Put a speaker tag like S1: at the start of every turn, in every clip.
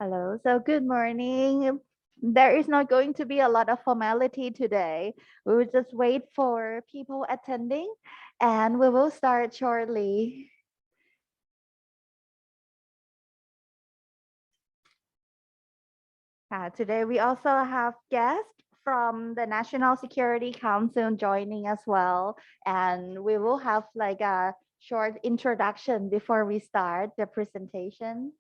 S1: Hello. So good morning. There is not going to be a lot of formality today. We will just wait for people attending and we will start shortly. Today we also have guests from the National Security Council joining as well. And we will have like a short introduction before we start the presentation.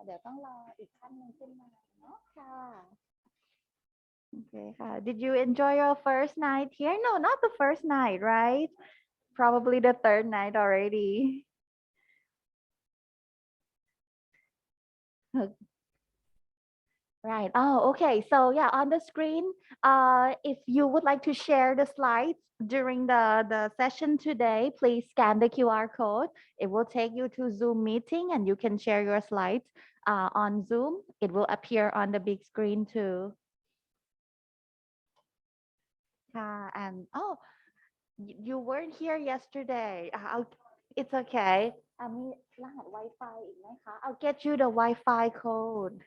S1: เดี๋ยวต้องรออีกท่านหนึ่งขึ้นมาเนาะค่ะ Okay. Did you enjoy your first night here? No, not the first night, right? Probably the third night already. Right. Oh, okay. So yeah, on the screen, if you would like to share the slides during the session today, please scan the QR code. It will take you to Zoom meeting and you can share your slides on Zoom. It will appear on the big screen too. And oh, you weren't here yesterday. It's okay. มีรหัส Wi-Fi อีกไหมคะ I'll get you the Wi-Fi code.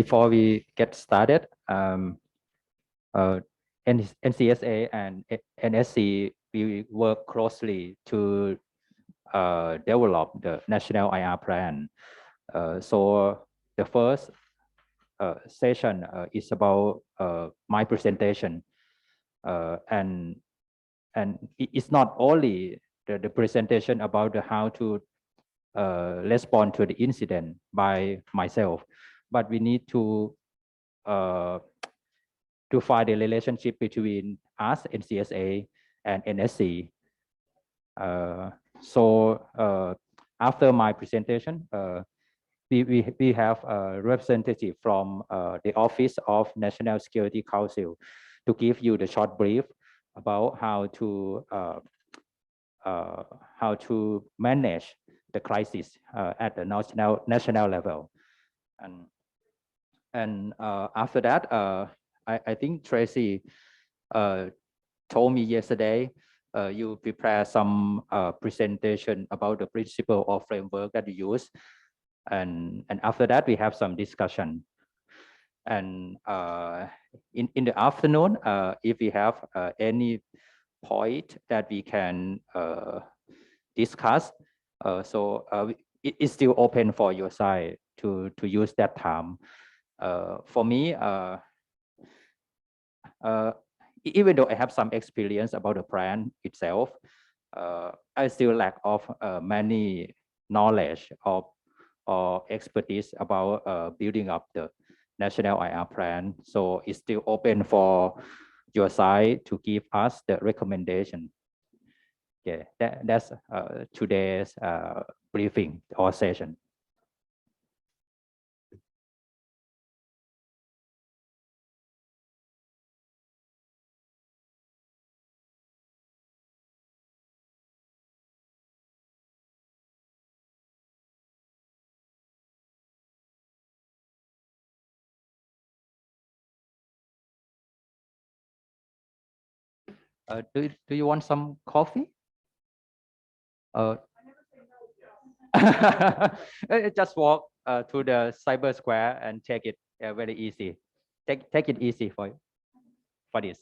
S2: Before we get started, NCSA and NSC we work closely to develop the national IR plan. So the first session is about my presentation, and it's not only the presentation about how to respond to the incident by myself, but we need to find the relationship between us, NCSA, and NSC. So after my presentation, we have a representative from the Office of National Security Council to give you the short brief about how to manage the crisis at the national level. And after that, I think Tracy told me yesterday you prepare some presentation about the principle or framework that you use, and after that we have some discussion. And in the afternoon, if we have any point that we can discuss, it's still open for your side to use that time. For me, even though I have some experience about the plan itself, I still lack of many knowledge or expertise about building up the national IR plan. So it's still open for your side to give us the recommendation. Yeah, that's today's briefing or session. Do you want some coffee? Just walk to the cyber square and take it very easy. Take it easy for this.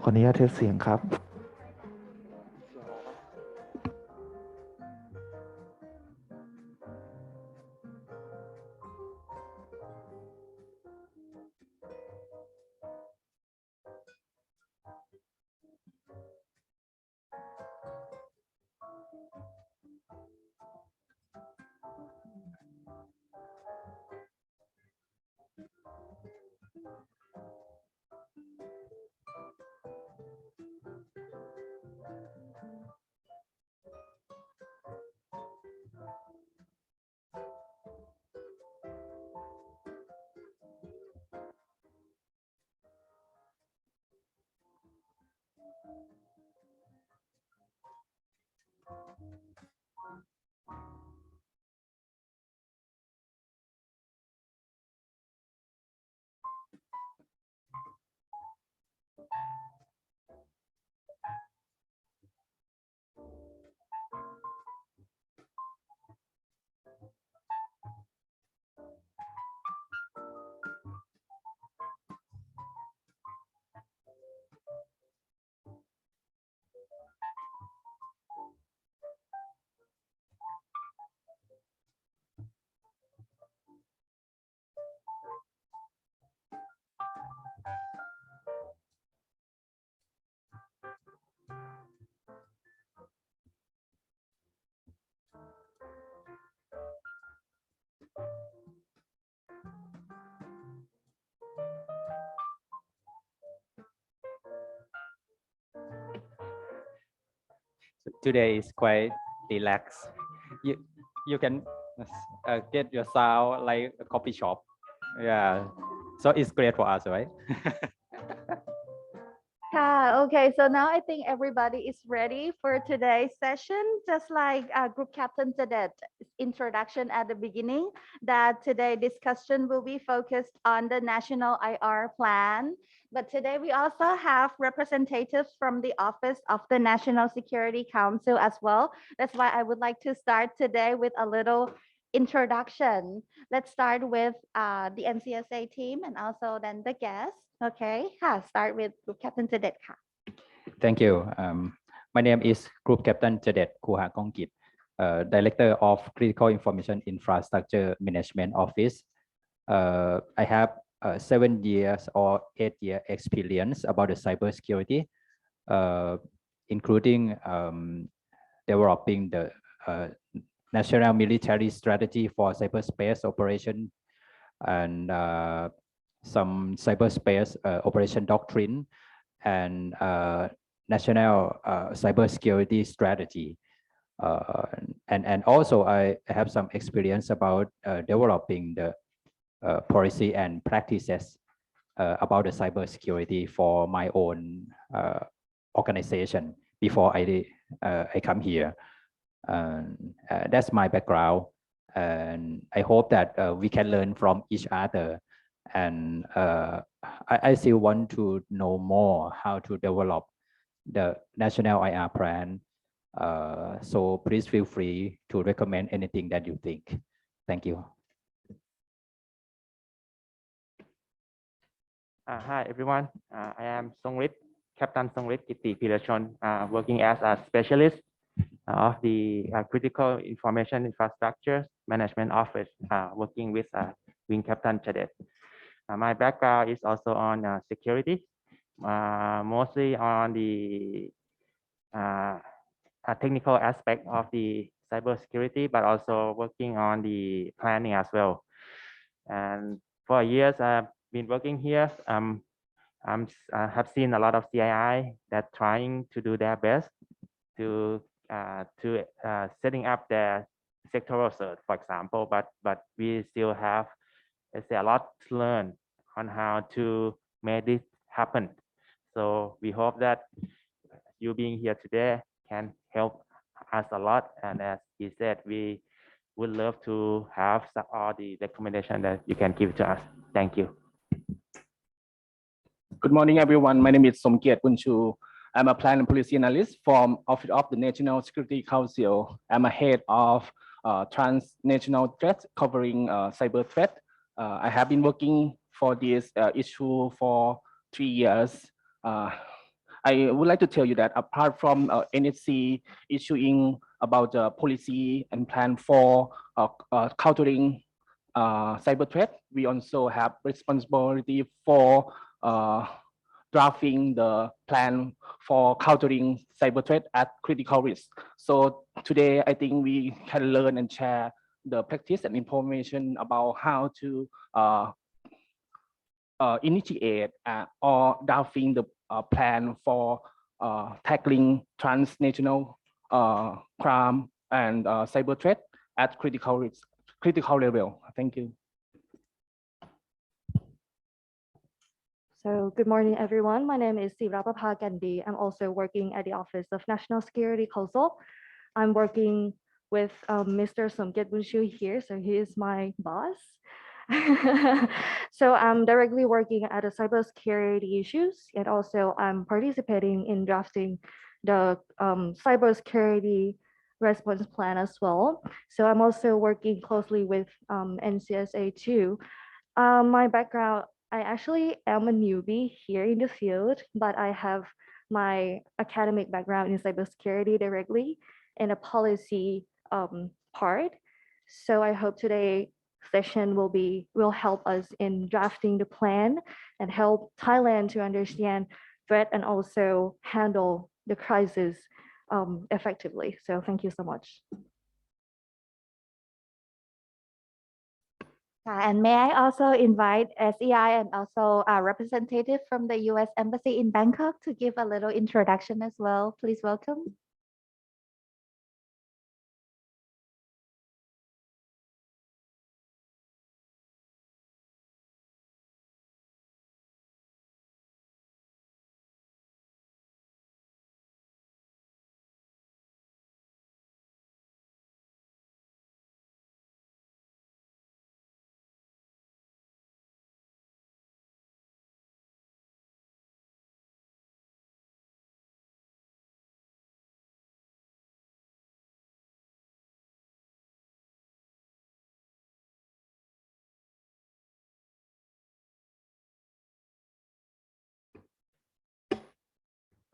S3: ขออนุญาตเทสเสียงครับ
S2: Today is quite relaxed. You can get your sound like a coffee shop. Yeah, so it's great for us, right?
S1: Okay, so now I think everybody is ready for today's session. Just like Group Captain Cadet introduction at the beginning, that today discussion will be focused on the National IR Plan. But today we also have representatives from the Office of the National Security Council as well. That's why I would like to start today with a little introduction. Let's start with the NCSA team and also then the guests. Okay, start with Group Captain Cadet.
S2: Thank you. My name is Group Captain Cadet Kuha Kongkit, Director of Critical Information Infrastructure Management Office. I have 7 years or 8-year experience about the cybersecurity, including developing the national military strategy for cyberspace operation and some cyberspace operation doctrine and national cybersecurity strategy. And also I have some experience about developing the policy and practices about the cybersecurity for my own organization before I come here. That's my background, and I hope that we can learn from each other. And I still want to know more how to develop the national IR plan. So please feel free to recommend anything that you think. Thank you.
S4: Hi everyone. I am Captain Songrit Kiti Pirachon, working as a specialist of the Critical Information Infrastructure Management Office, working with Wing Captain Cadet. My background is also on security, mostly on the technical aspect of the cybersecurity, but also working on the planning as well. And for years, I've been working here. I have seen a lot of CII that trying to do their best to setting up their sectoral cert, for example, but we still have, let's say, a lot to learn on how to make this happen. So we hope that you being here today can help us a lot. And as he said, we would love to have all the recommendation that you can give to us. Thank you.
S5: Good morning, everyone. My name is Somkiat Bunchu. I'm a plan and policy analyst from Office of the National Security Council. I'm a head of transnational threats covering cyber threat. I have been working for this issue for 3 years. I would like to tell you that apart from NSC issuing about the policy and plan for countering cyber threat, we also have responsibility for drafting the plan for countering cyber threat at critical risk. So today, I think we can learn and share the practice and information about how to initiate or drafting the plan for tackling transnational crime and cyber threat at critical level. Thank you.
S3: So good morning, everyone. My name is Rประภา I'm also working at the Office of National Security Council. I'm working with Mr. Somket Bunshu here, so he is my boss. So I'm directly working at the cybersecurity issues, and also I'm participating in drafting the cybersecurity response plan as well. So I'm also working closely with NCSA too. My background, I actually am a newbie here in the field, but I have my academic background in cybersecurity directly and a policy part. So I hope today's session will help us in drafting the plan and help Thailand to understand threat and also handle the crisis effectively. So thank you so much.
S1: And may I also invite SEI and also a representative from the US Embassy in Bangkok to give a little introduction as well. Please welcome.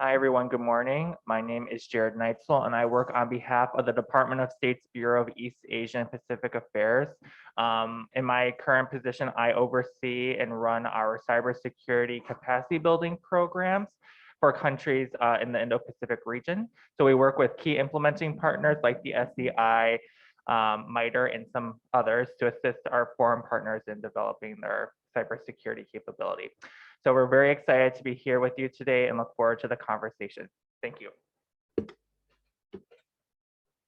S6: Hi, everyone. Good morning. My name is Jared Neitzel, and I work on behalf of the Department of State's Bureau of East Asia and Pacific Affairs. In my current position, I oversee and run our cybersecurity capacity building programs for countries in the Indo-Pacific region. So we work with key implementing partners like the SEI, MITRE, and some others to assist our foreign partners in developing their cybersecurity capability. So we're very excited to be here with you today and look forward to the conversation. Thank you.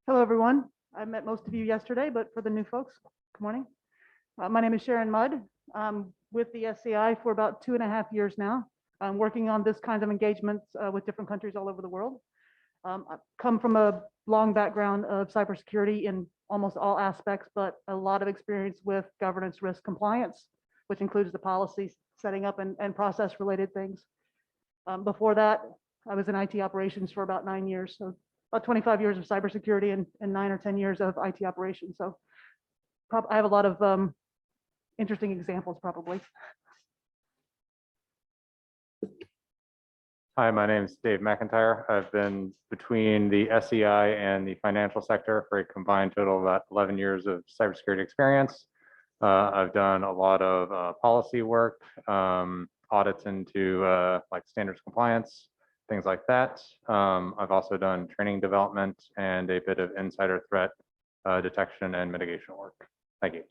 S7: Hello, everyone. I met most of you yesterday, but for the new folks, good morning. My name is Sharon Mudd. I'm with the SCI for about 2.5 years now. I'm working on this kind of engagements with different countries all over the world. I come from a long background of cybersecurity in almost all aspects, but a lot of experience with governance, risk, compliance, which includes the policies, setting up and process related things. Before that, I was in IT operations for about 9 years. So about 25 years of cybersecurity and 9 or 10 years of IT operations. So I have a lot of interesting examples probably.
S8: Hi, my name is Dave McIntyre. I've been between the SEI and the financial sector for a combined total of about 11 years of cybersecurity experience. I've done a lot of policy work, audits into like standards compliance, things like that. I've also done training development and a bit of insider threat detection and mitigation work. Thank you.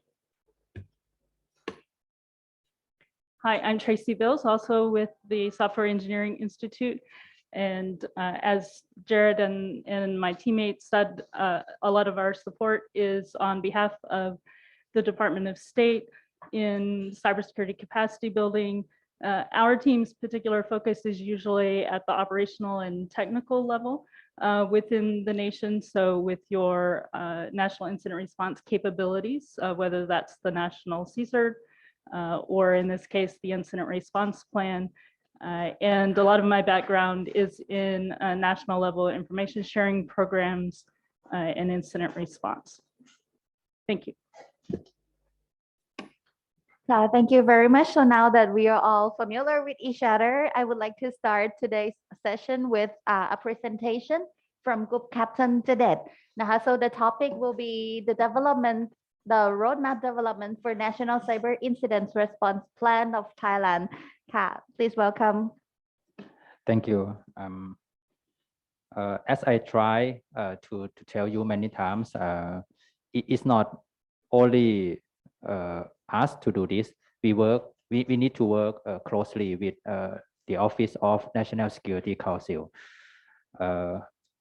S9: Hi, I'm Tracy Bills, also with the Software Engineering Institute. And as Jared and my teammates said, a lot of our support is on behalf of the Department of State in cybersecurity capacity building. Our team's particular focus is usually at the operational and technical level within the nation. So with your national incident response capabilities, whether that's the national CSIRT or in this case, the incident response plan. And a lot of my background is in national level information sharing programs and incident response. Thank you.
S1: So thank you very much. So now that we are all familiar with each other, I would like to start today's session with a presentation from Group Captain Cadet. So the topic will be the roadmap development for National Cyber Incident Response Plan of Thailand. Please welcome.
S2: Thank you. As I try to tell you many times, it is not only us to do this. We need to work closely with the Office of National Security Council.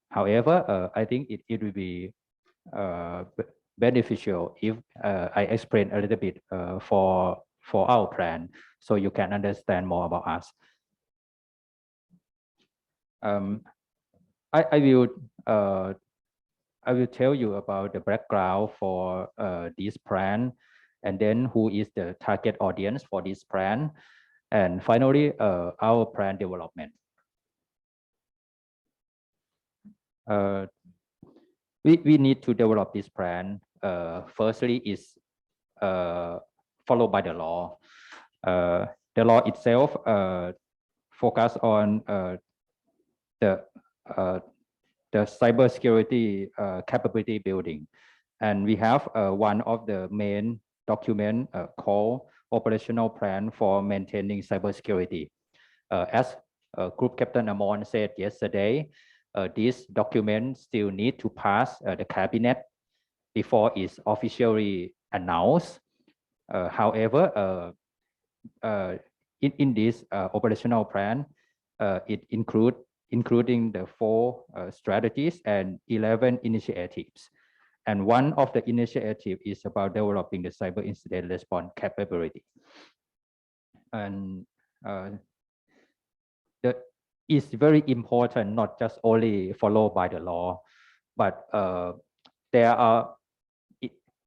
S2: However, I think it will be beneficial if I explain a little bit for our plan, so you can understand more about us. I will tell you about the background for this plan, and then who is the target audience for this plan, and finally our plan development. We need to develop this plan. Firstly is followed by the law. The law itself focus on the cybersecurity capability building, and we have one of the main document called Operational Plan for Maintaining Cybersecurity. As Group Captain Amon said yesterday, this document still need to pass the cabinet before it's officially announced. However, in this operational plan, it including the 4 strategies and 11 initiatives. And one of the initiatives is about developing the cyber incident response capability. And it's very important, not just only followed by the law, but there are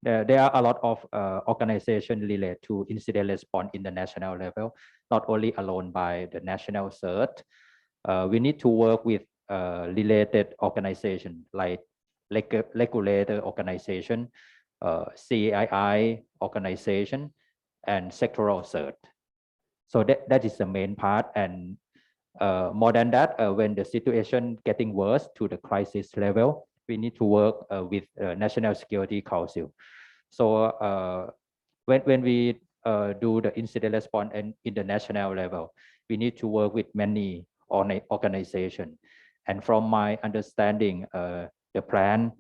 S2: a lot of organizations related to incident response in the national level, not only alone by the national CERT. We need to work with related organizations like regulator organization, CII organization, and sectoral CERT. So that is the main part. And more than that, when the situation getting worse to the crisis level, we need to work with National Security Council. So when we do the incident response and in the national level, we need to work with many organizations. And from my understanding, the plan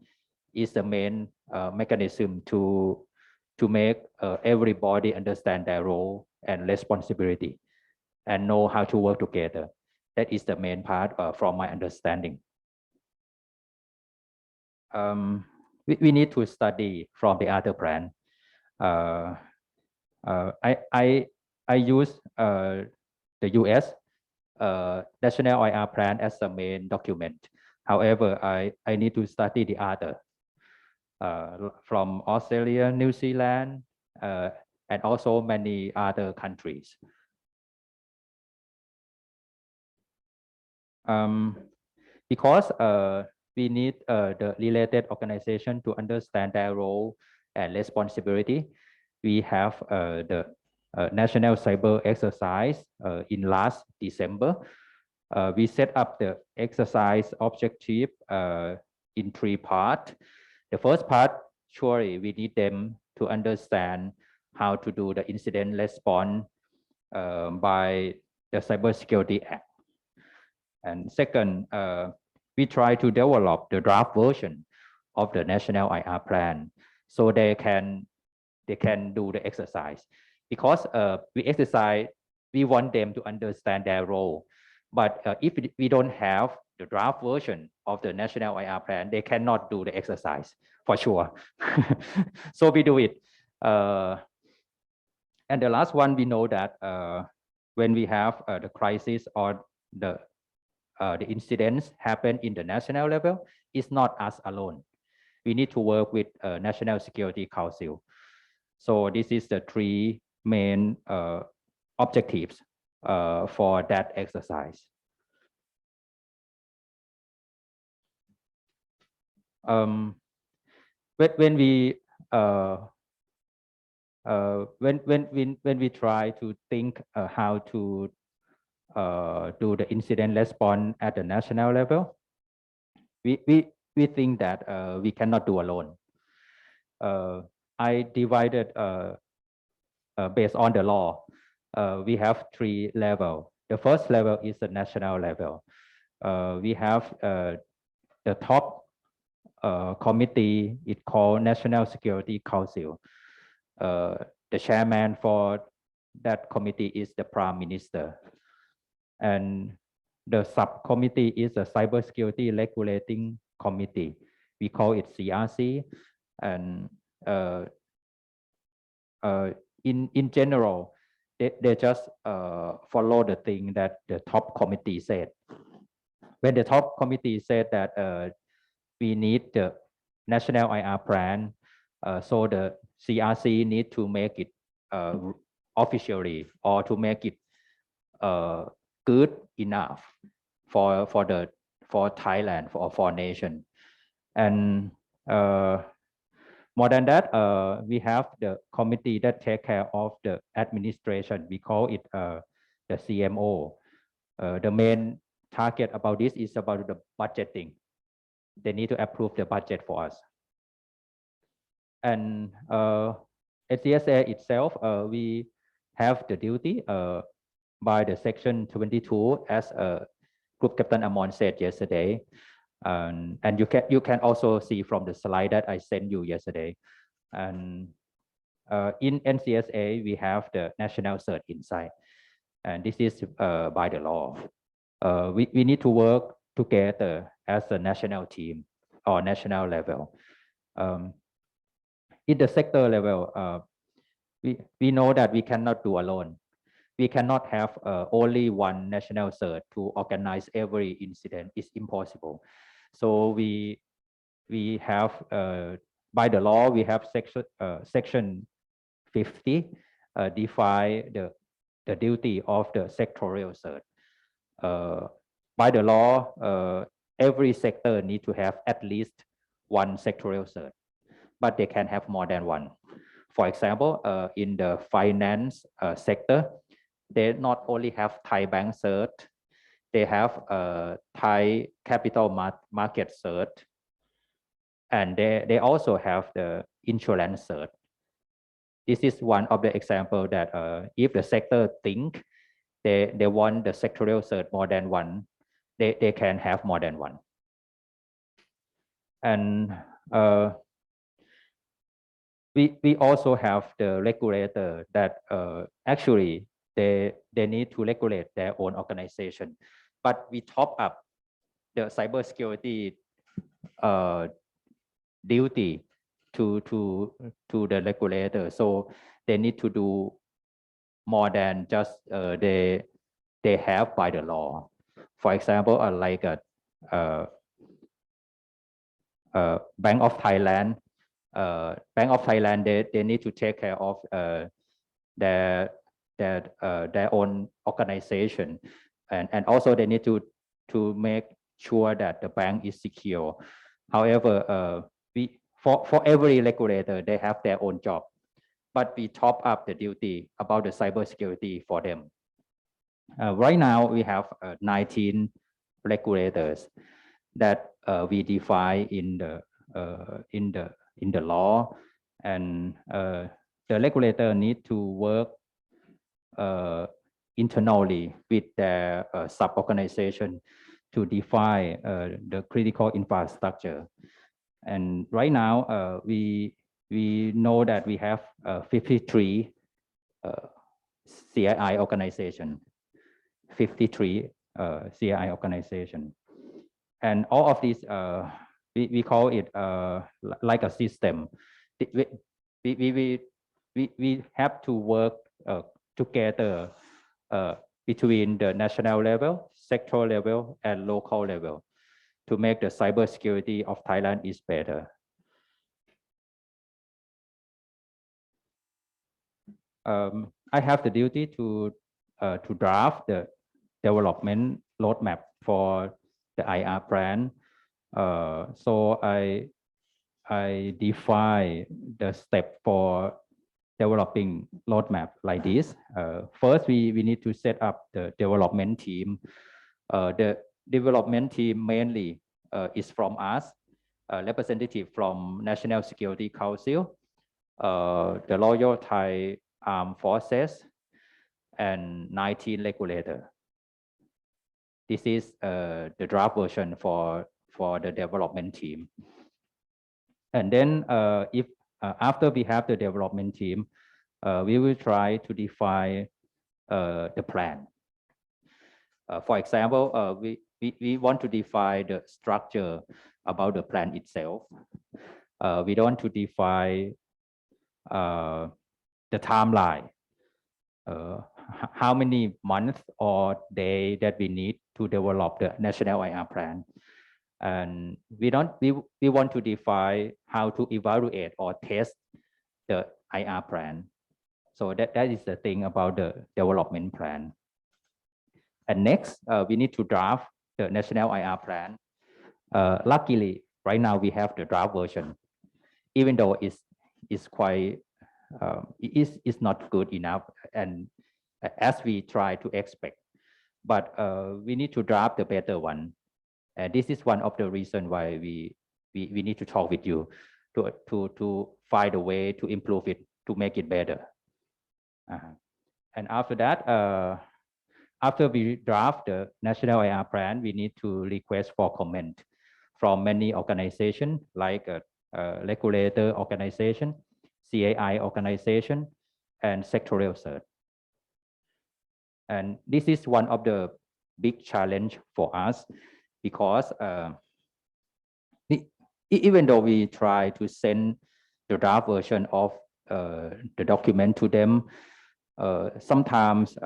S2: is the main mechanism to make everybody understand their role and responsibility and know how to work together. That is the main part from my understanding. We need to study from the other plan. I use the US National IR plan as the main document. However, I need to study the other from Australia, New Zealand, and also many other countries. Because we need the related organization to understand their role and responsibility. We have the National Cyber Exercise in last December. We set up the exercise objective in 3 parts. The first part, surely we need them to understand how to do the incident response by the Cybersecurity Act. And second, we try to develop the draft version of the National IR plan so they can do the exercise. Because we want them to understand their role. But if we don't have the draft version of the National IR plan, they cannot do the exercise for sure. So we do it. And the last one, we know that when we have the crisis or the incidents happen in the national level, it's not us alone. We need to work with National Security Council. So this is the 3 main objectives for that exercise. When we when we try to think how to do the incident response at the national level, we think that we cannot do alone. I divided based on the law. We have 3 levels. The first level is the national level. We have the top committee. It's called National Security Council. The chairman for that committee is the Prime Minister. And the subcommittee is the Cybersecurity Regulating Committee. We call it CRC. And in general, they just follow the thing that the top committee said. When the top committee said that we need the national IR plan, so the CRC need to make it officially or to make it good enough for Thailand, for nation. And more than that, we have the committee that take care of the administration. We call it the CMO. The main target about this is about the budgeting. They need to approve the budget for us. And at CSA itself, we have the duty by the section 22, as Group Captain Amon said yesterday. And you can also see from the slide that I sent you yesterday. And in NCSA, we have the national cert inside. And this is by the law. We need to work together as a national team or national level. In the sector level, we know that we cannot do alone. We cannot have only one national cert to organize every incident. It's impossible. So we have, by the law, we have section 50 define the duty of the sectorial cert. By the law, every sector need to have at least one sectorial cert, but they can have more than one. For example, in the finance sector, they not only have Thai bank cert, they have Thai capital market cert, and they also have the insurance cert. This is one of the example that if the sector think they want the sectorial cert more than one, they can have more than one. And we also have the regulator that actually they need to regulate their own organization, but we top up the cybersecurity duty to the regulator, so they need to do more than just they have by the law. For example, like Bank of Thailand. Bank of Thailand, they need to take care of their own organization, and also they need to make sure that the bank is secure. However, for every regulator, they have their own job, but we top up the duty about the cybersecurity for them. Right now, we have 19 regulators that we define in the law, and the regulator need to work internally with their sub-organization to define the critical infrastructure. And right now, we know that we have 53 CII organization, 53 CII organization, and all of these we call it like a system. We have to work together between the national level, sectoral level, and local level to make the cybersecurity of Thailand is better. I have the duty to draft the development roadmap for the IR plan. So I define the step for developing roadmap like this. First, we need to set up the development team. The development team mainly is from us, representative from National Security Council, the Royal Thai Armed Forces, and 19 regulators. This is the draft version for the development team. And then if after we have the development team, we will try to define the plan. For example, we want to define the structure about the plan itself. We don't want to define the timeline, how many months or days that we need to develop the national IR plan. And we want to define how to evaluate or test the IR plan. So that is the thing about the development plan. And next, we need to draft the national IR plan. Luckily, right now we have the draft version, even though it's quite it's not good enough, and as we try to expect, but we need to draft the better one. And this is one of the reasons why we need to talk with you to find a way to improve it, to make it better. And after that, after we draft the national IR plan, we need to request for comment from many organizations like regulator organization, CAI organization, and sectorial search. And this is one of the big challenge for us, because even though we try to send the draft version of the document to them, sometimes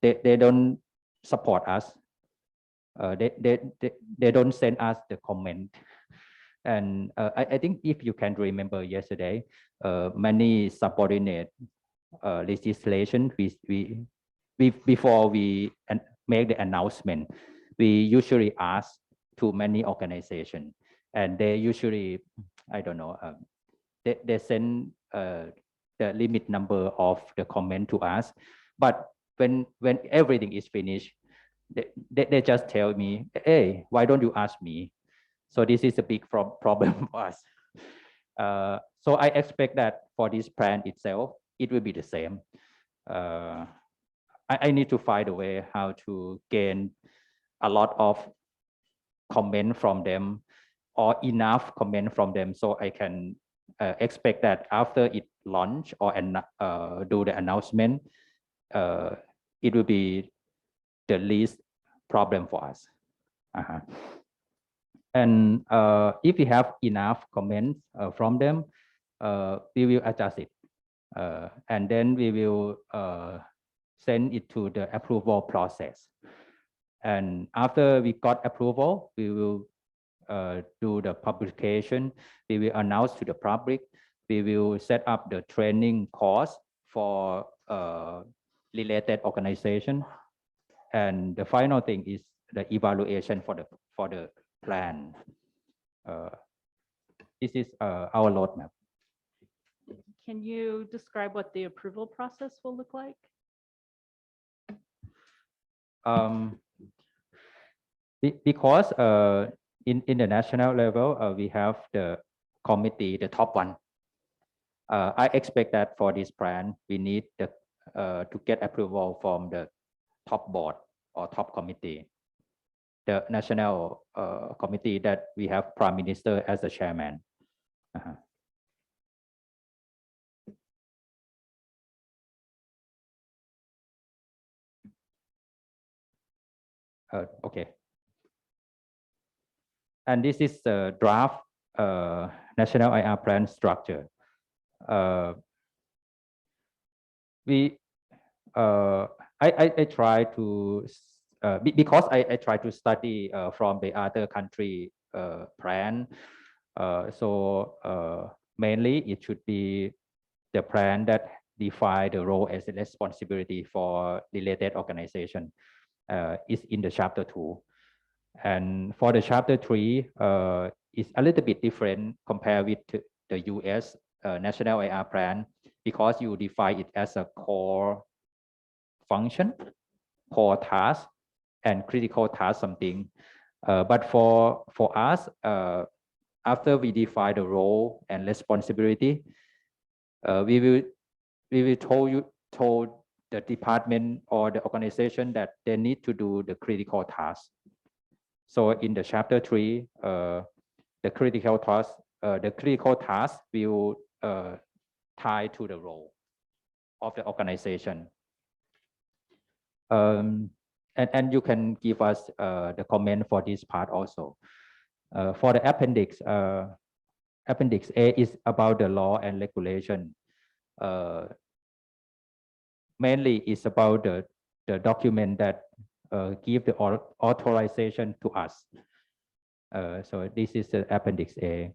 S2: they don't support us. They don't send us the comment. And I think if you can remember yesterday, many subordinate legislation, before we make the announcement, we usually ask to many organizations, and they usually, I don't know, they send the limit number of the comment to us. But when everything is finished, they just tell me, hey, why don't you ask me? So this is a big problem for us. So I expect that for this plan itself, it will be the same. I need to find a way how to gain a lot of comment from them, or enough comment from them, so I can expect that after it launch or do the announcement, it will be the least problem for us. And if we have enough comments from them, we will adjust it, and then we will send it to the approval process. And after we got approval, we will do the publication. We will announce to the public. We will set up the training course for related organization. And the final thing is the evaluation for the plan. This is our roadmap.
S9: Can you describe what the approval process will look like?
S2: Because in the national level, we have the committee, the top one. I expect that for this plan, we need to get approval from the top board or top committee, the national committee that we have Prime Minister as the chairman. Okay. And this is the draft national IR plan structure. I try to because I try to study from the other country plan. So mainly it should be the plan that define the role and responsibility for related organization is in the chapter 2. And for the chapter 3, it's a little bit different compared with the US national IR plan, because you define it as a core function, core task, and critical task something. But for us, after we define the role and responsibility, we will told the department or the organization that they need to do the critical task. So in the chapter 3, the critical task will tie to the role of the organization. And you can give us the comment for this part also. For the appendix, Appendix A is about the law and regulation. Mainly it's about the document that give the authorization to us. So this is the Appendix A.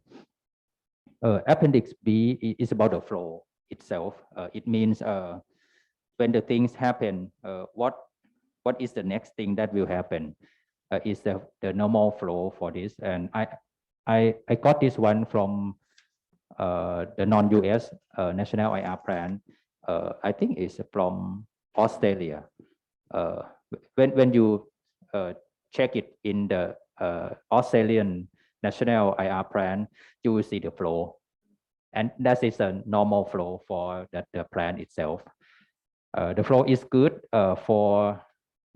S2: Appendix B is about the flow itself. It means when the things happen, what is the next thing that will happen? Is the normal flow for this, and I got this one from the non-US National IR Plan. I think it's from Australia. When you check it in the Australian National IR Plan, you will see the flow, and that is a normal flow for the plan itself. The flow is good for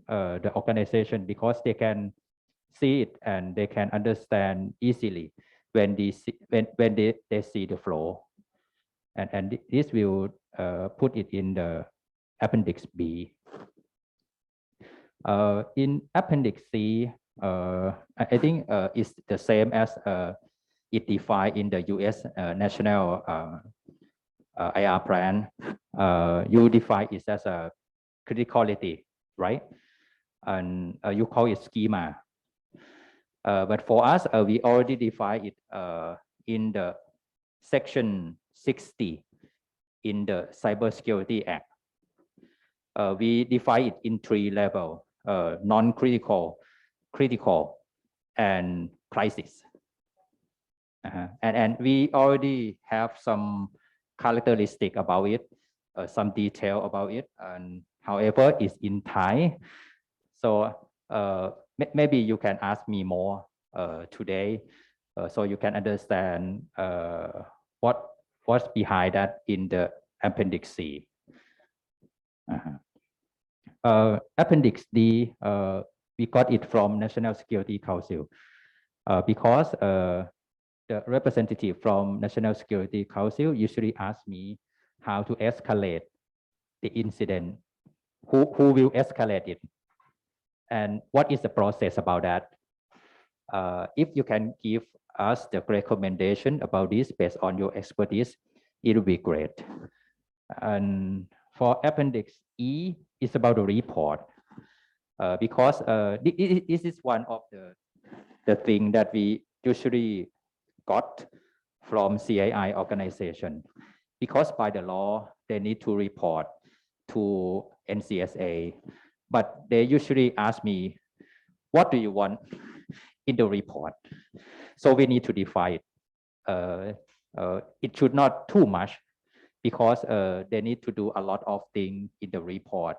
S2: the organization because they can see it and they can understand easily when they see the flow, and this will put it in the Appendix B. In Appendix C, I think it's the same as it defined in the U.S. National IR Plan. You define it as a criticality, right? And you call it schema. But for us, we already define it in the Section 60 in the Cybersecurity Act. We define it in 3 levels: non-critical, critical, and crisis. And we already have some characteristic about it, some detail about it, and however, it's in Thai. So maybe you can ask me more today, so you can understand what's behind that in the Appendix C. Appendix D, we got it from National Security Council because the representative from National Security Council usually ask me how to escalate the incident, who will escalate it, and what is the process about that. If you can give us the recommendation about this based on your expertise, it will be great. And for Appendix E, it's about the report, because this is one of the thing that we usually got from CII organization, because by the law, they need to report to NCSA, but they usually ask me, what do you want in the report? So we need to define it. It should not too much, because they need to do a lot of things in the report.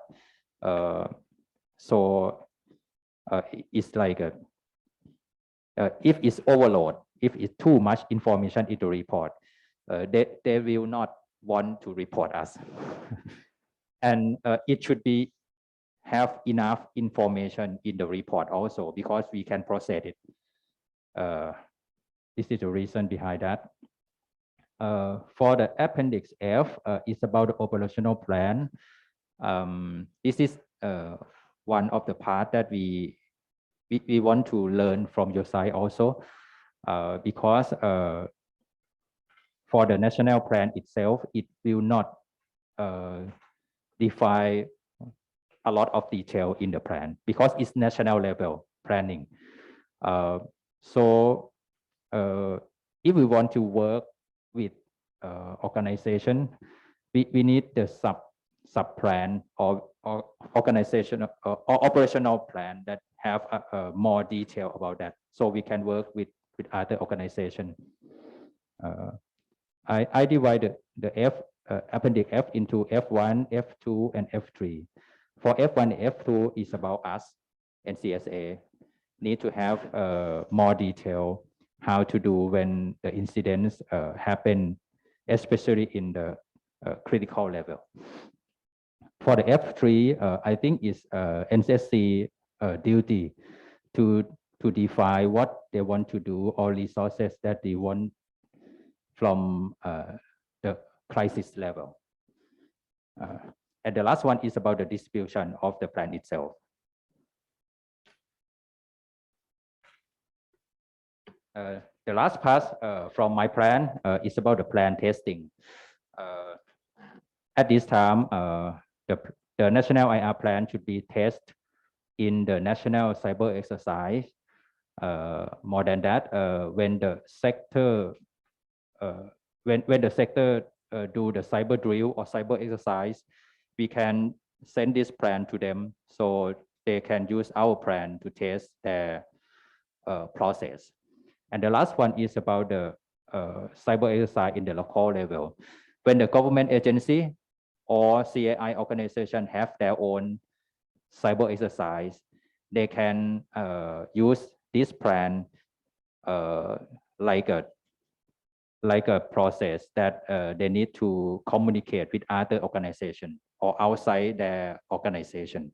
S2: So it's like if it's overload, if it's too much information in the report, they will not want to report us. And it should be have enough information in the report also, because we can process it. This is the reason behind that. For the Appendix F, it's about the operational plan. This is one of the part that we want to learn from your side also, because for the national plan itself, it will not define a lot of detail in the plan, because it's national level planning. So if we want to work with organization, we need the sub plan or organization or operational plan that have more detail about that, so we can work with other organization. I divided the F appendix F into F1, F2, and F3. For F1 and F2 is about us and CSA need to have more detail how to do when the incidents happen, especially in the critical level. For the F3, I think it's NCSC duty to define what they want to do or resources that they want from the crisis level. And the last one is about the distribution of the plan itself. The last part from my plan is about the plan testing. At this time, the national IR plan should be tested in the national cyber exercise. More than that, when the sector do the cyber drill or cyber exercise, we can send this plan to them so they can use our plan to test their process. And the last one is about the cyber exercise in the local level. When the government agency or CAI organization have their own cyber exercise, they can use this plan like a process that they need to communicate with other organization or outside their organization.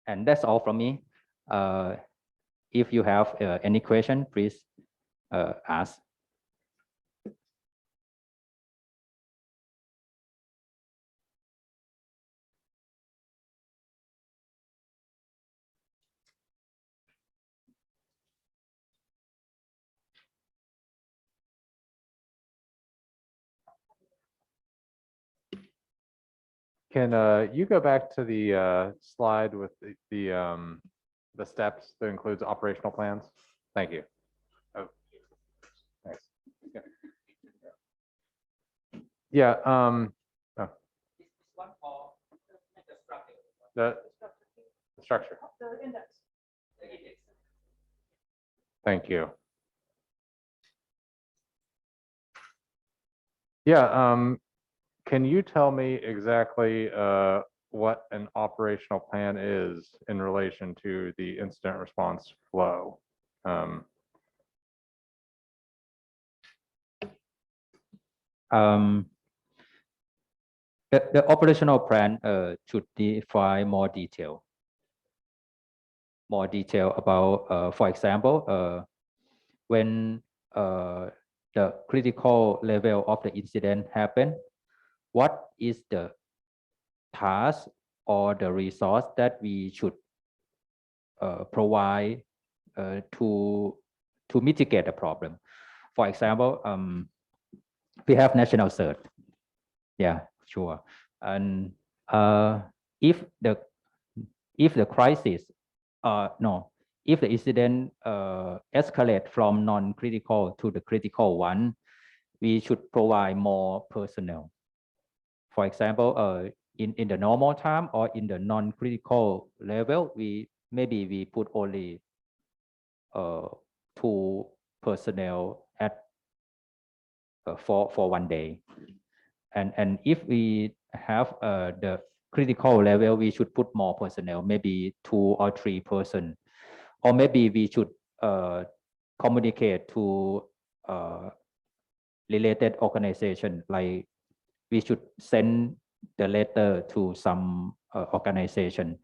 S2: And that's all from me. If you have any question, please ask.
S8: Can you go back to the slide with the steps that includes operational plans? Thank you. Oh, thanks. Yeah. Oh. The structure. Thank you. Yeah. Can you tell me exactly what an operational plan is in relation to the incident response flow?
S2: The operational plan should define more detail about, for example, when the critical level of the incident happen, what is the task or the resource that we should provide to mitigate the problem. For example, we have national cert. Yeah, sure. And if the crisis, if the incident escalate from non-critical to the critical one, we should provide more personnel. For example, in the normal time or in the non-critical level, we put only 2 personnel at for 1 day. And if we have the critical level, we should put more personnel, maybe 2 or 3 person, or maybe we should communicate to related organization, like we should send the letter to some organization.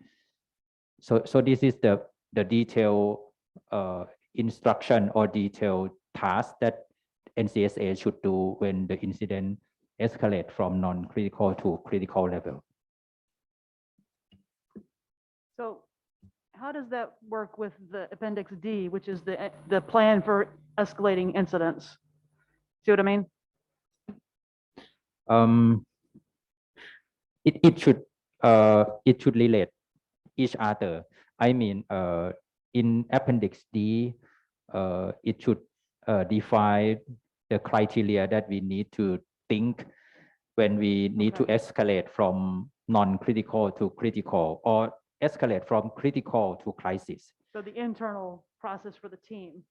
S2: So this is the detailed instruction or detailed task that NCSA should do when the incident escalate from non-critical to critical level.
S7: So how does that work with the Appendix D, which is the plan for escalating incidents? See what I mean?
S2: It should relate each other. I mean, in Appendix D, it should define the criteria that we need to think when we need to escalate from non-critical to critical, or escalate from critical to crisis.
S7: So the internal process for the team,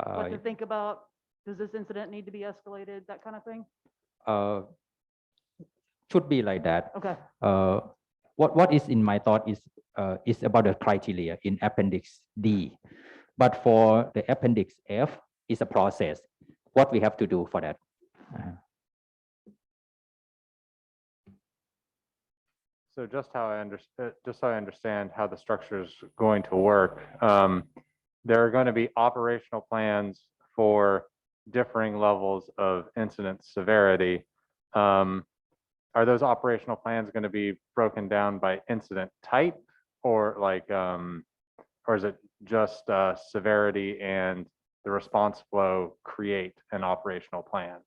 S7: what to think about Does this incident need to be escalated? That kind of thing?
S2: Should be like that.
S7: Okay.
S2: What is in my thought is about the criteria in Appendix D, but for the Appendix F is a process. What we have to do for that.
S8: So just how I understand how the structure is going to work, there are going to be operational plans for differing levels of incident severity. Are those operational plans going to be broken down by incident type, or like, or is it just severity and the response flow create an operational plan?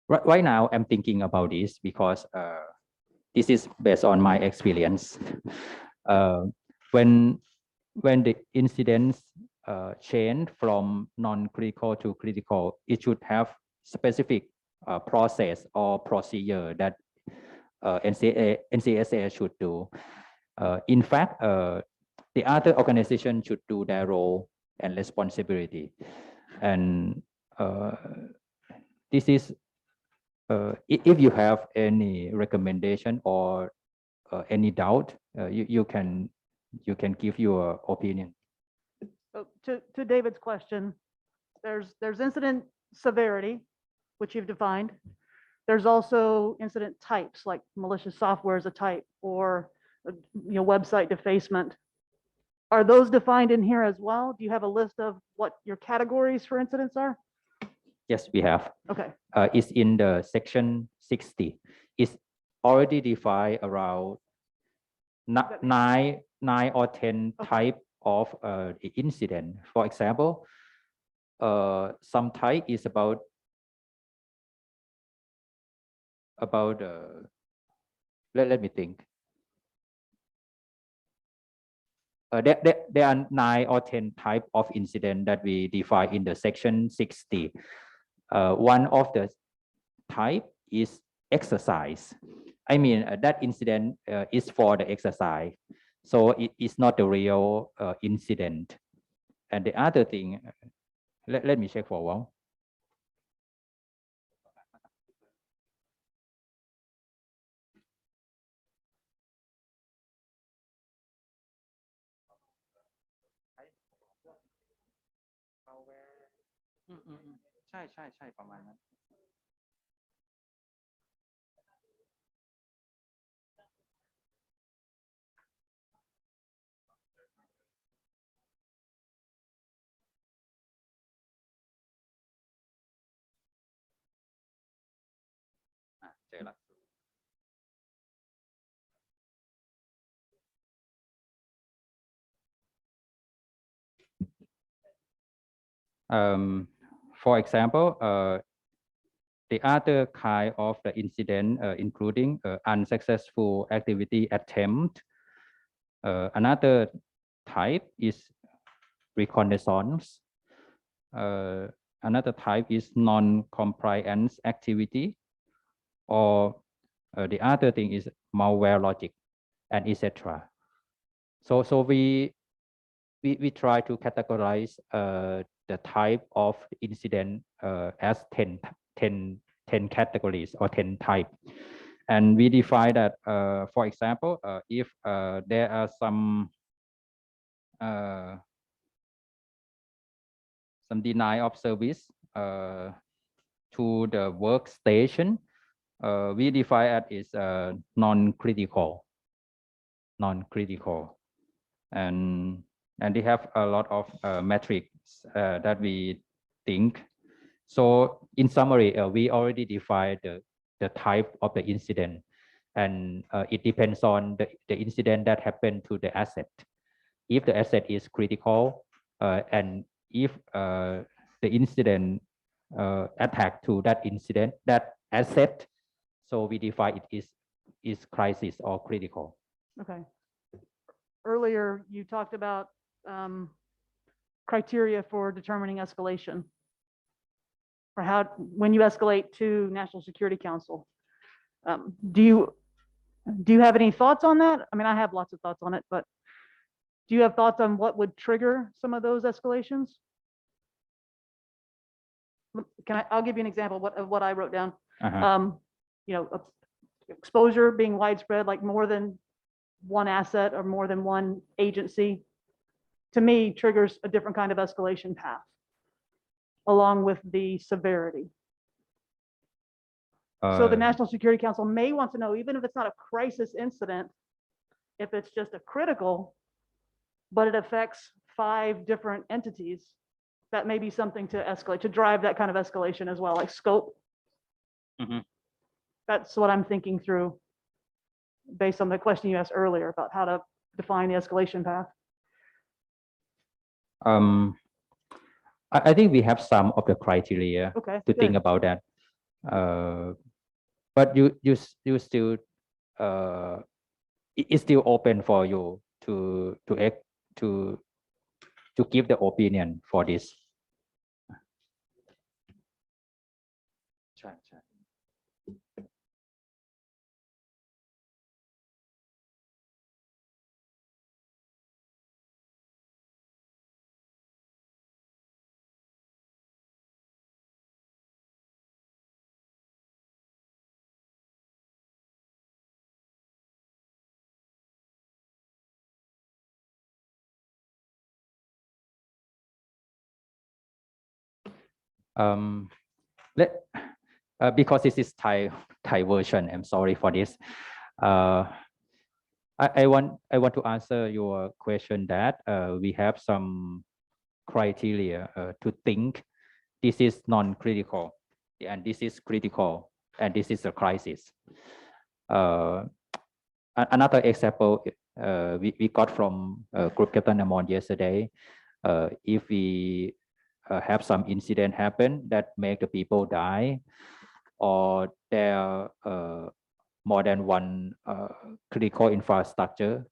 S2: Right now, I'm thinking about this because this is based on my experience. When the incidents change from non-critical to critical, it should have specific process or procedure that NCSA should do. In fact, the other organization should do their role and responsibility. And this is, if you have any recommendation or any doubt, you can give your opinion.
S7: So to David's question, there's incident severity, which you've defined. There's also incident types, like malicious software is a type, or website defacement. Are those defined in here as well? Do you have a list of what your categories for incidents are?
S2: Yes, we have.
S7: Okay.
S2: It's in the section 60. It's already defined around 9 or 10 type of the incident. For example, some type is about let me think. There are 9 or 10 type of incident that we define in the section 60. One of the type is exercise. I mean, that incident is for the exercise. So it is not the real incident. And the other thing, let me check for a while. For example, the other kind of the incident, including unsuccessful activity attempt. Another type is reconnaissance. Another type is non-compliance activity, or the other thing is malware logic, and etc. So we try to categorize the type of incident as 10 categories or 10 types. And we define that, for example, if there are some denial of service to the workstation, we define it as non-critical. And they have a lot of metrics that we think. So in summary, we already defined the type of the incident, and it depends on the incident that happened to the asset. If the asset is critical, and if the incident attack to that incident, that asset, so we define it is crisis or critical.
S7: Okay. Earlier, you talked about criteria for determining escalation, or how when you escalate to National Security Council. Do you have any thoughts on that? I mean, I have lots of thoughts on it, but do you have thoughts on what would trigger some of those escalations? I'll give you an example of what I wrote down. You know, exposure being widespread, like more than one asset or more than one agency, to me triggers a different kind of escalation path, along with the severity. So the National Security Council may want to know, even if it's not a crisis incident, if it's just a critical, but it affects 5 different entities, that may be something to escalate, to drive that kind of escalation as well, like scope. That's what I'm thinking through based on the question you asked earlier about how to define the escalation path.
S2: I think we have some of the criteria to think about that. But you still it's still open for you to give the opinion for this. Because this is Thai version, I'm sorry for this. I want to answer your question that we have some criteria to think this is non-critical and this is critical and this is a crisis. Another example we got from Group Captain Amon yesterday. If we have some incident happen that make the people die, or there more than one critical infrastructure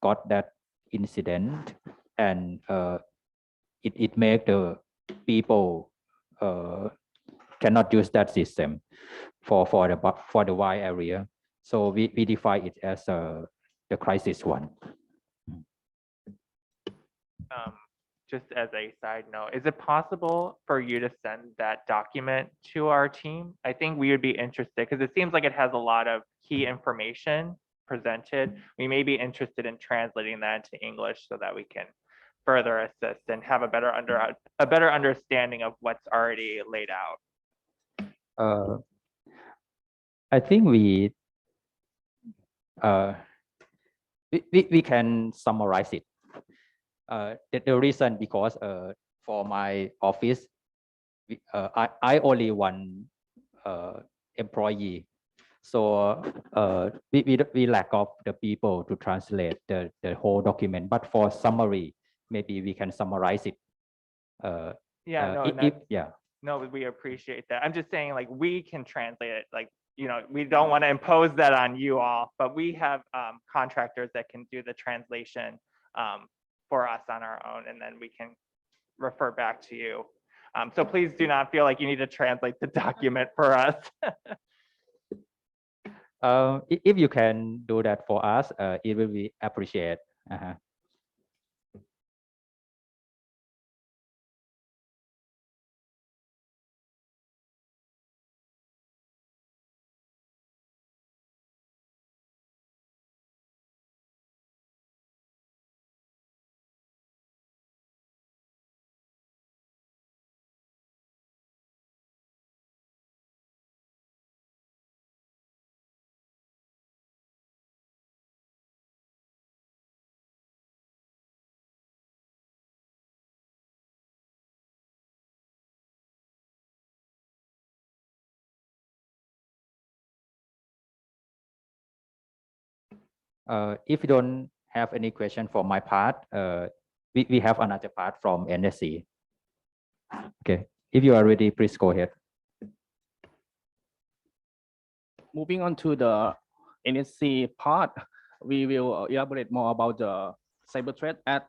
S2: got that incident, and it make the people cannot use that system for the wide area. So we define it as the crisis one.
S6: Just as a side note, is it possible for you to send that document to our team? I think we would be interested because it seems like it has a lot of key information presented. We may be interested in translating that into English so that we can further assist and have a better understanding of what's already laid out.
S2: I think we can summarize it. The reason because for my office, I only one employee, so we lack of the people to translate the whole document. But for summary, maybe we can summarize it.
S6: No, we appreciate that. I'm just saying, like, we can translate it. Like, you know, we don't want to impose that on you all, but we have contractors that can do the translation for us on our own, and then we can refer back to you. So please do not feel like you need to translate the document for us.
S2: If you can do that for us, it will be appreciated. If you don't have any question for my part, we have another part from NSC. Okay, if you are ready, please go ahead.
S5: Moving on to the NSC part, we will elaborate more about the cyber threat at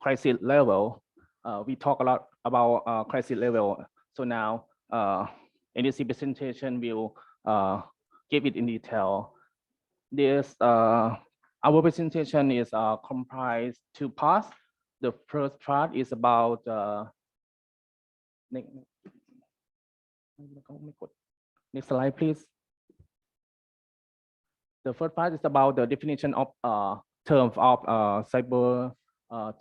S5: crisis level. We talk a lot about crisis level. So now NSC presentation will give it in detail. This our presentation is comprised two parts. The first part is about next slide, please. The first part is about the definition of terms of cyber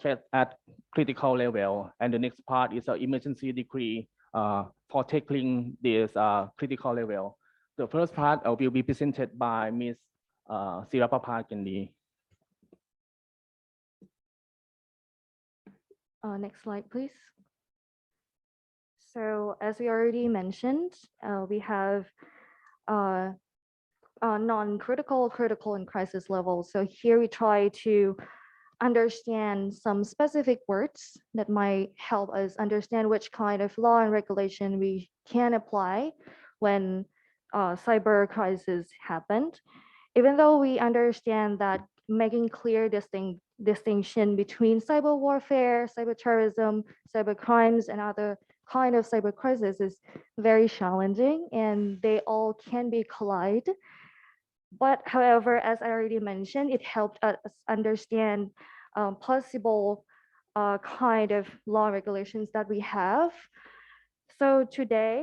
S5: threat at critical level, and the next part is an emergency decree for tackling this critical level. The first part will be presented by Ms. Rประภา
S3: Next slide, please. So as we already mentioned, we have non-critical, critical, and crisis level. So here we try to understand some specific words that might help us understand which kind of law and regulation we can apply when cyber crisis happened. Even though we understand that making clear distinction between cyber warfare, cyber terrorism, cyber crimes, and other kind of cyber crisis is very challenging, and they all can be collide. But however, as I already mentioned, it helped us understand possible kind of law regulations that we have. So today,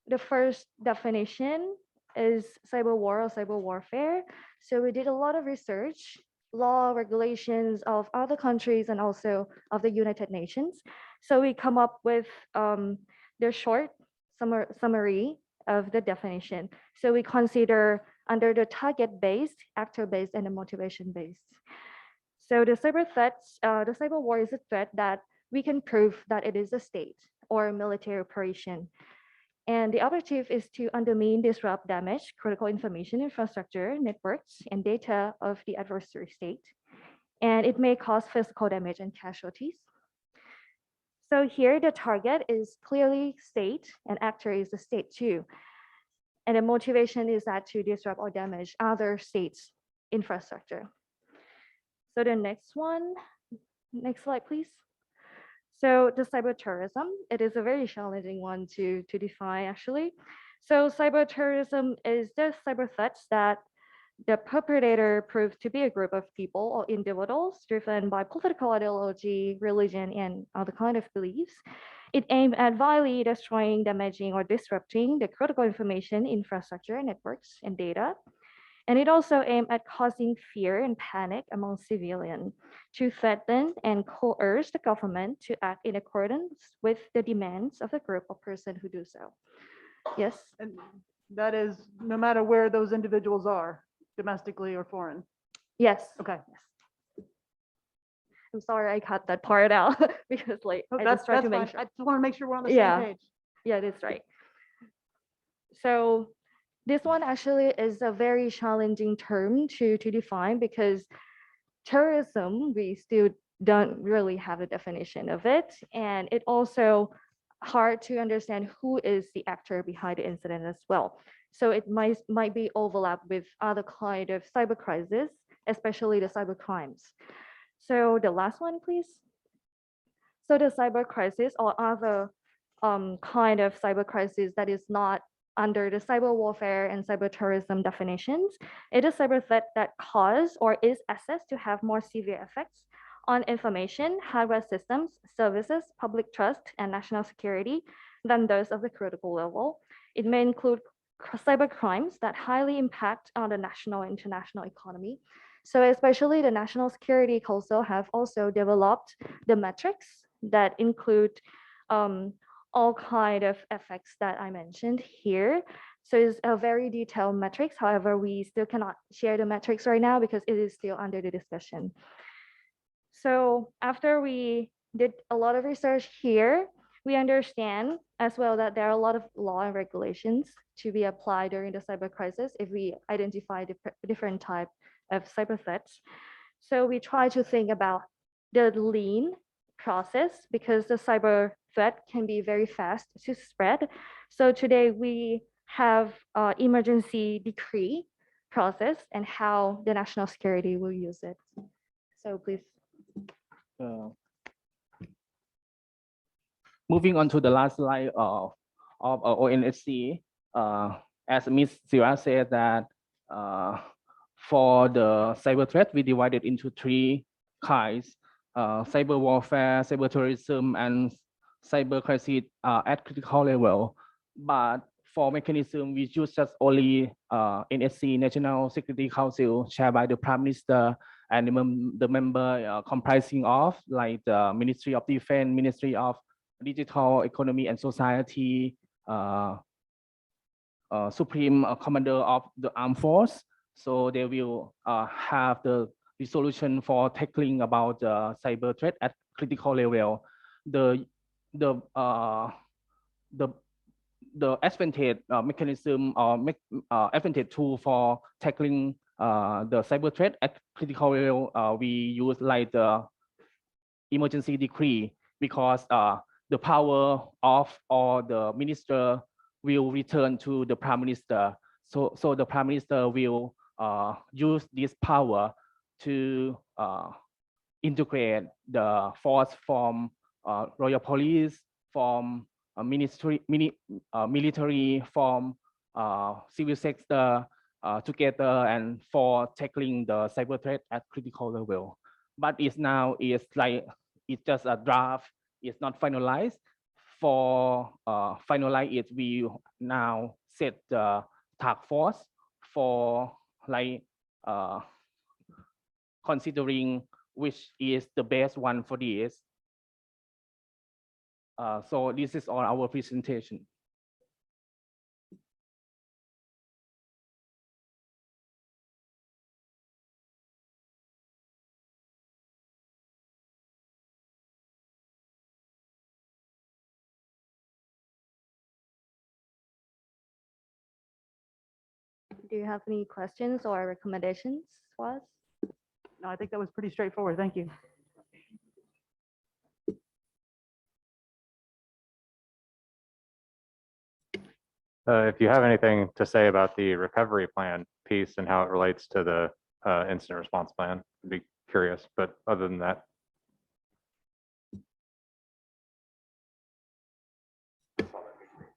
S3: the first definition is cyber war or cyber warfare. So we did a lot of research, law regulations of other countries and also of the United Nations. So we come up with the short summary of the definition. So we consider under the target-based, actor-based, and the motivation-based. So the cyber threats, the cyber war is a threat that we can prove that it is a state or military operation. And the objective is to undermine, disrupt, damage critical information infrastructure, networks, and data of the adversary state. And it may cause physical damage and casualties. So here the target is clearly state, and actor is the state too. And the motivation is that to disrupt or damage other states' infrastructure. So the next one, next slide, please. So the cyber terrorism, it is a very challenging one to define actually. So cyber terrorism is the cyber threats that the perpetrator proved to be a group of people or individuals driven by political ideology, religion, and other kind of beliefs. It aimed at violently destroying, damaging, or disrupting the critical information infrastructure, networks, and data. And it also aimed at causing fear and panic among civilians to threaten and coerce the government to act in accordance with the demands of the group or person who do so. Yes?
S7: And that is no matter where those individuals are, domestically or foreign.
S3: Yes.
S7: Okay.
S3: I'm sorry I cut that part out because like
S7: Oh,
S3: I
S7: that's
S3: just tried to
S7: fine.
S3: make sure.
S7: I just want to make sure we're on the
S3: Yeah.
S7: same page.
S3: Yeah, that's right. So this one actually is a very challenging term to define because terrorism, we still don't really have a definition of it. And it also hard to understand who is the actor behind the incident as well. So it might be overlap with other kind of cyber crisis, especially the cyber crimes. So the last one, please. So the cyber crisis or other kind of cyber crisis that is not under the cyber warfare and cyber terrorism definitions, it is cyber threat that cause or is assessed to have more severe effects on information, hardware systems, services, public trust, and national security than those of the critical level. It may include cyber crimes that highly impact on the national and international economy. So especially the National Security Council have also developed the metrics that include all kind of effects that I mentioned here. So it's a very detailed metrics. However, we still cannot share the metrics right now because it is still under the discussion. So after we did a lot of research here, we understand as well that there are a lot of law and regulations to be applied during the cyber crisis if we identify different type of cyber threats. So we try to think about the lean process because the cyber threat can be very fast to spread. So today we have emergency decree process and how the national security will use it. So please.
S5: Moving on to the last slide of ONSC, as Ms. Sira said that For the cyber threat, we divided into three kinds: cyber warfare, cyber terrorism, and cyber crisis at critical level. But for mechanism, we use just only NSC, National Security Council, chaired by the Prime Minister, and the member comprising of like the Ministry of Defense, Ministry of Digital Economy and Society, Supreme Commander of the Armed Force. So they will have the resolution for tackling about the cyber threat at critical level. The advantage mechanism or advantage tool for tackling the cyber threat at critical level, we use like the emergency decree, because the power of all the minister will return to the Prime Minister. So the Prime Minister will use this power to integrate the force from Royal Police, from military, from civil sector together, and for tackling the cyber threat at critical level. But it's like it's just a draft. It's not finalized. For finalize it, we now set the task force for like considering which is the best one for this. So this is all our presentation.
S3: Do you have any questions or recommendations for us?
S7: No, I think that was pretty straightforward. Thank you.
S8: If you have anything to say about the recovery plan piece and how it relates to the incident response plan, I'd be curious. But other than that,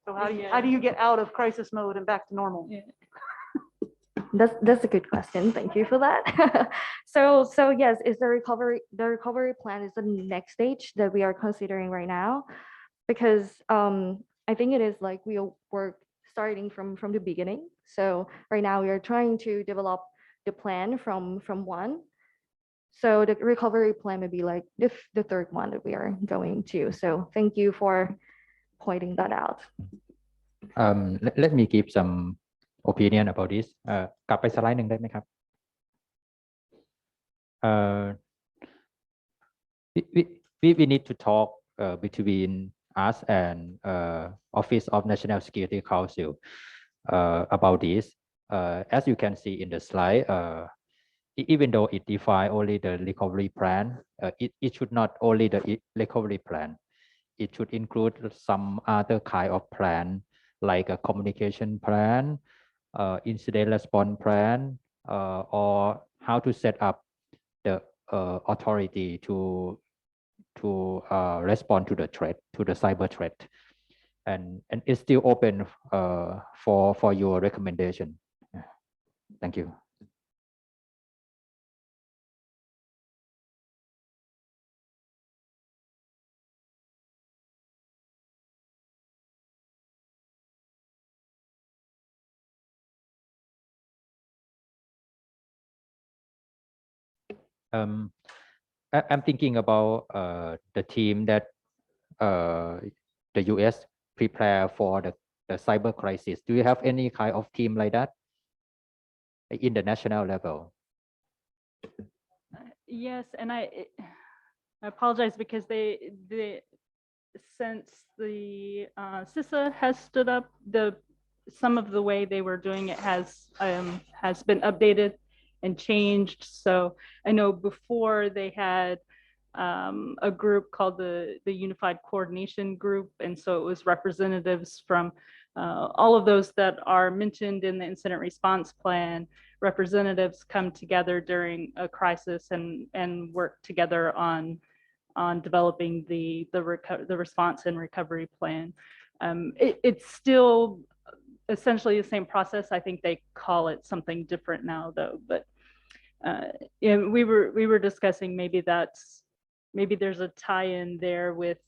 S7: So how do you get out of crisis mode and back to normal?
S9: Yeah.
S3: That's a good question. Thank you for that. So yes, is the recovery plan is the next stage that we are considering right now, because I think it is like we work starting from the beginning. So right now we are trying to develop the plan from one. So the recovery plan may be like the third one that we are going to. So thank you for pointing that out.
S2: Let me give some opinion about this กลับไปสไลด์หนึ่งได้ไหมครับ we need to talk between us and Office of National Security Council about this. As you can see in the slide, even though it defines only the recovery plan, it should not only the recovery plan. It should include some other kind of plan, like a communication plan, incident response plan, or how to set up the authority to respond to the threat, to the cyber threat, and it's still open for your recommendation. Thank you. I'm thinking about the team that the US prepare for the cyber crisis. Do you have any kind of team like that in the national level?
S9: Yes, and I apologize because since the CISA has stood up, some of the way they were doing it has been updated and changed. So I know before they had a group called the Unified Coordination Group, and so it was representatives from all of those that are mentioned in the incident response plan. Representatives come together during a crisis and work together on developing the response and recovery plan. It's still essentially the same process. I think they call it something different now, though. But And we were discussing maybe there's a tie-in there with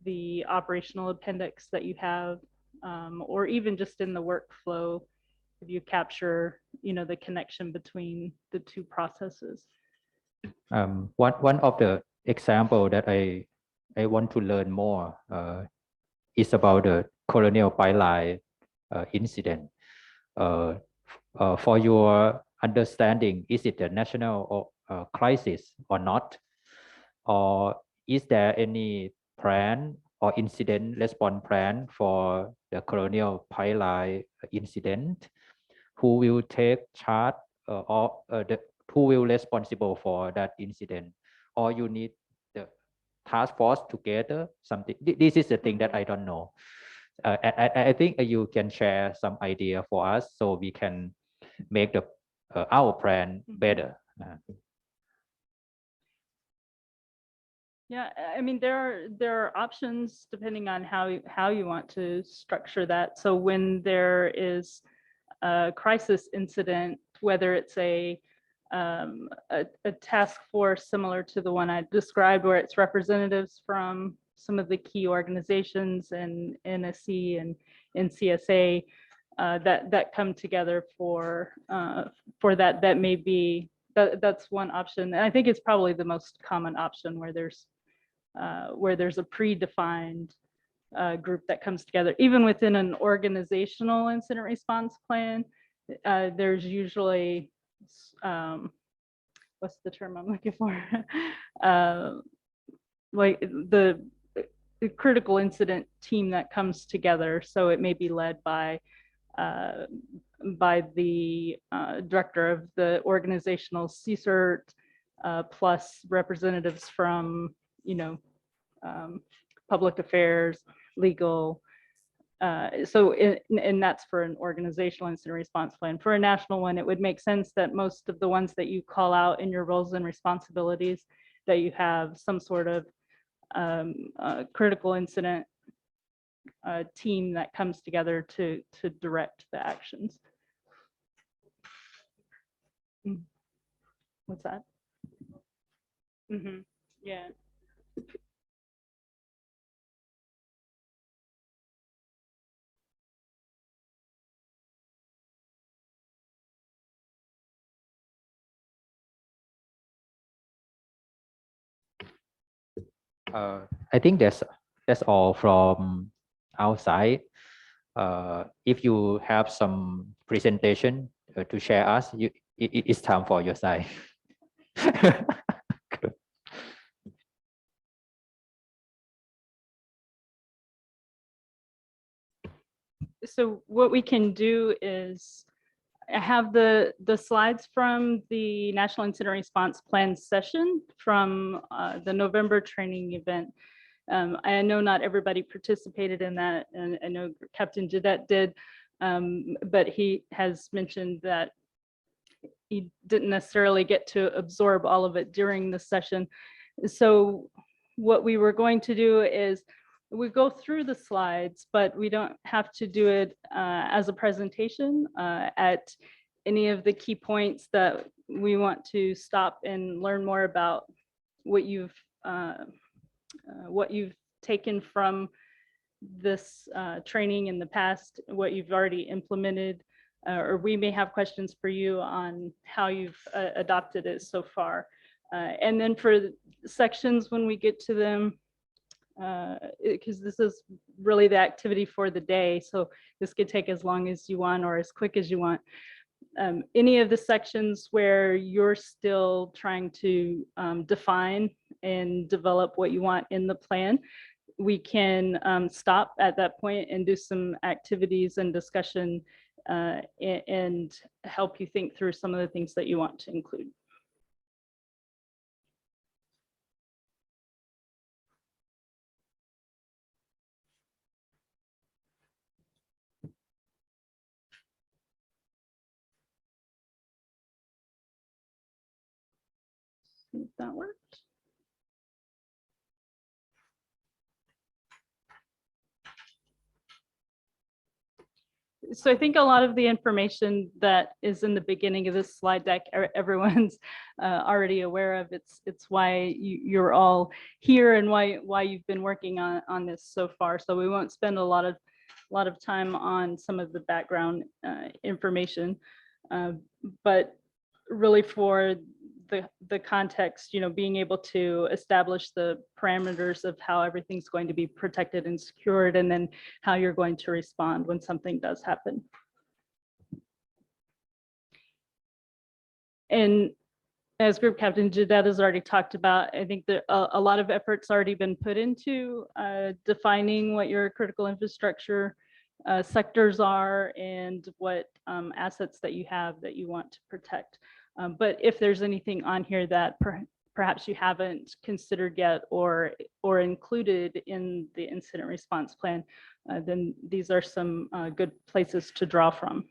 S9: the operational appendix that you have, or even just in the workflow, if you capture, the connection between the two processes.
S2: One of the example that I want to learn more is about the Colonial Pipeline incident. For your understanding, is it a national crisis or not? Or is there any plan or incident response plan for the Colonial Pipeline incident? Who will take charge who will responsible for that incident? Or you need the task force together, something. This is the thing that I don't know. I think you can share some idea for us so we can make our plan better.
S9: Yeah, I mean, there are options depending on how you want to structure that. So when there is a crisis incident, whether it's a task force similar to the one I described, where it's representatives from some of the key organizations and NSC and NCSA that come together for that may be that's one option. And I think it's probably the most common option where there's a predefined group that comes together. Even within an organizational incident response plan, there's usually what's the term I'm looking for? Like the critical incident team that comes together. So it may be led by the director of the organizational CSERT, plus representatives from, public affairs, legal. And that's for an organizational incident response plan. For a national one, it would make sense that most of the ones that you call out in your roles and responsibilities, that you have some sort of critical incident team that comes together to direct the actions. What's that? Yeah.
S2: I think that's all from outside. If you have some presentation to share us, it's time for your side.
S9: So what we can do is have the slides from the National Incident Response Plan session from the November training event. I know not everybody participated in that, and I know Captain Jadette did, but he has mentioned that he didn't necessarily get to absorb all of it during the session. So what we were going to do is we go through the slides, but we don't have to do it as a presentation at any of the key points that we want to stop and learn more about what you've taken from this training in the past, what you've already implemented, or we may have questions for you on how you've adopted it so far. And then for sections, when we get to them, because this is really the activity for the day, so this could take as long as you want or as quick as you want. Any of the sections where you're still trying to define and develop what you want in the plan, we can stop at that point and do some activities and discussion and help you think through some of the things that you want to include. See if that works. So I think a lot of the information that is in the beginning of this slide deck, everyone's already aware of. It's why you're all here and why you've been working on this so far. So we won't spend a lot of time on some of the background information, but really for the context, being able to establish the parameters of how everything's going to be protected and secured, and then how you're going to respond when something does happen. And as Group Captain Jaded has already talked about, I think that a lot of effort's already been put into defining what your critical infrastructure sectors are and what assets that you have that you want to protect. But if there's anything on here that perhaps you haven't considered yet or included in the incident response plan, then these are some good places to draw from.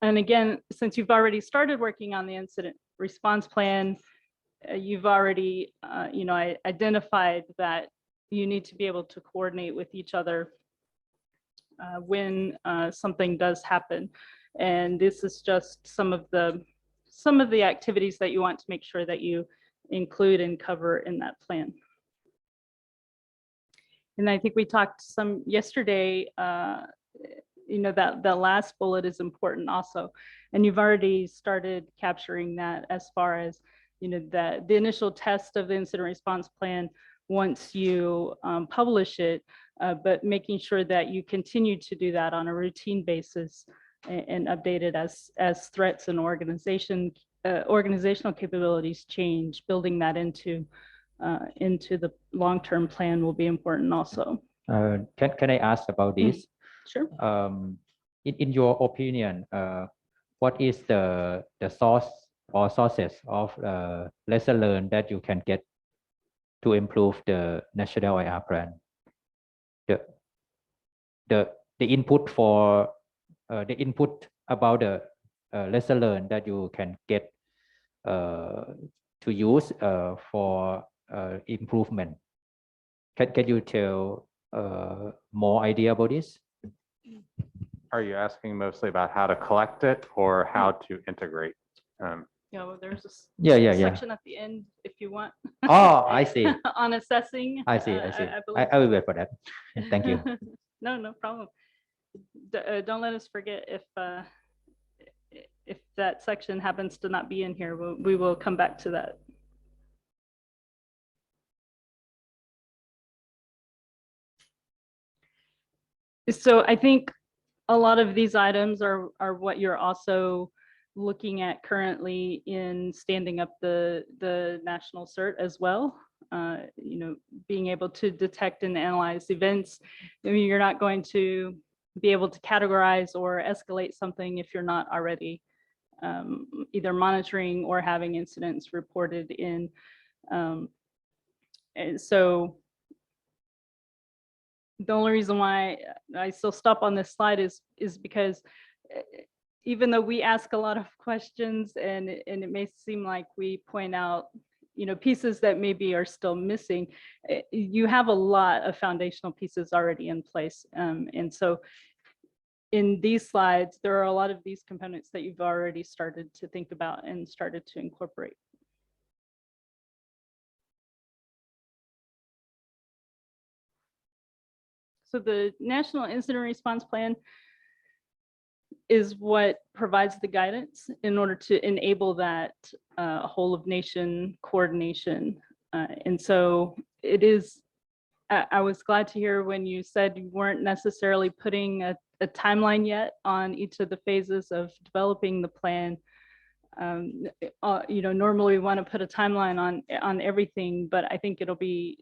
S9: And again, since you've already started working on the incident response plan, you've already identified that you need to be able to coordinate with each other when something does happen. And this is just some of the activities that you want to make sure that you include and cover in that plan. And I think we talked some yesterday, that last bullet is important also. And you've already started capturing that as far as, the initial test of the incident response plan once you publish it, but making sure that you continue to do that on a routine basis and update it as threats and organizational capabilities change. Building that into the long-term plan will be important also.
S2: Can I ask about this?
S9: Sure.
S2: In your opinion, what is the source or sources of lesson learned that you can get to improve the national IR plan? The input for the input about the lesson learned that you can get to use for improvement. Can you tell more idea about this?
S8: Are you asking mostly about how to collect it or how to integrate?
S9: Yeah, well, there's a
S2: section
S9: at the end if you want.
S2: Oh, I see.
S9: On assessing.
S2: I see. I will wait for that. Thank you.
S9: No problem. Don't let us forget if that section happens to not be in here. We will come back to that. So I think a lot of these items are what you're also looking at currently in standing up the national CERT as well. Being able to detect and analyze events. I mean, you're not going to be able to categorize or escalate something if you're not already either monitoring or having incidents reported in. And so the only reason why I still stop on this slide is because even though we ask a lot of questions and it may seem like we point out, pieces that maybe are still missing, you have a lot of foundational pieces already in place. And so in these slides, there are a lot of these components that you've already started to think about and started to incorporate. So the National Incident Response Plan is what provides the guidance in order to enable that whole of nation coordination. And so it is, I was glad to hear when you said you weren't necessarily putting a timeline yet on each of the phases of developing the plan. Normally we want to put a timeline on everything, but I think it'll be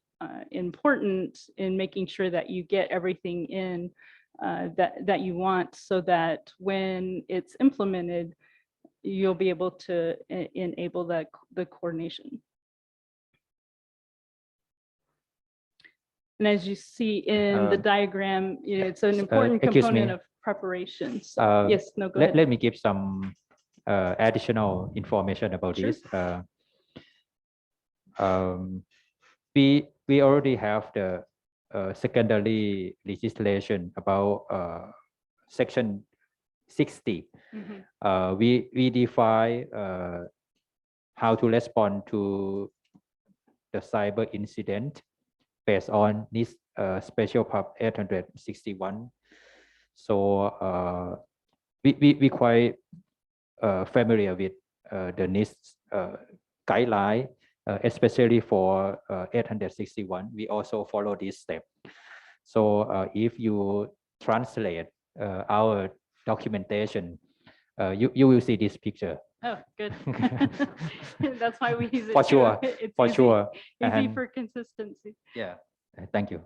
S9: important in making sure that you get everything in that you want, so that when it's implemented, you'll be able to enable the coordination. And as you see in the diagram, it's an important component of preparation. So, yes, no, go ahead.
S2: Let me give some additional information about this. We already have the secondary legislation about section 60. We define how to respond to the cyber incident based on this special pub 861. So we quite familiar with the NIST guideline, especially for 861. We also follow this step. So if you translate our documentation, you will see this picture.
S9: Oh, good. That's why we use it.
S2: For
S9: too.
S2: sure,
S9: It's
S2: for
S9: easy,
S2: sure.
S9: Easy
S2: And
S9: for consistency.
S2: yeah, thank you.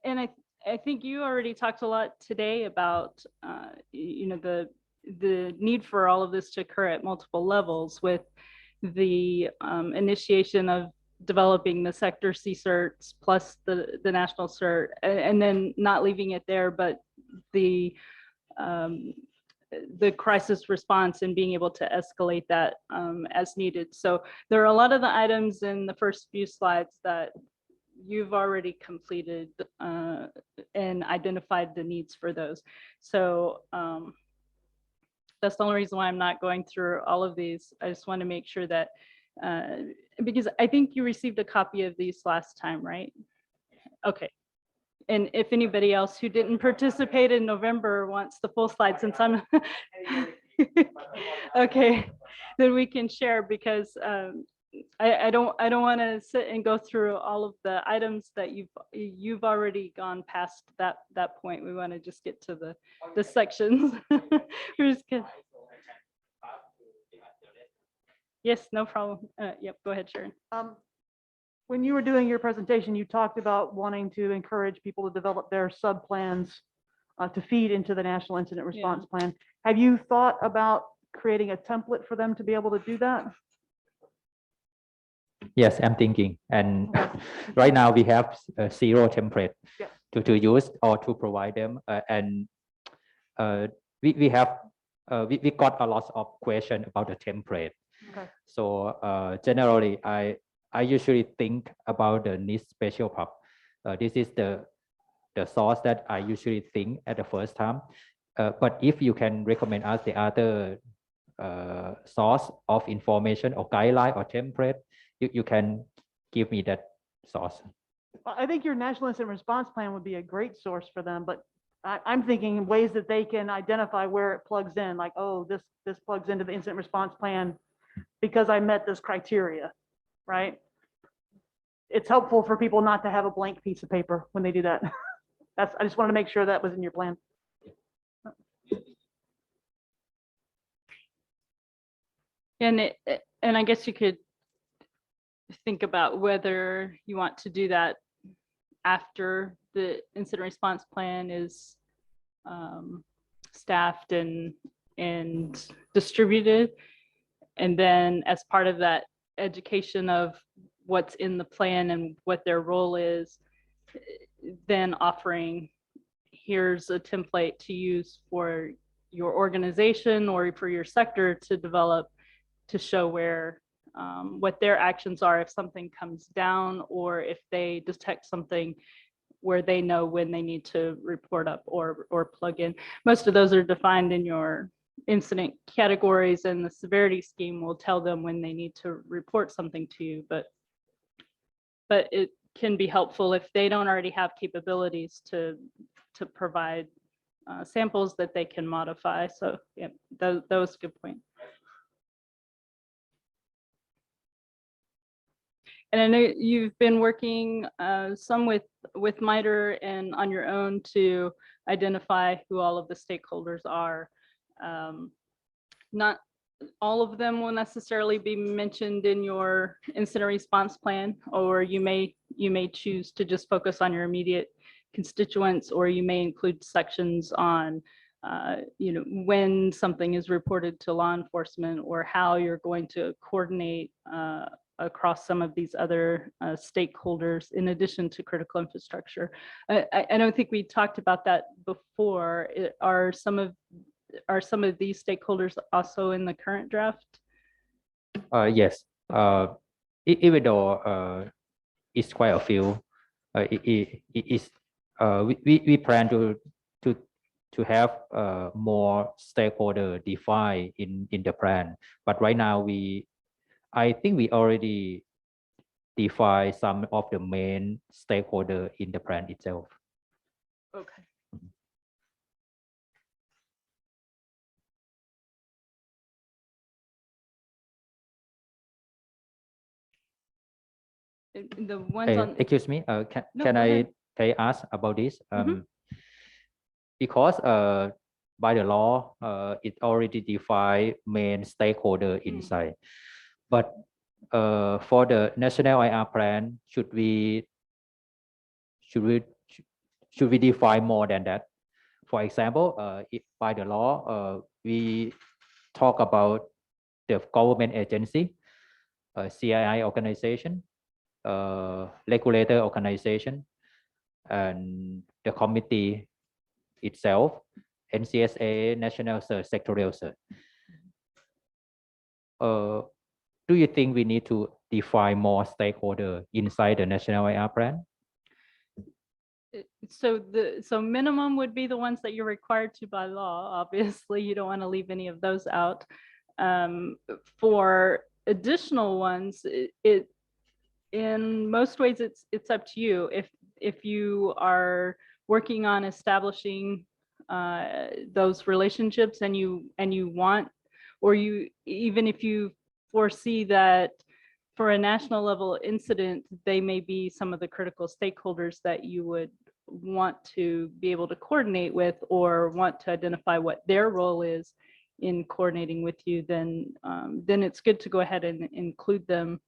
S9: And I think you already talked a lot today about the need for all of this to occur at multiple levels, with the initiation of developing the sector CSERTs plus the national CERT, and then not leaving it there, but the crisis response and being able to escalate that as needed. So there are a lot of the items in the first few slides that you've already completed and identified the needs for those. So that's the only reason why I'm not going through all of these. I just want to make sure that, because I think you received a copy of these last time, right? Okay. And if anybody else who didn't participate in November wants the full slide, since I'm okay, then we can share, because I don't want to sit and go through all of the items that you've already gone past that point. We want to just get to the sections. We're just good. Yes, no problem. Yep, go ahead, Sharon.
S7: When you were doing your presentation, you talked about wanting to encourage people to develop their sub plans to feed into the National Incident Response Plan. Have you thought about creating a template for them to be able to do that?
S2: Yes, I'm thinking. And right now we have zero template to use or to provide them. And we got a lot of questions about the template.
S7: Okay.
S2: So generally, I usually think about the NIST special pub. This is the source that I usually think at the first time. But if you can recommend us the other source of information or guideline or template, you can give me that source.
S7: I think your National Incident Response Plan would be a great source for them, but I'm thinking ways that they can identify where it plugs in, like, oh, this plugs into the Incident Response Plan because I met this criteria, right? It's helpful for people not to have a blank piece of paper when they do that. I just wanted to make sure that was in your plan.
S9: And I guess you could think about whether you want to do that after the incident response plan is staffed and distributed, and then as part of that education of what's in the plan and what their role is, then offering, here's a template to use for your organization or for your sector to develop, to show where what their actions are if something comes down, or if they detect something where they know when they need to report up or plug in. Most of those are defined in your incident categories, and the severity scheme will tell them when they need to report something to you. But it can be helpful if they don't already have capabilities to provide samples that they can modify. So yeah, that was a good point. And I know you've been working some with MITRE and on your own to identify who all of the stakeholders are. Not all of them will necessarily be mentioned in your incident response plan, or you may choose to just focus on your immediate constituents, or you may include sections on when something is reported to law enforcement, or how you're going to coordinate across some of these other stakeholders in addition to critical infrastructure. I don't think we talked about that before. Are some of are some of these stakeholders also in the current draft?
S2: Yes. Even though it's quite a few, it is we plan to have more stakeholder defined in the plan. But right now I think we already define some of the main stakeholder in the plan itself.
S9: Okay. The ones on.
S2: Excuse me,
S9: No,
S2: can
S9: go
S2: I
S9: ahead.
S2: ask about this?
S9: Mhm.
S2: Because by the law, it already define main stakeholder inside. But for the national IR plan, should we define more than that? For example, if by the law, we talk about the government agency, CII organization, regulator organization, and the committee itself, NCSA, National Search, Sectorial Search. Do you think we need to define more stakeholder inside the National IR plan?
S9: So minimum would be the ones that you're required to by law. Obviously, you don't want to leave any of those out. For additional ones, it in most ways it's up to you. If you are working on establishing those relationships and you want, or you even if you foresee that for a national level incident, they may be some of the critical stakeholders that you would want to be able to coordinate with or want to identify what their role is in coordinating with you, then it's good to go ahead and include them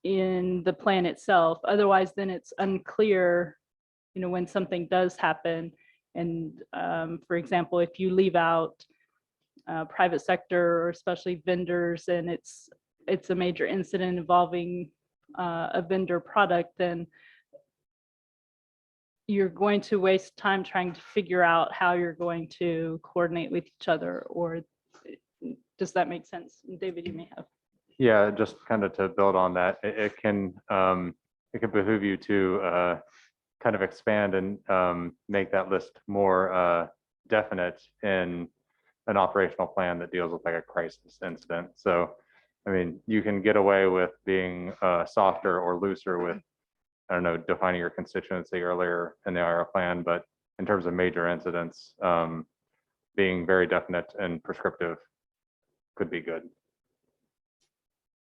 S9: in the plan itself. Otherwise, then it's unclear, when something does happen. And for example, if you leave out private sector or especially vendors, and it's a major incident involving a vendor product, then you're going to waste time trying to figure out how you're going to coordinate with each other. Or does that make sense? David, you may have.
S8: Yeah, just kind of to build on that, it can behoove you to kind of expand and make that list more definite in an operational plan that deals with like a crisis incident. So, I mean, you can get away with being softer or looser with, I don't know, defining your constituency earlier in the IR plan, but in terms of major incidents, being very definite and prescriptive could be good.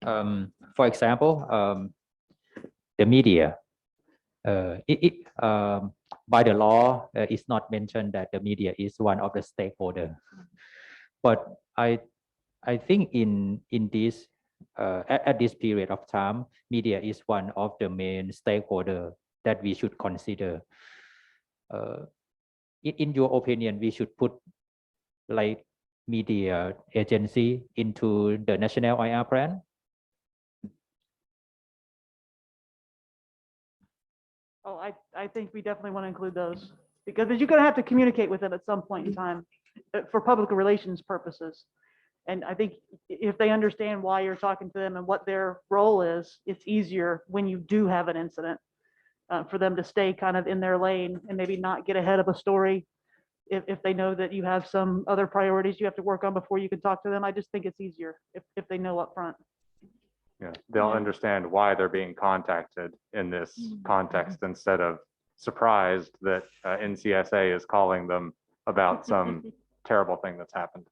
S2: For example, the media. By the law, it's not mentioned that the media is one of the stakeholders. But I think in this at this period of time, media is one of the main stakeholders that we should consider. In your opinion, we should put like media agency into the national IR plan?
S7: Oh, I think we definitely want to include those because you're going to have to communicate with them at some point in time for public relations purposes. And I think if they understand why you're talking to them and what their role is, it's easier when you do have an incident for them to stay kind of in their lane and maybe not get ahead of a story. If they know that you have some other priorities you have to work on before you can talk to them, I just think it's easier if they know up front.
S8: Yeah, they'll understand why they're being contacted in this context instead of surprised that NCSA is calling them about some terrible thing that's happened.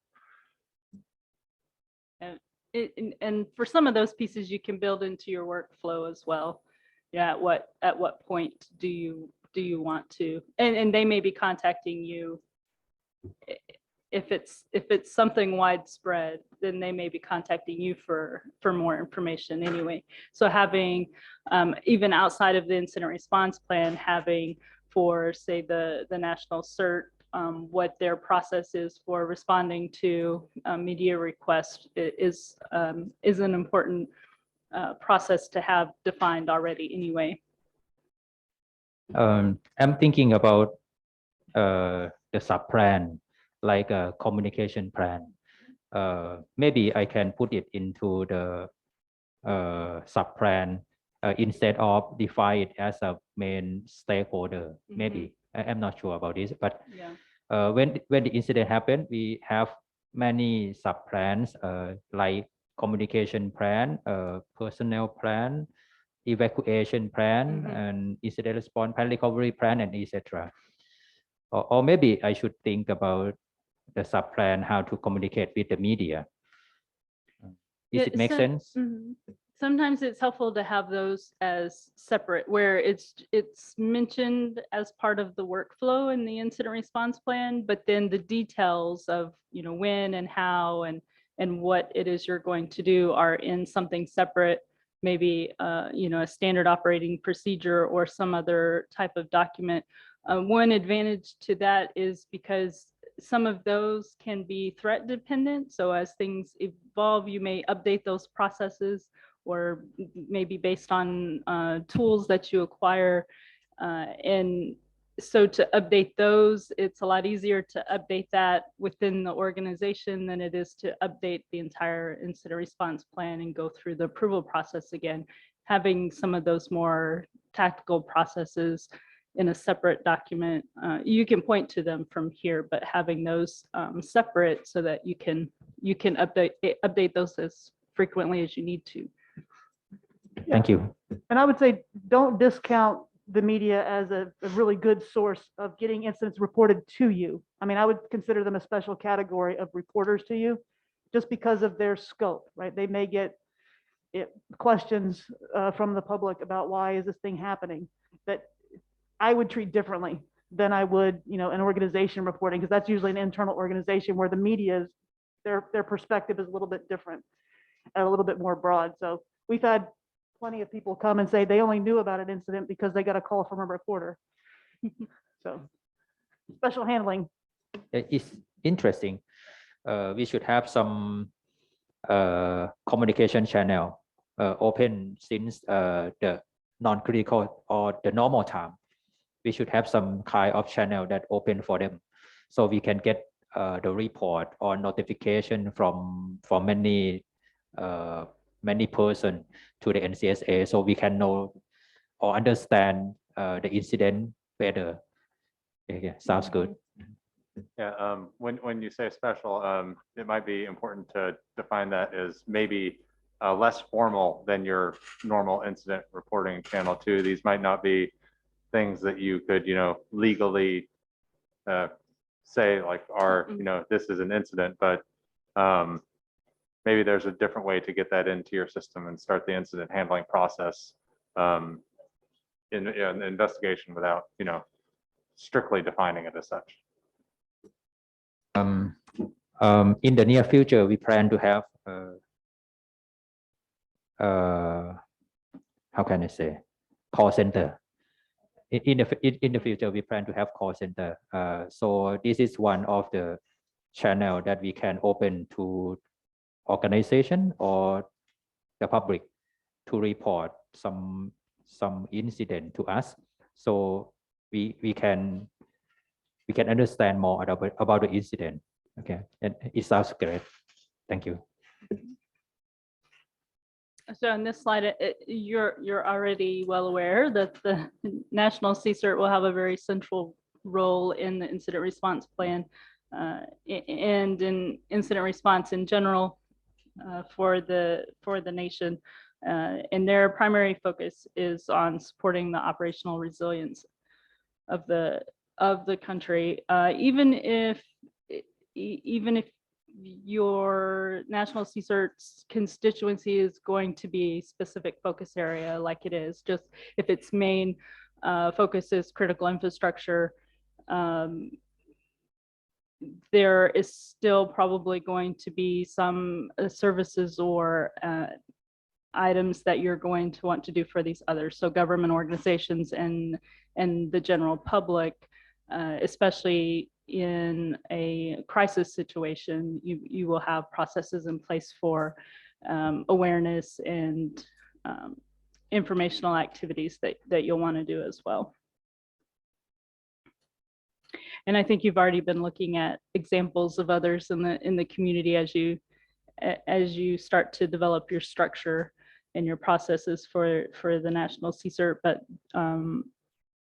S9: And for some of those pieces, you can build into your workflow as well. Yeah, at what point do you want to? And they may be contacting you. If it's something widespread, then they may be contacting you for more information anyway. So having even outside of the incident response plan, having for say the national CERT, what their process is for responding to media requests is an important process to have defined already anyway.
S2: I'm thinking about the sub plan, like a communication plan. Maybe I can put it into the sub plan instead of define it as a main stakeholder. Maybe I'm not sure about this, but when the incident happened, we have many sub plans like communication plan, personnel plan, evacuation plan, and incident response plan, recovery plan, and etc. Or maybe I should think about the sub plan how to communicate with the media. Does it make sense?
S9: Sometimes it's helpful to have those as separate, where it's mentioned as part of the workflow in the incident response plan, but then the details of when and how and what it is you're going to do are in something separate, maybe a standard operating procedure or some other type of document. One advantage to that is because some of those can be threat dependent. So as things evolve, you may update those processes, or maybe based on tools that you acquire. And so to update those, it's a lot easier to update that within the organization than it is to update the entire incident response plan and go through the approval process again. Having some of those more tactical processes in a separate document, you can point to them from here, but having those separate so that you can update those as frequently as you need to.
S2: Thank you.
S7: And I would say, don't discount the media as a really good source of getting incidents reported to you. I mean, I would consider them a special category of reporters to you just because of their scope, right? They may get questions from the public about why is this thing happening that I would treat differently than I would, an organization reporting, because that's usually an internal organization where the media's their perspective is a little bit different and a little bit more broad. So we've had plenty of people come and say they only knew about an incident because they got a call from a reporter. So special handling.
S2: It's interesting. We should have some communication channel open since the non-critical or the normal time. We should have some kind of channel that open for them, so we can get the report or notification from many person to the NCSA, so we can know or understand the incident better. Okay, sounds good.
S8: Yeah, when you say special, it might be important to define that as maybe less formal than your normal incident reporting channel too. These might not be things that you could, legally say like this is an incident, but maybe there's a different way to get that into your system and start the incident handling process in an investigation without, strictly defining it as such.
S2: In the near future, we plan to have how can I say, call center. In the future, we plan to have call center. So this is one of the channel that we can open to organization or the public to report some incident to us, so we can understand more about the incident. Okay, and it sounds great. Thank you.
S9: So on this slide, you're already well aware that the National CSIRT will have a very central role in the incident response plan and in incident response in general for the nation. And their primary focus is on supporting the operational resilience of the country, even if your National CSIRT's constituency is going to be a specific focus area, like it is, just if its main focus is critical infrastructure, there is still probably going to be some services or items that you're going to want to do for these others. So government organizations and the general public, especially in a crisis situation, you will have processes in place for awareness and informational activities that you'll want to do as well. And I think you've already been looking at examples of others in the community as you start to develop your structure and your processes for the national CSIRT. But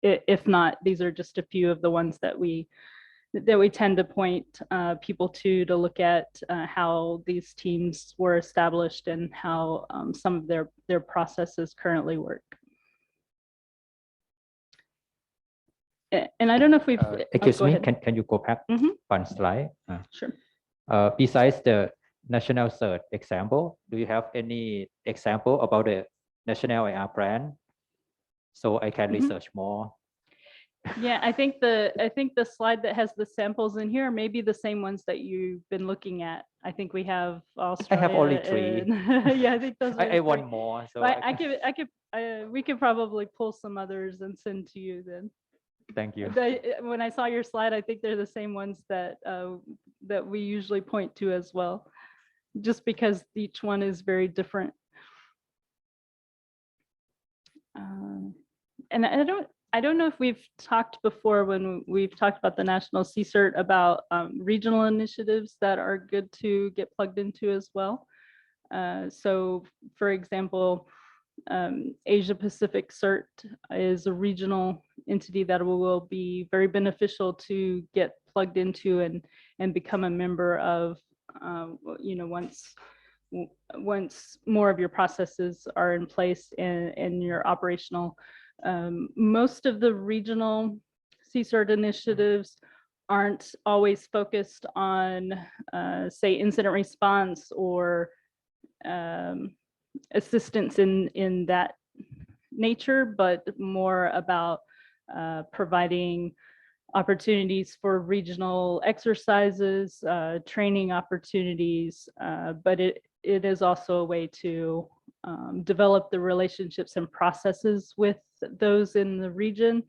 S9: if not, these are just a few of the ones that we tend to point people to look at how these teams were established and how some of their processes currently work. And I don't know if we've.
S2: Excuse
S9: go
S2: me,
S9: ahead.
S2: can you go back one slide?
S9: Sure.
S2: Besides the national CERT example, do you have any example about the national IR plan? So I can research more.
S9: Yeah, I think the slide that has the samples in here may be the same ones that you've been looking at. I think we have Australia.
S2: I have only 3.
S9: Yeah, I think those.
S2: I want more. So
S9: we could probably pull some others and send to you then.
S2: Thank you.
S9: When I saw your slide, I think they're the same ones that we usually point to as well, just because each one is very different. And I don't know if we've talked before when we've talked about the national CSIRT about regional initiatives that are good to get plugged into as well. So for example, Asia Pacific CERT is a regional entity that will be very beneficial to get plugged into and become a member of, once more of your processes are in place and you're operational. Most of the regional CSIRT initiatives aren't always focused on, say, incident response or assistance in that nature, but more about providing opportunities for regional exercises, training opportunities, but it is also a way to develop the relationships and processes with those in the region,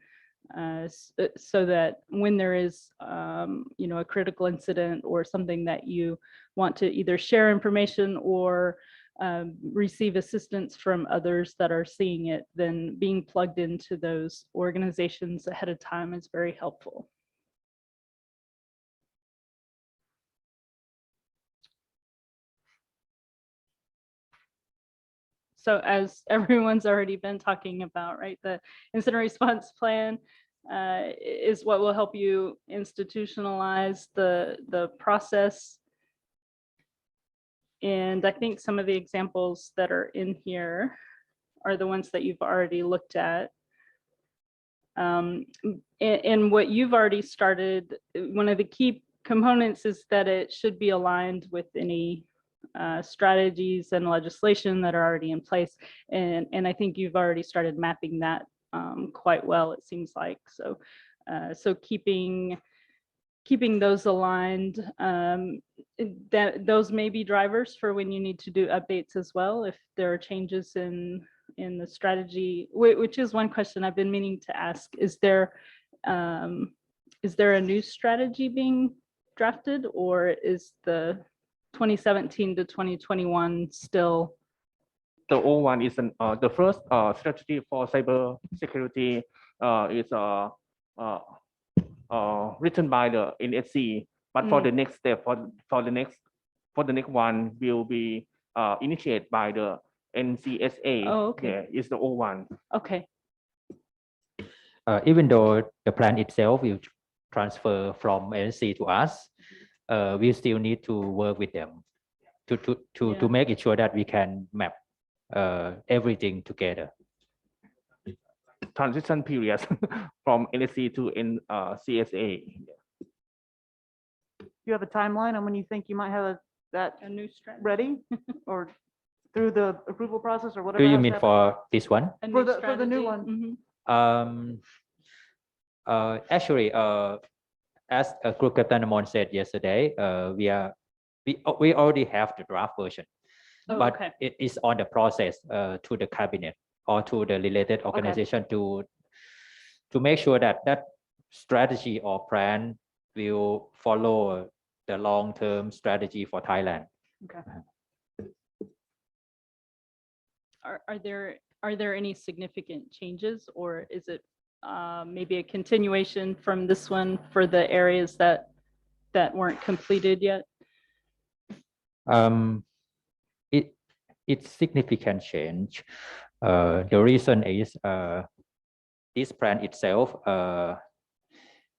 S9: so that when there is a critical incident or something that you want to either share information or receive assistance from others that are seeing it, then being plugged into those organizations ahead of time is very helpful. So as everyone's already been talking about, right, the incident response plan is what will help you institutionalize the process. And I think some of the examples that are in here are the ones that you've already looked at. And what you've already started, one of the key components is that it should be aligned with any strategies and legislation that are already in place. And I think you've already started mapping that quite well, it seems like. So, so keeping those aligned, that those may be drivers for when you need to do updates as well, if there are changes in the strategy, which is one question I've been meaning to ask. Is there a new strategy being drafted, or is the 2017 to 2021 still?
S5: The old one is the first strategy for cyber security is written by the NSC, but for the next step, for the next one will be initiated by the NCSA.
S9: Oh, okay.
S5: Yeah, is the old one.
S9: Okay.
S2: Even though the plan itself will transfer from NSC to us, we still need to work with them to make it sure that we can map everything together.
S5: Transition period from NSC to CSA.
S7: You have a timeline on when you think you might have
S9: A new strategy.
S7: ready or through the approval process or whatever?
S2: Do you
S7: has to
S2: mean
S7: happen?
S2: for this one?
S7: For the new one.
S2: Actually, as Group Captain Amon said yesterday, we already have the draft version, but
S9: Okay.
S2: it is on the process to the cabinet or to the related organization to make sure that that strategy or plan will follow the long-term strategy for Thailand.
S7: Okay.
S9: Are there any significant changes, or is it maybe a continuation from this one for the areas that weren't completed yet?
S2: It's significant change. The reason is this plan itself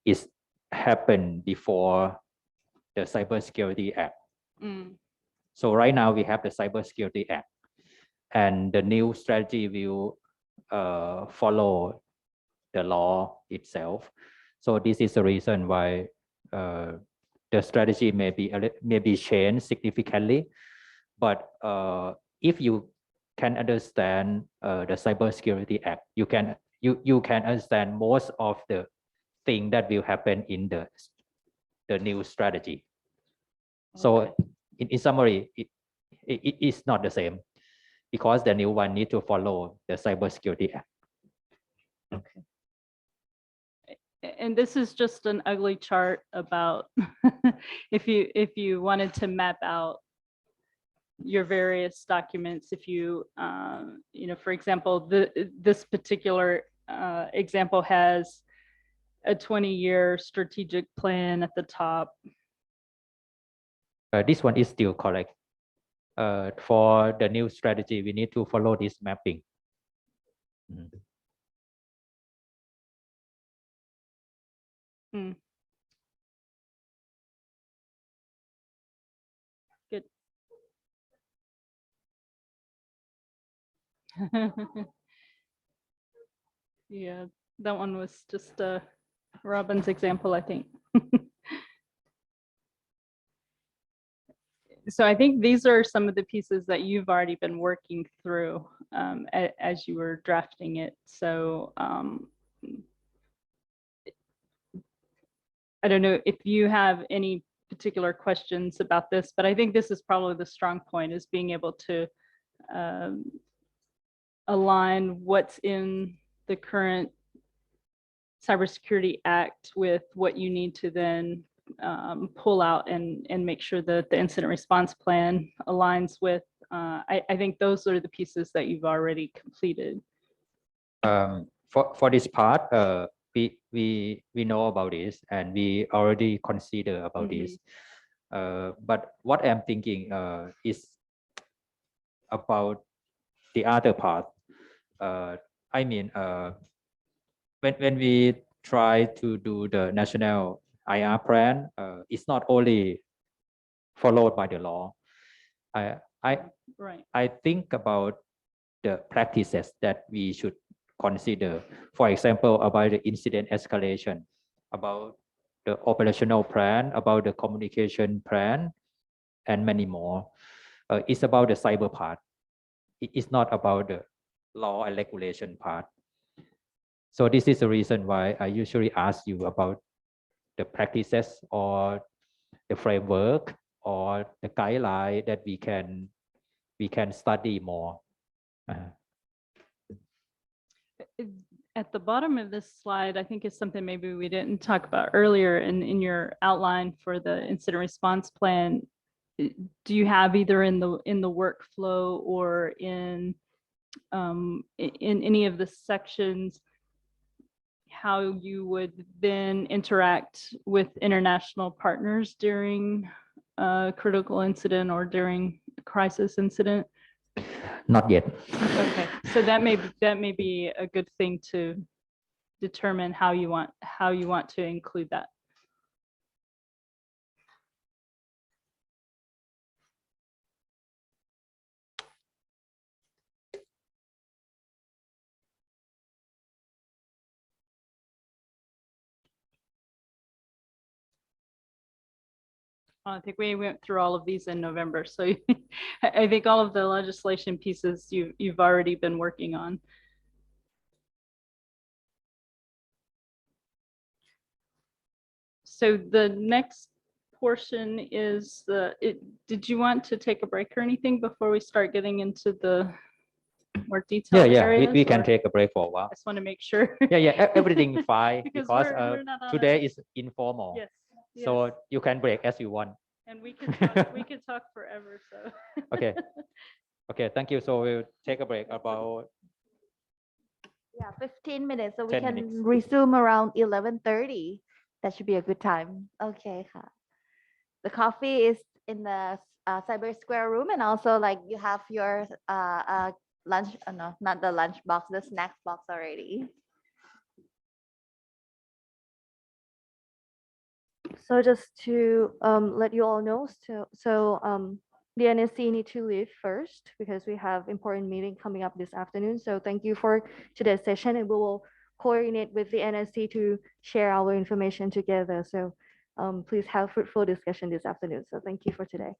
S2: is happened before the Cybersecurity Act. So right now we have the Cybersecurity Act, and the new strategy will follow the law itself. So this is the reason why the strategy may be changed significantly. But if you can understand the Cybersecurity Act, you can understand most of the thing that will happen in the new strategy. So in summary, it is not the same because the new one need to follow the Cybersecurity Act.
S9: Okay. And this is just an ugly chart about if you wanted to map out your various documents, if you for example, this particular example has a 20-year strategic plan at the top.
S2: This one is still correct. For the new strategy, we need to follow this mapping.
S9: Good. Yeah, that one was just Robin's example, I think. So I think these are some of the pieces that you've already been working through as you were drafting it. So I don't know if you have any particular questions about this, but I think this is probably the strong point, is being able to align what's in the current Cybersecurity Act with what you need to then pull out and make sure that the incident response plan aligns with. I think those are the pieces that you've already completed.
S2: For this part, we know about this and we already consider about this. But what I'm thinking is about the other part. I mean, when we try to do the national IR plan, it's not only followed by the law. I think about the practices that we should consider. For example, about the incident escalation, about the operational plan, about the communication plan, and many more. It's about the cyber part. It's not about the law and regulation part. So this is the reason why I usually ask you about the practices or the framework or the guideline that we can study more.
S9: At the bottom of this slide, I think is something maybe we didn't talk about earlier in your outline for the incident response plan. Do you have either in the workflow or in any of the sections how you would then interact with international partners during a critical incident or during a crisis incident?
S2: Not yet.
S9: Okay, so that may be a good thing to determine how you want to include that. I think we went through all of these in November, so I think all of the legislation pieces you've already been working on. So the next portion is did you want to take a break or anything before we start getting into the more detailed areas?
S2: We can take a break for a while.
S9: I just want to make sure.
S2: Everything fine because
S9: we're not on
S2: today is informal.
S9: Yes.
S2: So you can break as you want.
S9: And we could talk forever. So.
S2: Okay. Thank you. So we'll take a break about
S1: Yeah, 15 minutes, so we
S2: 10
S1: can
S2: minutes.
S1: resume around 11:30. That should be a good time. Okay,ค่ะ. The coffee is in the Cyber Square room, and also like you have your lunch, no, not the lunch box, the snack box already.
S3: So just to let you all know, the NSC need to leave first because we have important meeting coming up this afternoon. So thank you for today's session, and we will coordinate with the NSC to share our information together. So please have fruitful discussion this afternoon. So thank you for today.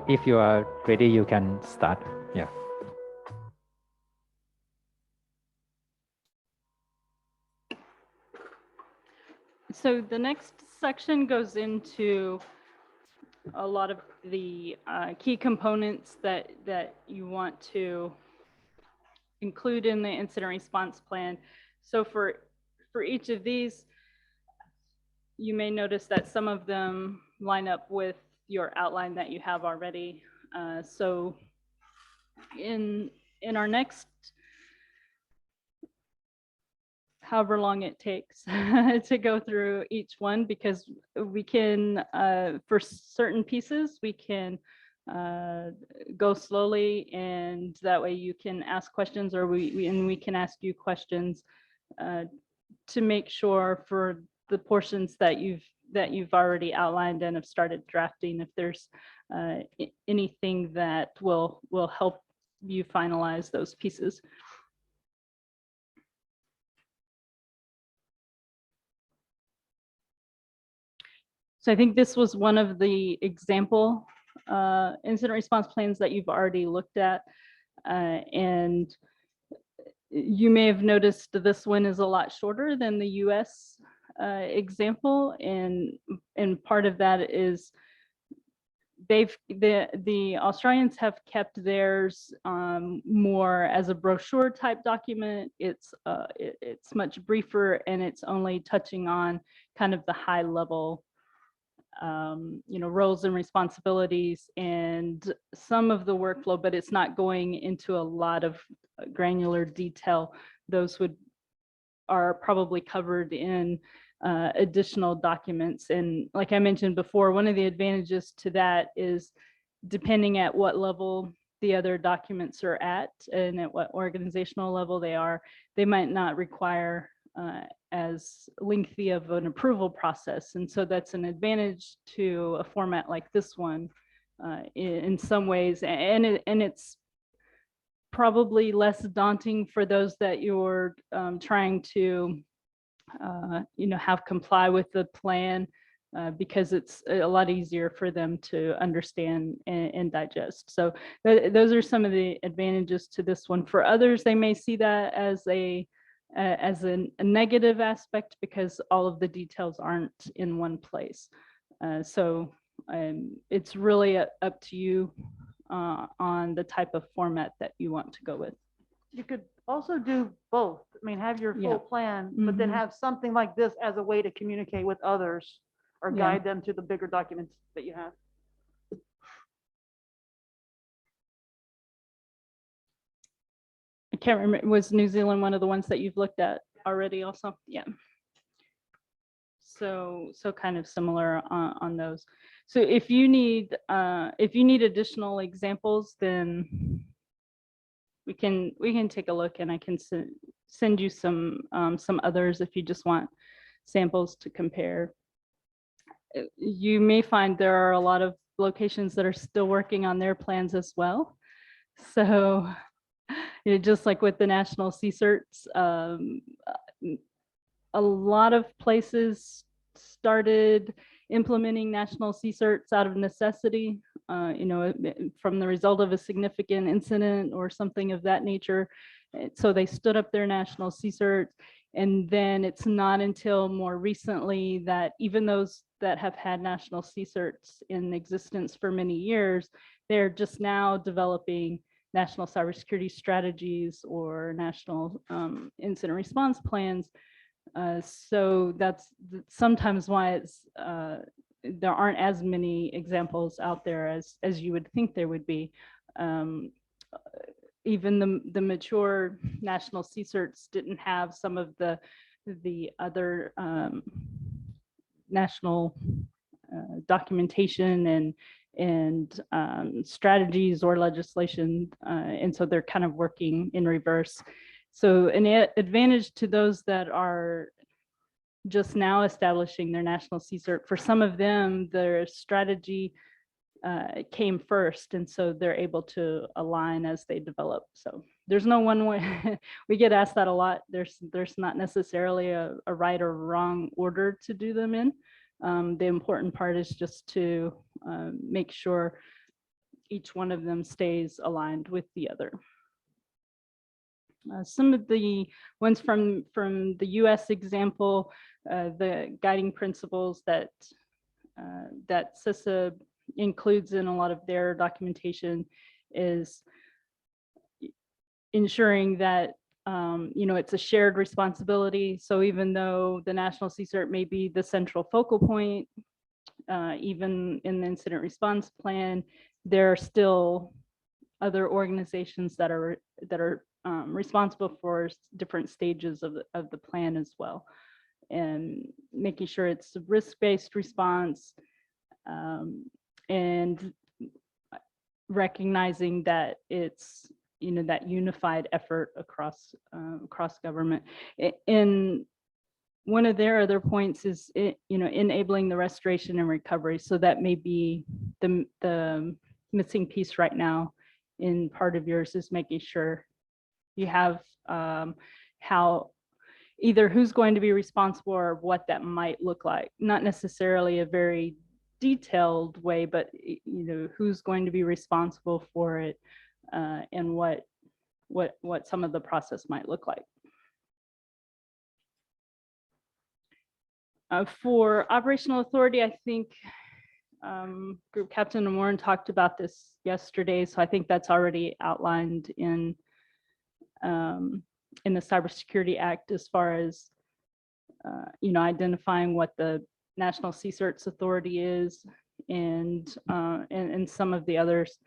S2: If you are ready, you can start. Yeah.
S9: So the next section goes into a lot of the key components that you want to include in the incident response plan. So for each of these, you may notice that some of them line up with your outline that you have already. So in our next, however long it takes to go through each one, because we can, for certain pieces, we can go slowly, and that way you can ask questions, or we can ask you questions to make sure for the portions that you've already outlined and have started drafting, if there's anything that will help you finalize those pieces. So I think this was one of the example incident response plans that you've already looked at. And you may have noticed this one is a lot shorter than the US example. And part of that is the Australians have kept theirs more as a brochure type document. It's much briefer, and it's only touching on kind of the high level roles and responsibilities and some of the workflow, but it's not going into a lot of granular detail. Those are probably covered in additional documents. And like I mentioned before, one of the advantages to that is depending at what level the other documents are at and at what organizational level they are, they might not require as lengthy of an approval process. And so that's an advantage to a format like this one in some ways. And it's probably less daunting for those that you're trying to have comply with the plan because it's a lot easier for them to understand and digest. So those are some of the advantages to this one. For others, they may see that as a negative aspect because all of the details aren't in one place. So it's really up to you on the type of format that you want to go with.
S7: You could also do both. I mean, have your full plan, but then have something like this as a way to communicate with others or guide them to the bigger documents that you have.
S9: I can't remember, was New Zealand one of the ones that you've looked at already also? Yeah. So kind of similar on those. So if you need additional examples, then we can take a look, and I can send you some others if you just want samples to compare. You may find there are a lot of locations that are still working on their plans as well. So just like with the national CSERTs, a lot of places started implementing national CSERTs out of necessity, from the result of a significant incident or something of that nature. So they stood up their national CSERTs, and then it's not until more recently that even those that have had national CSERTs in existence for many years, they're just now developing national cybersecurity strategies or national incident response plans. So that's sometimes why it's there aren't as many examples out there as you would think there would be. Even the mature national CSERTs didn't have some of the other national documentation and strategies or legislation, and so they're kind of working in reverse. So an advantage to those that are just now establishing their national CSERT, for some of them, their strategy came first, and so they're able to align as they develop. So there's no one way. We get asked that a lot. There's not necessarily a right or wrong order to do them in. The important part is just to make sure each one of them stays aligned with the other. Some of the ones from the US example, the guiding principles that CISA includes in a lot of their documentation is ensuring that it's a shared responsibility. So even though the National CSIRT may be the central focal point, even in the incident response plan, there are still other organizations that are responsible for different stages of the plan as well, and making sure it's a risk-based response, and recognizing that it's that unified effort across government. And one of their other points is enabling the restoration and recovery. So that may be the missing piece right now in part of yours, is making sure you have how either who's going to be responsible or what that might look like. Not necessarily a very detailed way, but who's going to be responsible for it, and what some of the process might look like. For operational authority, I think Group Captain Warren talked about this yesterday, so I think that's already outlined in the Cybersecurity Act, as far as identifying what the National CSIRT's authority is, and some of the others,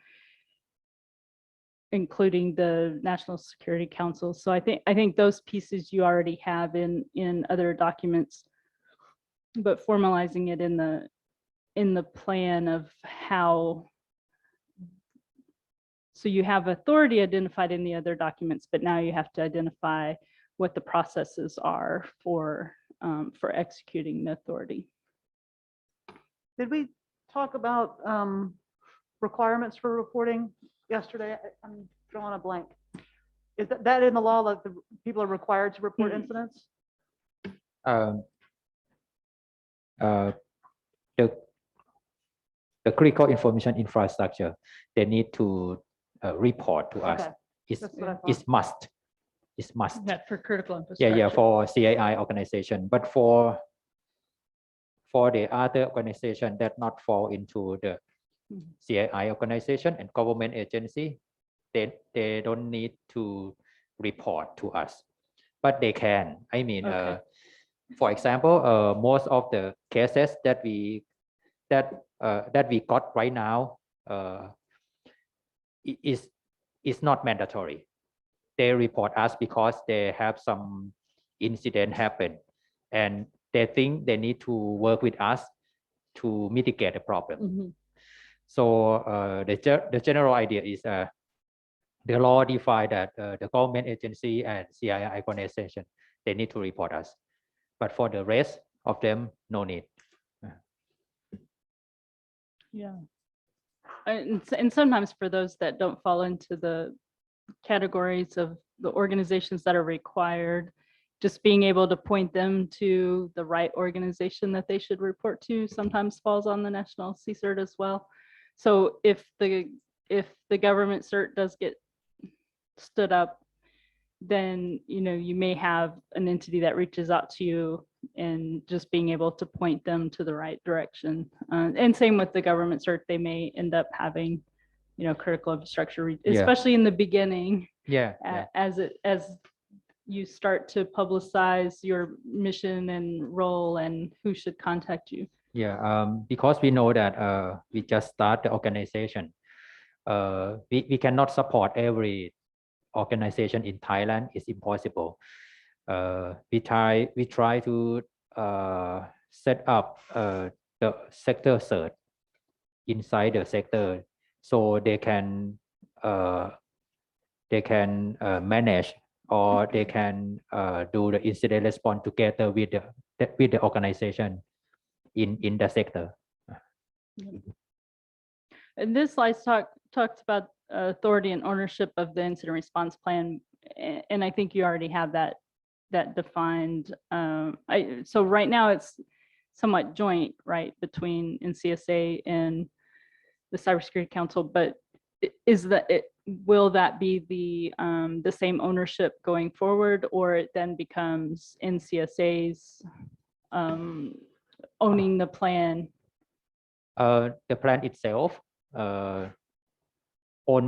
S9: including the National Security Council. So I think those pieces you already have in other documents, but formalizing it in the plan of how. So you have authority identified in the other documents, but now you have to identify what the processes are for executing the authority.
S7: Did we talk about requirements for reporting yesterday? I'm drawing a blank. Is that in the law that the people are required to report incidents?
S2: The critical information infrastructure, they need to report to us.
S7: Okay. That's what I thought.
S2: It's must. It's must.
S9: That for critical infrastructure.
S2: Yeah, for CII organization, but for the other organization that not fall into the CII organization and government agency, they don't need to report to us, but they can. I mean,
S9: Okay.
S2: For example, most of the cases that we got right now is not mandatory. They report us because they have some incident happen, and they think they need to work with us to mitigate the problem.
S9: Mhm.
S2: So the general idea is the law define that the government agency and CII organization, they need to report us, but for the rest of them, no need.
S9: Yeah. And sometimes for those that don't fall into the categories of the organizations that are required, just being able to point them to the right organization that they should report to sometimes falls on the National CSIRT as well. So if the government CERT does get stood up, then you may have an entity that reaches out to you, and just being able to point them to the right direction. And same with the government CERT, they may end up having critical infrastructure, especially in the beginning.
S2: Yeah.
S9: As you start to publicize your mission and role and who should contact you.
S2: Yeah, because we know that we just start the organization. We cannot support every organization in Thailand. It's impossible. We try to set up the sector CERT inside the sector, so they can manage, or they can do the incident response together with the organization in the sector.
S9: And this slide talks about authority and ownership of the incident response plan, and I think you already have that defined. So right now it's somewhat joint, right, between NCSA and the Cybersecurity Council, but is that will that be the same ownership going forward, or it then becomes NCSA's owning the plan?
S2: The plan itself owned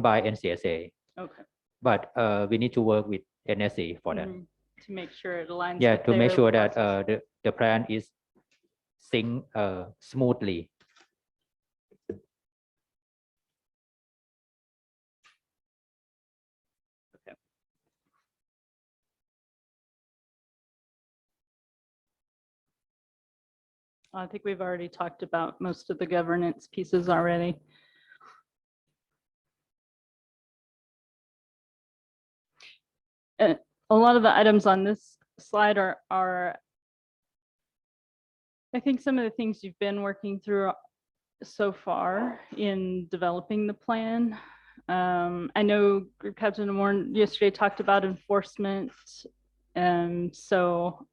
S2: by NCSA,
S9: Okay.
S2: but we need to work with NSC for that.
S9: To make sure it aligns.
S2: Yeah,
S9: with
S2: to make
S9: their
S2: sure that
S9: process.
S2: the plan is sync smoothly.
S9: I think we've already talked about most of the governance pieces already. A lot of the items on this slide are I think some of the things you've been working through so far in developing the plan. I know Group Captain Warren yesterday talked about enforcement. So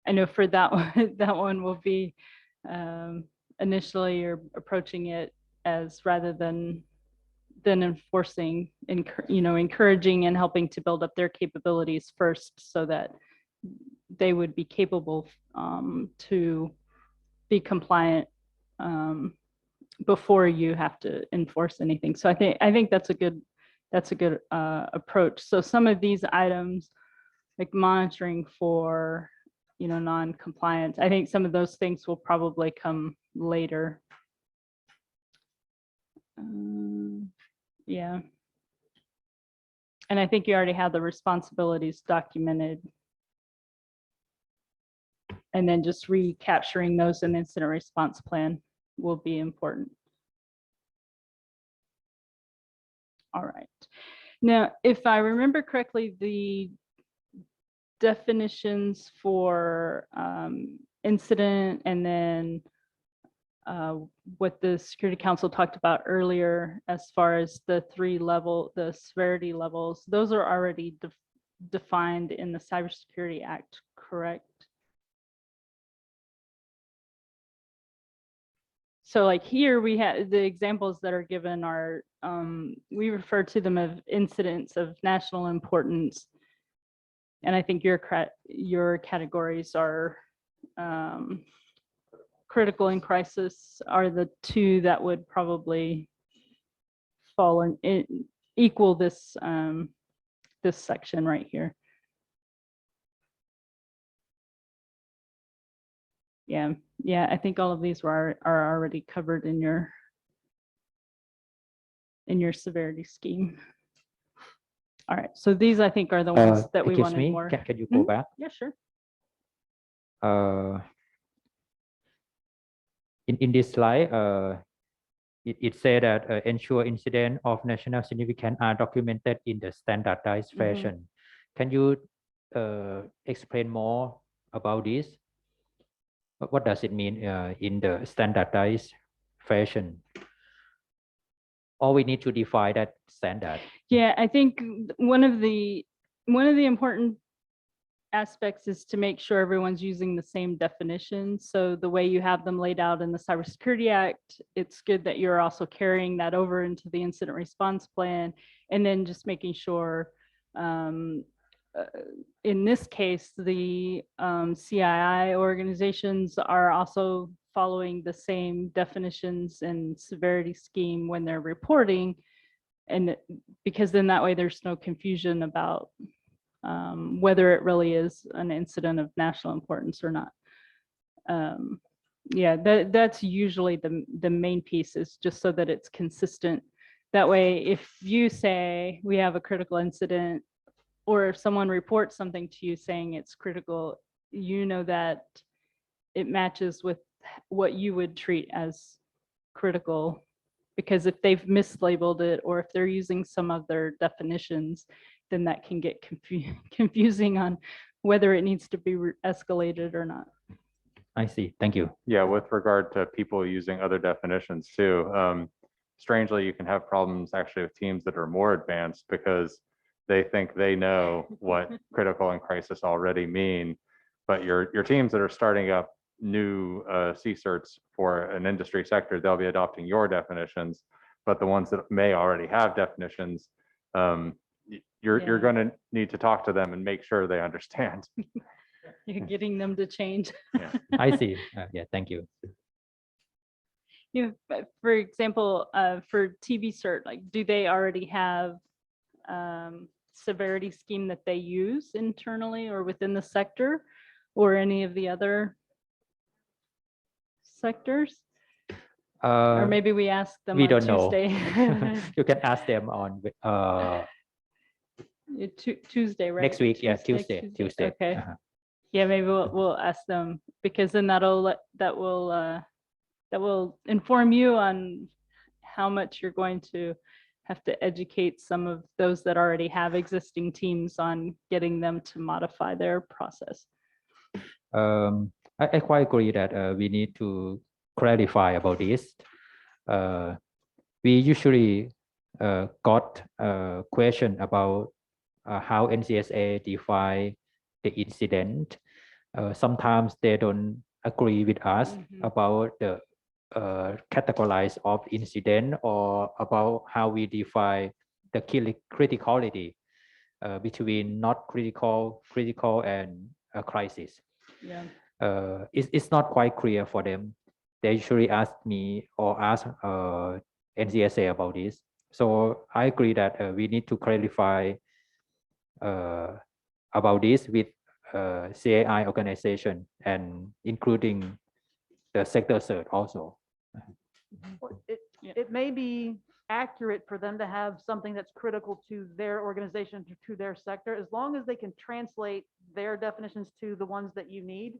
S9: I know for that one, that one will be initially you're approaching it as rather than enforcing, encouraging and helping to build up their capabilities first so that they would be capable to be compliant before you have to enforce anything. So I think that's a good approach. So some of these items like monitoring for non-compliance, I think some of those things will probably come later. Yeah. And I think you already have the responsibilities documented. And then just recapturing those in incident response plan will be important. All right. Now, if I remember correctly, the definitions for incident and then what the Security Council talked about earlier as far as the the severity levels, those are already defined in the Cybersecurity Act, correct? So like here we have the examples that are given are, we refer to them as incidents of national importance. And I think your categories are critical and crisis are the two that would probably fall in equal this this section right here. Yeah, I think all of these are already covered in your severity scheme. All right, so these I think are the ones that we wanted more.
S2: Can you go back?
S9: Yeah, sure.
S2: In this slide, it said that ensure incident of national significance are documented in the standardized fashion. Can you explain more about this? What does it mean in the standardized fashion? Or we need to define that standard?
S9: Yeah, I think one of the important aspects is to make sure everyone's using the same definition. So the way you have them laid out in the Cybersecurity Act, it's good that you're also carrying that over into the incident response plan, and then just making sure in this case, the CII organizations are also following the same definitions and severity scheme when they're reporting. And because then that way there's no confusion about whether it really is an incident of national importance or not. Yeah, that's usually the main piece, is just so that it's consistent. That way, if you say we have a critical incident, or if someone reports something to you saying it's critical, you know that it matches with what you would treat as critical. Because if they've mislabeled it, or if they're using some of their definitions, then that can get confusing on whether it needs to be escalated or not.
S2: I see. Thank you.
S8: Yeah, with regard to people using other definitions too, strangely, you can have problems actually with teams that are more advanced because they think they know what critical and crisis already mean. But your teams that are starting up new CSERTs for an industry sector, they'll be adopting your definitions. but the ones that may already have definitions, you're
S9: Yeah.
S8: going to need to talk to them and make sure they understand.
S9: You're getting them to change.
S2: I see. Yeah, thank you.
S9: For example, for TB cert, like, do they already have severity scheme that they use internally or within the sector, or any of the other sectors? Or maybe we ask them
S2: We
S9: on
S2: don't know.
S9: Tuesday.
S2: You can ask them on
S9: Tuesday, right?
S2: next week. Yeah,
S9: Tuesday.
S2: Tuesday.
S9: Okay. Yeah, maybe we'll ask them, because then that will inform you on how much you're going to have to educate some of those that already have existing teams on getting them to modify their process.
S2: I quite agree that we need to clarify about this. We usually got a question about how NCSA define the incident. Sometimes they don't agree with us about the categorize of incident, or about how we define the criticality between not critical, and a crisis.
S9: Yeah.
S2: It's not quite clear for them. They usually ask me or ask NCSA about this. So I agree that we need to clarify about this with CAI organization, and including the sector cert also.
S7: It may be accurate for them to have something that's critical to their organization, to their sector, as long as they can translate their definitions to the ones that you need,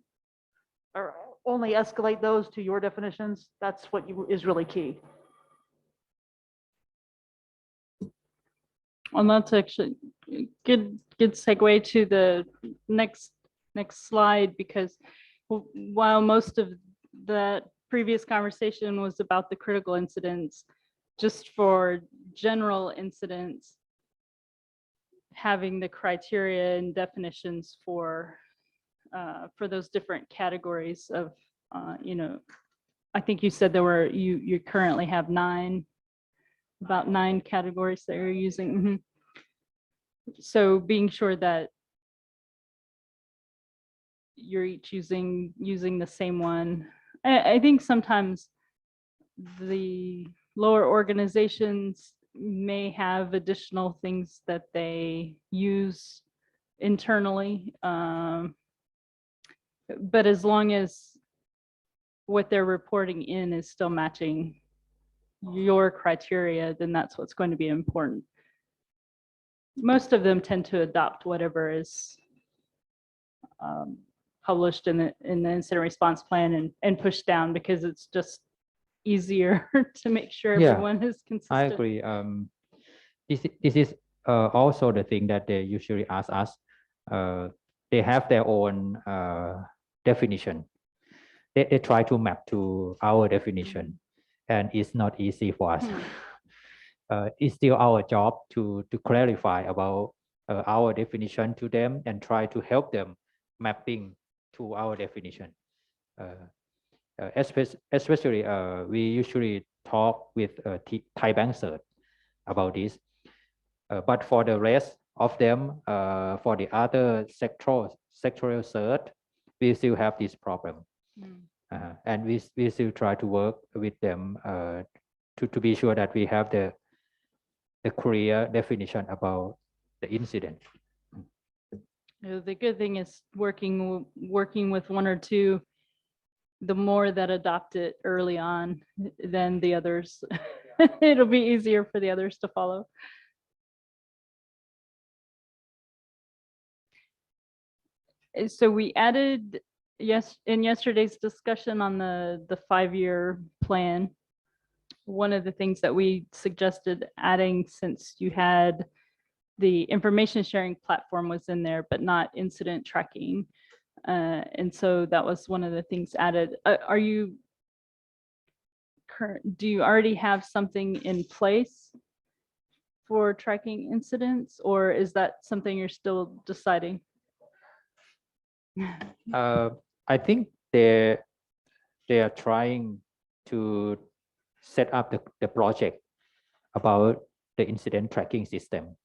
S7: or only escalate those to your definitions. That's what is really key.
S9: Well, that's actually good segue to the next slide, because while most of that previous conversation was about the critical incidents, just for general incidents, having the criteria and definitions for those different categories of, I think you said there were, you currently have about nine categories that you're using. So being sure that you're each using the same one. I think sometimes the lower organizations may have additional things that they use internally. But as long as what they're reporting in is still matching your criteria, then that's what's going to be important. Most of them tend to adopt whatever is published in the incident response plan and pushed down, because it's just easier to make sure everyone is consistent.
S2: I agree. This is also the thing that they usually ask us. They have their own definition. They try to map to our definition, and it's not easy for us. It's still our job to clarify about our definition to them, and try to help them mapping to our definition. Especially we usually talk with Thai Bank Cert about this. But for the rest of them, for the other sectoral cert, we still have this problem. And we still try to work with them to be sure that we have the clear definition about the incident.
S9: The good thing is working with one or two, the more that adopt it early on, then the others, it'll be easier for the others to follow. So we added, in yesterday's discussion on the 5-year plan, one of the things that we suggested adding, since you had the information sharing platform was in there, but not incident tracking. And so that was one of the things added. Do you already have something in place for tracking incidents, or is that something you're still deciding?
S2: I think they are trying to set up the project about the incident tracking system.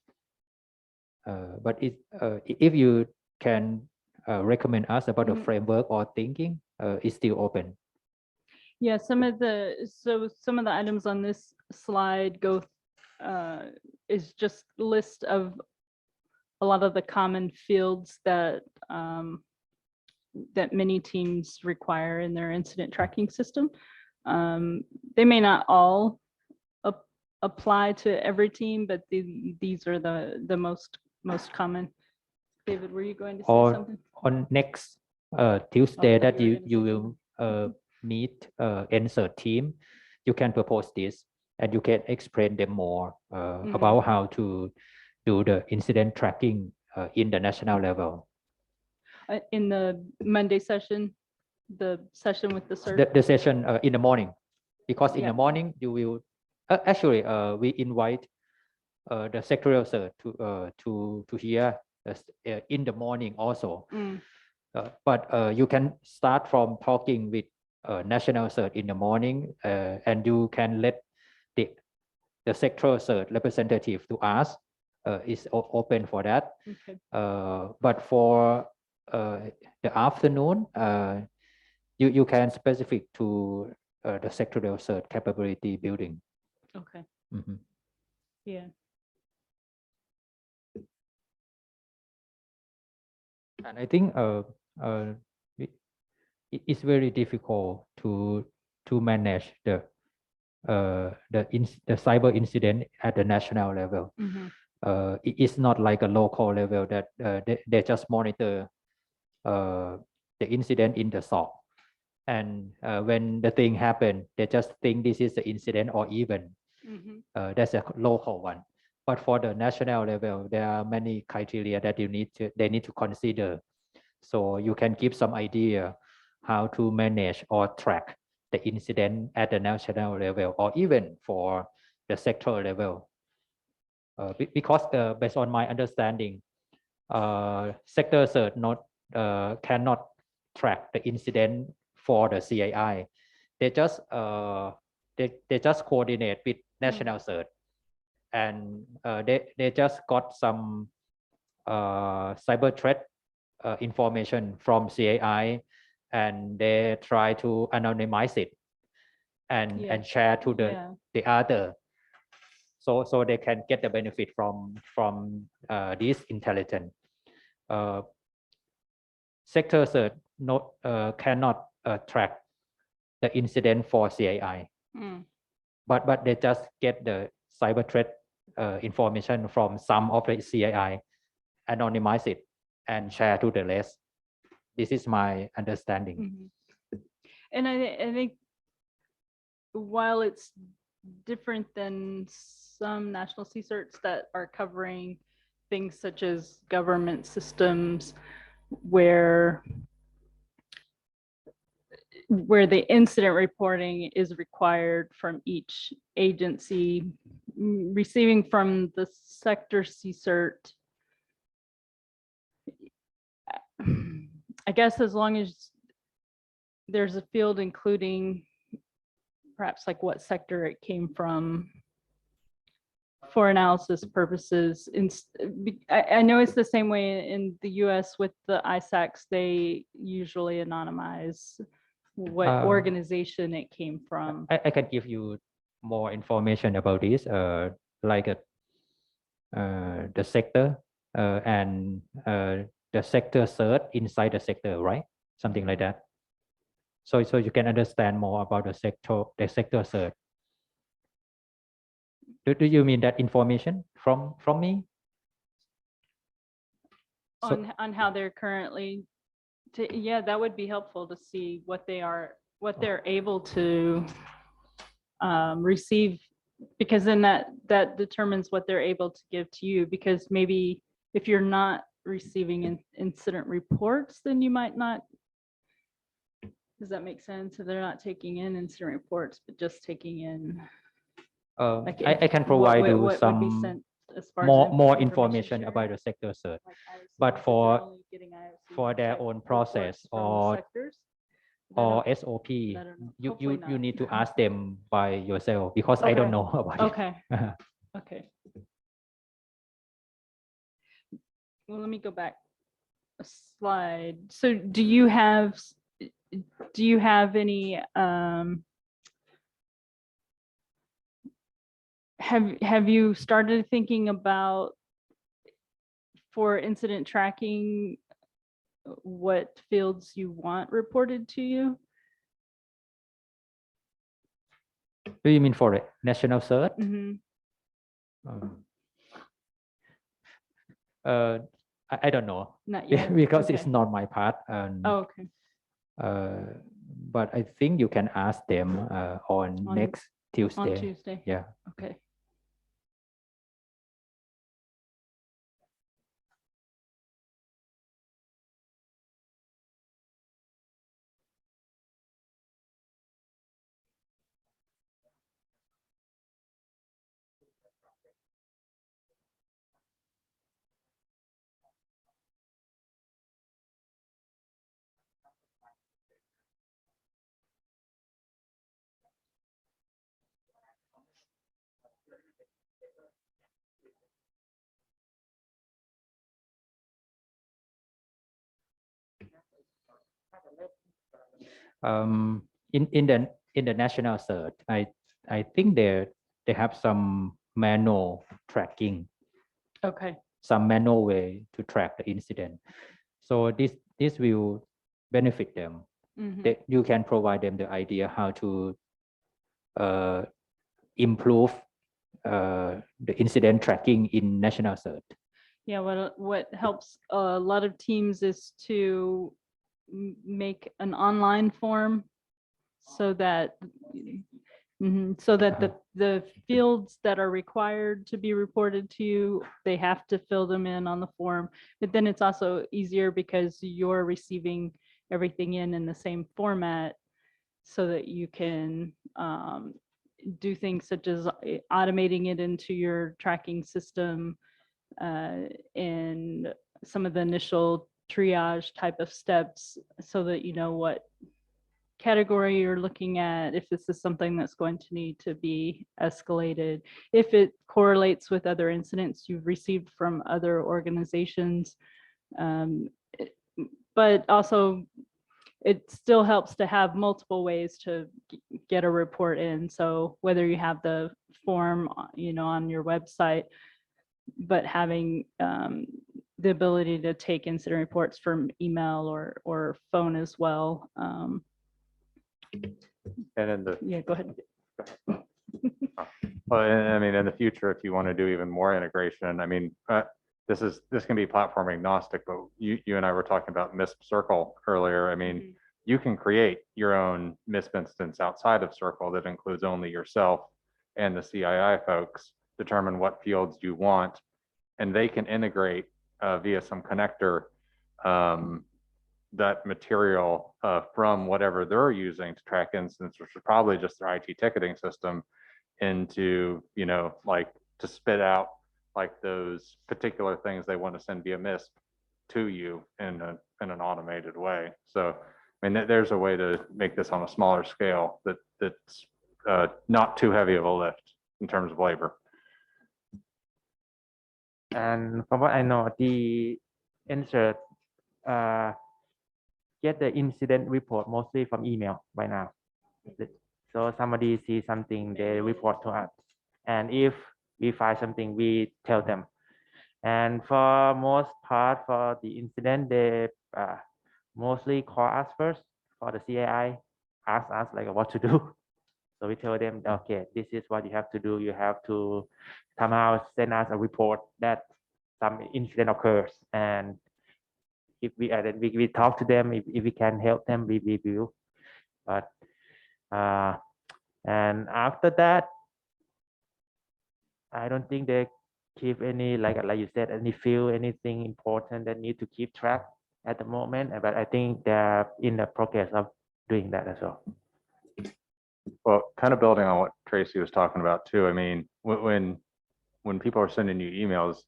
S2: But if you can recommend us about the framework or thinking, it's still open.
S9: Yeah, some of the items on this slide go is just list of a lot of the common fields that that many teams require in their incident tracking system. They may not all apply to every team, but these are the most common. David, were you going to say something?
S2: On next Tuesday
S9: Oh,
S2: that
S9: you were
S2: you
S9: gonna
S2: will meet insert team, you can propose this and you can explain them more about how to do the incident tracking in the national level.
S9: In the Monday session, the session with the cert.
S2: The session in the morning, because in
S9: Yeah.
S2: the morning you will actually we invite the secretarial cert to hear in the morning also. But you can start from talking with national cert in the morning, and you can let the sectoral cert representative to ask is open for that.
S9: Okay.
S2: But for the afternoon, you can specific to the sectorial cert capability building.
S9: Okay. Yeah.
S2: And I think it's very difficult to manage the cyber incident at the national level. It's not like a local level that they just monitor the incident in the SOC, and when the thing happened, they just think this is the incident or even that's a local one. But for the national level, there are many criteria that they need to consider. So you can give some idea how to manage or track the incident at the national level or even for the sectoral level. Because based on my understanding, sector cert cannot track the incident for the CII. They just coordinate with national cert, and they just got some cyber threat information from CII, and they try to anonymize it and share to the other, so they can get the benefit from this intelligence. Sector cert cannot track the incident for CII, but they just get the cyber threat information from some of the CII, anonymize it, and share to the rest. This is my understanding.
S9: And I think while it's different than some national CSIRTs that are covering things such as government systems where the incident reporting is required from each agency, receiving from the sector CSIRT, I guess as long as there's a field including perhaps like what sector it came from for analysis purposes. I know it's the same way in the US with the ISACs. They usually anonymize what organization it came from.
S2: I can give you more information about this, like the sector and the sector cert inside the sector, right? Something like that. So you can understand more about the sector cert. Do you mean that information from me?
S9: On how they're currently, yeah, that would be helpful to see what they're able to receive, because then that determines what they're able to give to you. Because maybe if you're not receiving incident reports, then you might not. Does that make sense? If they're not taking in incident reports, but just taking in.
S2: I can provide you some more information about the sector cert, but for their own process or or
S9: don't-
S2: SOP,
S9: I don't know.
S2: you
S9: Hopefully not.
S2: need to ask them by yourself because I don't
S9: Okay.
S2: know about
S9: Okay.
S2: it.
S9: Okay. Well, let me go back a slide. So do you have any, have you started thinking about for incident tracking, what fields you want reported to you?
S2: Do you mean for a national cert?
S9: Mhm.
S2: I don't know
S9: Not yet.
S2: because it's
S9: Okay.
S2: not my part. And,
S9: Oh, okay.
S2: but I think you can ask them on next Tuesday.
S9: On Tuesday.
S2: Yeah.
S9: Okay.
S2: In the national cert, I think they have some manual tracking,
S9: Okay.
S2: some manual way to track the incident. So this will benefit them.
S9: Mhm.
S2: You can provide them the idea how to improve the incident tracking in national cert.
S9: Yeah, what helps a lot of teams is to make an online form so that the fields that are required to be reported to you, they have to fill them in on the form. But then it's also easier because you're receiving everything in the same format so that you can do things such as automating it into your tracking system and some of the initial triage type of steps so that you know what category you're looking at, if this is something that's going to need to be escalated, if it correlates with other incidents you've received from other organizations. But also it still helps to have multiple ways to get a report in. So whether you have the form, on your website, but having the ability to take incident reports from email or phone as well.
S8: And in the
S9: Yeah, go ahead.
S8: Well, I mean, in the future, if you want to do even more integration, I mean, this can be platform agnostic, but you and I were talking about MISP Circle earlier. I mean, you can create your own MISP instance outside of Circle that includes only yourself and the CII folks, determine what fields you want, and they can integrate via some connector that material from whatever they're using to track incidents, which is probably just their IT ticketing system, into, like to spit out like those particular things they want to send via MISP to you in an automated way. So, I mean, there's a way to make this on a smaller scale that's not too heavy of a lift in terms of labor.
S4: And from what I know, the insert get the incident report mostly from email right now. So somebody sees something, they report to us. And if we find something, we tell them. And for most part, for the incident, they mostly call us first. For the CAI, ask us like what to do. So we tell them, okay, this is what you have to do. You have to somehow send us a report that some incident occurs. And if we talk to them, if we can help them, we will. But and after that, I don't think they keep any, like you said, any field, anything important that need to keep track at the moment. But I think they're in the progress of doing that as well.
S8: Well, kind of building on what Tracy was talking about too. I mean, when people are sending you emails,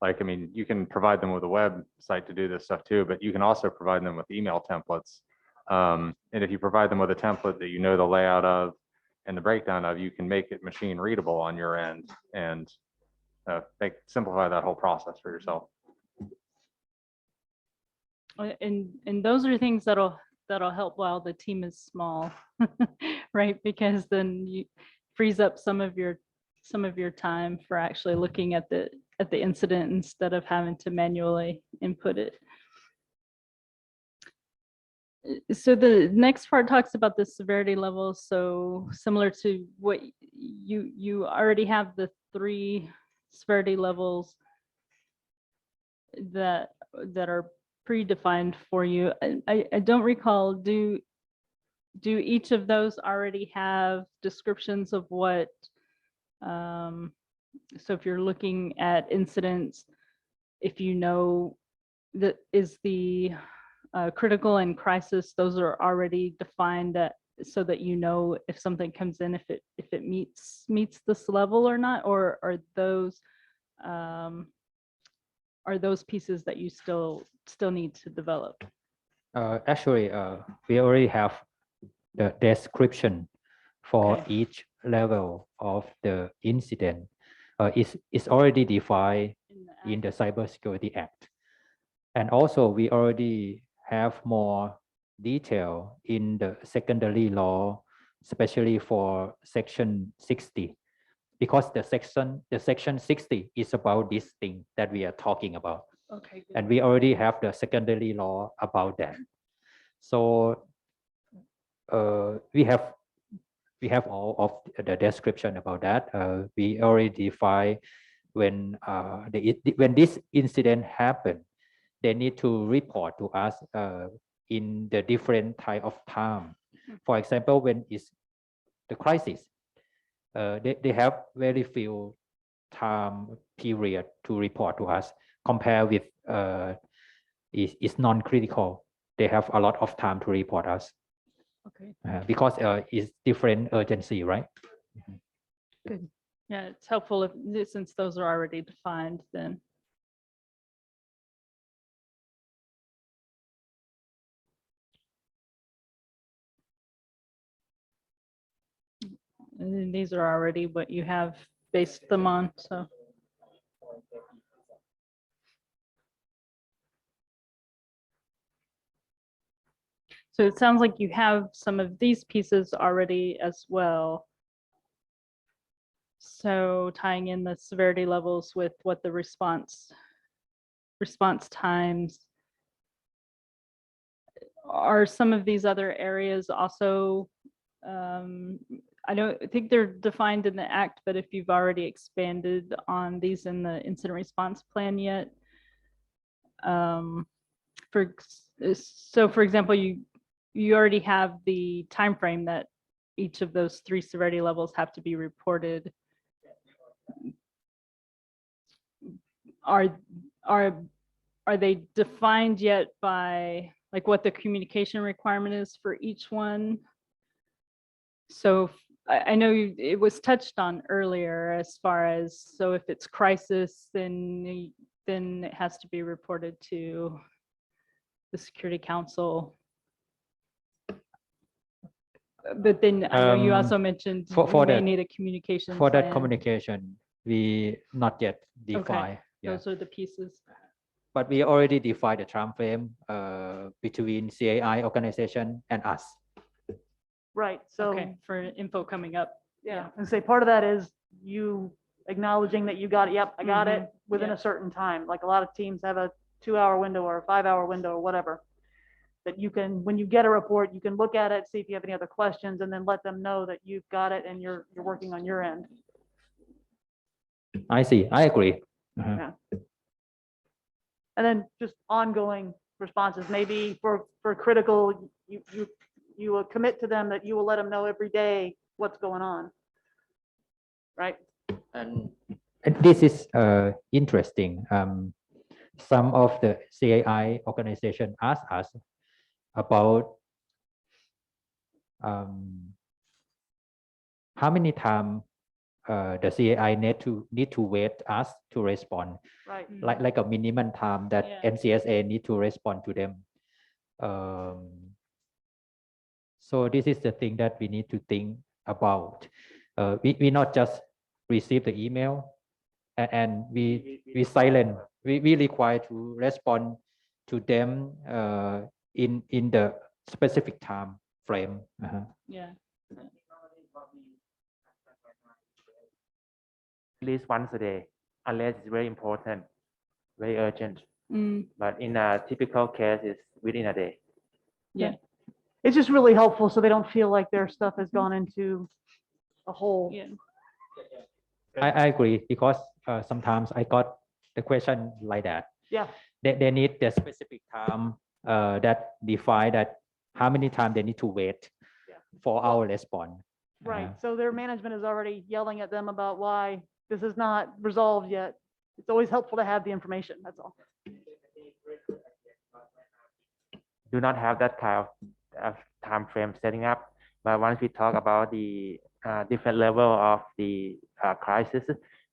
S8: like, I mean, you can provide them with a website to do this stuff too, but you can also provide them with email templates And if you provide them with a template that you know the layout of and the breakdown of, you can make it machine readable on your end and simplify that whole process for yourself.
S9: And those are things that'll help while the team is small, right? Because then you frees up some of your time for actually looking at the incident instead of having to manually input it. So the next part talks about the severity levels. So similar to what you already have the 3 severity levels that are predefined for you. I don't recall, do each of those already have descriptions of what, so if you're looking at incidents, if you know that is the critical and crisis, those are already defined so that you know if something comes in, if it meets this level or not, or are those pieces that you still need to develop?
S2: Actually, we already have the description for
S9: Okay.
S2: each level of the incident. It's already defined in the Cybersecurity Act. And also we already have more detail in the secondary law, especially for section 60, because the section 60 is about this thing that we are talking about.
S9: Okay. Good.
S2: And we already have the secondary law about that. So we have all of the description about that. We already define when this incident happened, they need to report to us in the different type of time. For example, when it's the crisis, they have very few time period to report to us compared with is non-critical. They have a lot of time to report us.
S9: Okay.
S2: Because it's different urgency, right?
S9: Good. Yeah, it's helpful since those are already defined then. And then these are already what you have based them on, so. So it sounds like you have some of these pieces already as well. So tying in the severity levels with what the response times. Are some of these other areas also, I don't think they're defined in the act, but if you've already expanded on these in the incident response plan yet. For example, you already have the time frame that each of those 3 severity levels have to be reported. Are they defined yet by like what the communication requirement is for each one? So I know it was touched on earlier as far as, so if it's crisis, then it has to be reported to the Security Council. But then I know you also mentioned you may need a communication
S2: for
S9: plan.
S2: that communication, we not yet define. Yeah.
S9: Those are the pieces.
S2: But we already defined the time frame between CAI organization and us.
S7: Right, so.
S9: Okay, for info coming up.
S7: Yeah, and say part of that is you acknowledging that you got it. Yep, I got it within
S9: yeah.
S7: a certain time. Like a lot of teams have a 2-hour window or a 5-hour window or whatever. That you can, when you get a report, you can look at it, see if you have any other questions, and then let them know that you've got it and you're working on your end.
S2: I see. I agree.
S7: Yeah. And then just ongoing responses. Maybe for critical, you will commit to them that you will let them know every day what's going on. Right.
S2: And this is interesting. Some of the CAI organization asked us about how many times the CAI need to wait us to respond.
S7: Right.
S2: Like a minimum time that
S9: Yeah.
S2: NCSA need to respond to them. So this is the thing that we need to think about. We not just receive the email and we silent. We require to respond to them in the specific time frame.
S9: Yeah.
S4: At least once a day, unless it's very important, very urgent.
S9: Mm,
S4: But in a typical case, it's within a day.
S9: yeah.
S7: It's just really helpful so they don't feel like their stuff has gone into a hole.
S9: Yeah.
S2: I agree because sometimes I got the question like that.
S7: Yeah.
S2: They need the specific time that define that how many times they need to wait for our response.
S7: Right. So their management is already yelling at them about why this is not resolved yet. It's always helpful to have the information. That's all.
S4: Do not have that kind of time frame setting up. But once we talk about the different level of the crisis,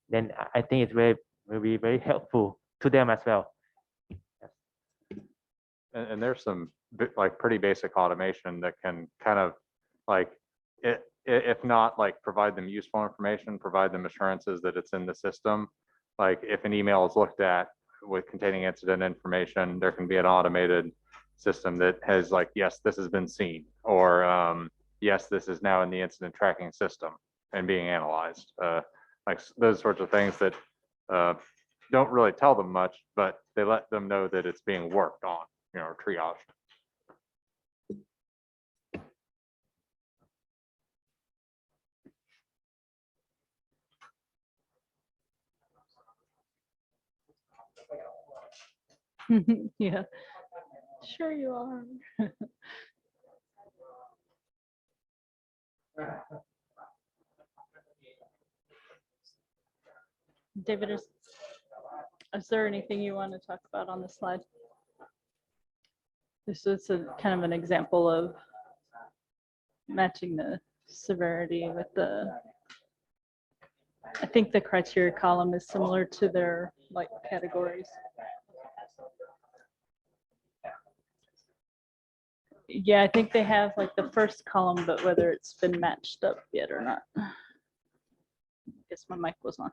S4: then I think will be very helpful to them as well.
S8: And there's some like pretty basic automation that can kind of like if not like provide them useful information, provide them assurances that it's in the system. Like if an email is looked at with containing incident information, there can be an automated system that has like, yes, this has been seen, or yes, this is now in the incident tracking system and being analyzed. Like those sorts of things that don't really tell them much, but they let them know that it's being worked on, or triaged.
S9: Yeah. Sure you are. David, is there anything you want to talk about on the slide? This is a kind of an example of matching the severity with I think the criteria column is similar to their like categories. Yeah, I think they have like the first column, but whether it's been matched up yet or not. I guess my mic was on.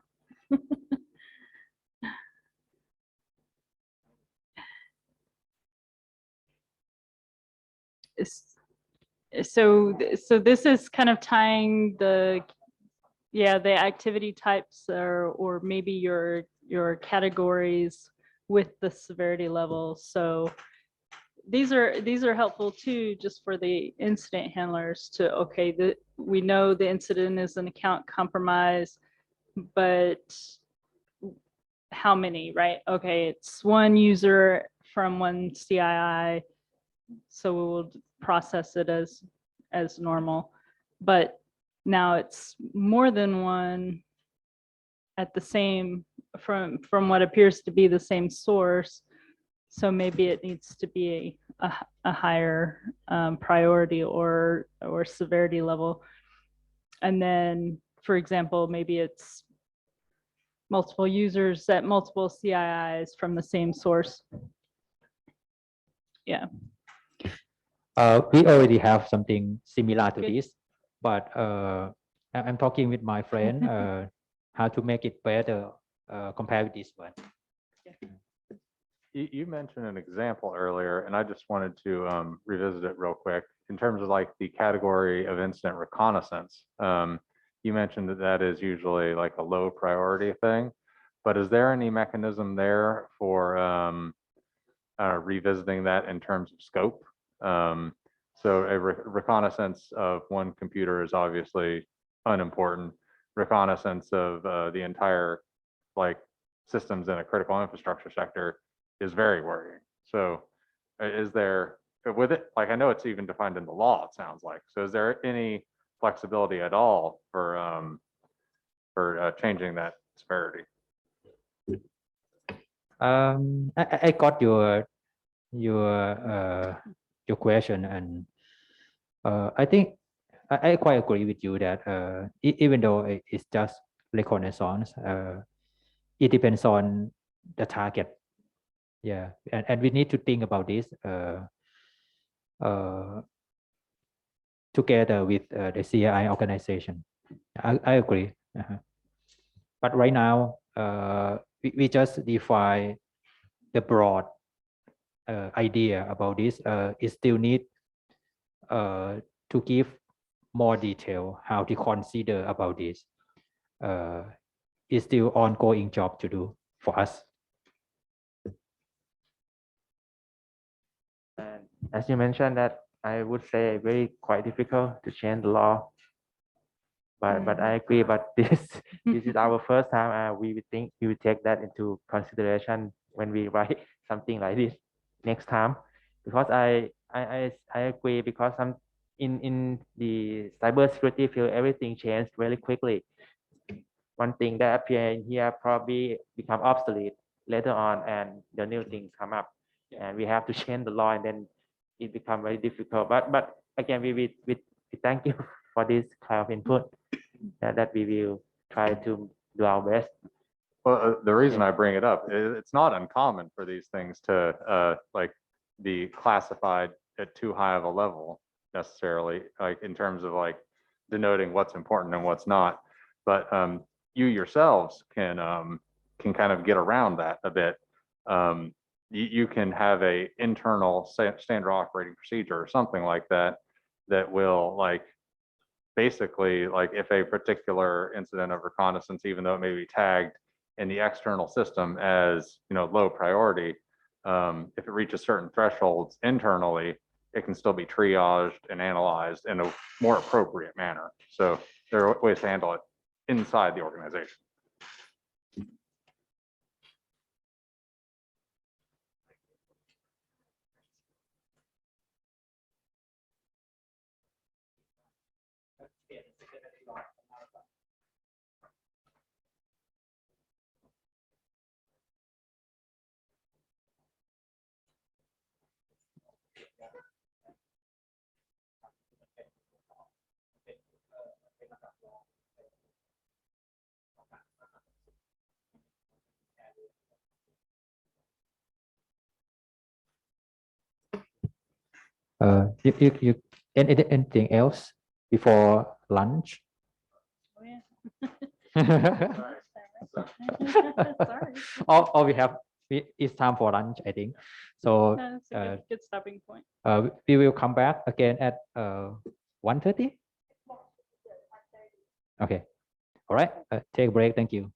S9: So this is kind of tying the activity types or maybe your categories with the severity level. So these are helpful too, just for the incident handlers to, okay, we know the incident is an account compromise, but how many, right? Okay, it's one user from one CII, so we will process it as normal. But now it's more than one at the same, from what appears to be the same source. So maybe it needs to be a higher priority or severity level. And then, for example, maybe it's multiple users at multiple CIIs from the same source. Yeah.
S2: We already have something similar to
S9: Good.
S2: this, but I'm talking with my friend how to make it better compared with this one.
S8: You mentioned an example earlier, and I just wanted to revisit it real quick in terms of like the category of incident reconnaissance. You mentioned that is usually like a low priority thing, but is there any mechanism there for revisiting that in terms of scope? So a reconnaissance of one computer is obviously unimportant. Reconnaissance of the entire like systems in a critical infrastructure sector is very worrying. So is there, with it, like I know it's even defined in the law, it sounds like. So is there any flexibility at all for changing that severity?
S2: I got your question, and I think I quite agree with you that even though it's just reconnaissance, it depends on the target. Yeah, and we need to think about this. together with the CI organization. I agree. But right now, we just define the broad idea about this. It still need to give more detail how to consider about this. It's still ongoing job to do for us.
S4: And as you mentioned that I would say very quite difficult to change the law. But I agree. But this is our first time. We would think we would take that into consideration when we write something like this next time. Because I agree because in the cybersecurity field everything changed really quickly. One thing that appear in here probably become obsolete later on, and the new things come up, and we have to change the law, and then it become very difficult. But again, we thank you for this kind of input that we will try to do our best.
S8: Well, the reason I bring it up, it's not uncommon for these things to like be classified at too high of a level necessarily, like in terms of like denoting what's important and what's not. But you yourselves can kind of get around that a bit. You can have a internal standard operating procedure or something like that that will like basically like if a particular incident of reconnaissance, even though it may be tagged in the external system as low priority, if it reaches certain thresholds internally, it can still be triaged and analyzed in a more appropriate manner. So there are ways to handle it inside the organization.
S2: You anything else before lunch?
S9: Oh, yeah. Sorry.
S2: All we have it's time for lunch, I think. So
S9: That's a good stopping point.
S2: we will come back again at 1:30. Okay. All right. Take a break. Thank you.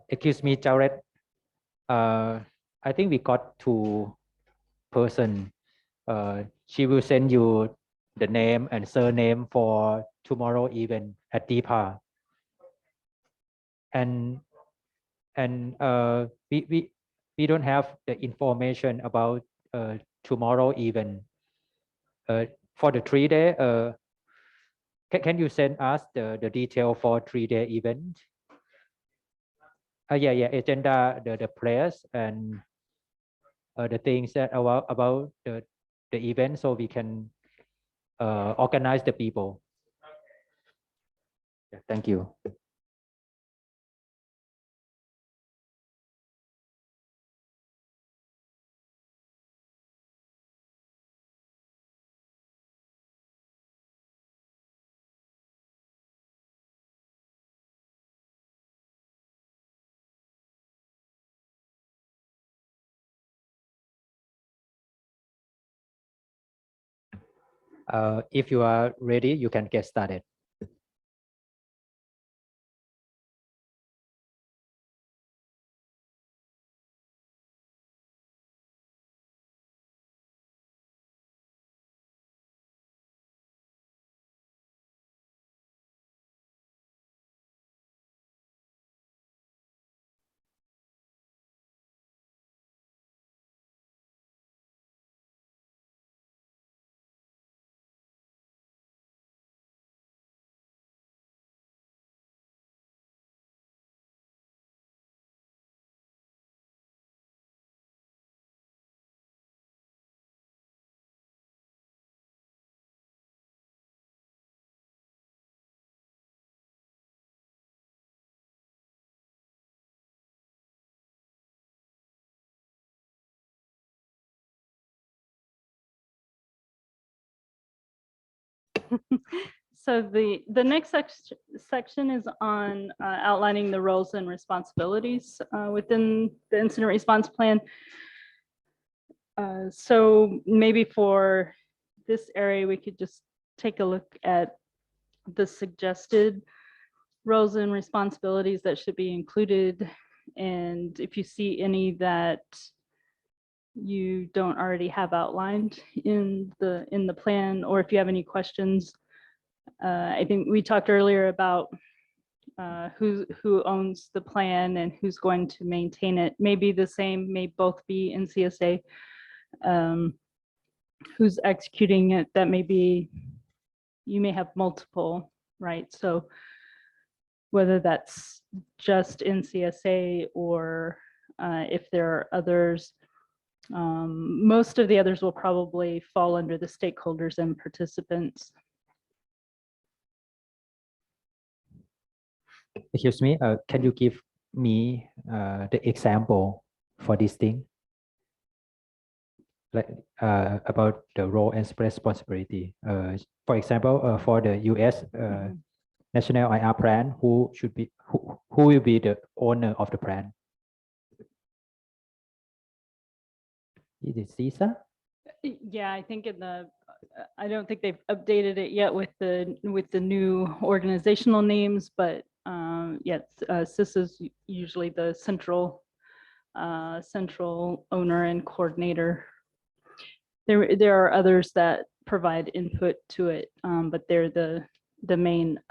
S2: Excuse me, Jared. I think we got two person. She will send you the name and surname for tomorrow event at Deepa. And we don't have the information about tomorrow event. For the 3-day, can you send us the detail for 3-day event? Yeah, agenda, the place and the things that about the event, so we can organize the people. Yeah, thank you. If you are ready, you can get started.
S9: So the next section is on outlining the roles and responsibilities within the incident response plan. So maybe for this area, we could just take a look at the suggested roles and responsibilities that should be included. And if you see any that you don't already have outlined in the plan, or if you have any questions. I think we talked earlier about who owns the plan and who's going to maintain it. Maybe the same, may both be in CSA. Who's executing it, that may be, you may have multiple, right? So whether that's just in CSA or if there are others, most of the others will probably fall under the stakeholders and participants.
S2: Excuse me, can you give me the example for this thing? Like about the role and responsibility. For example, for the US National IR plan, who will be the owner of the plan? Is it CISA?
S9: Yeah, I think in the, I don't think they've updated it yet with the new organizational names, but yes, CISA is usually the central owner and coordinator. There are others that provide input to it, but they're the main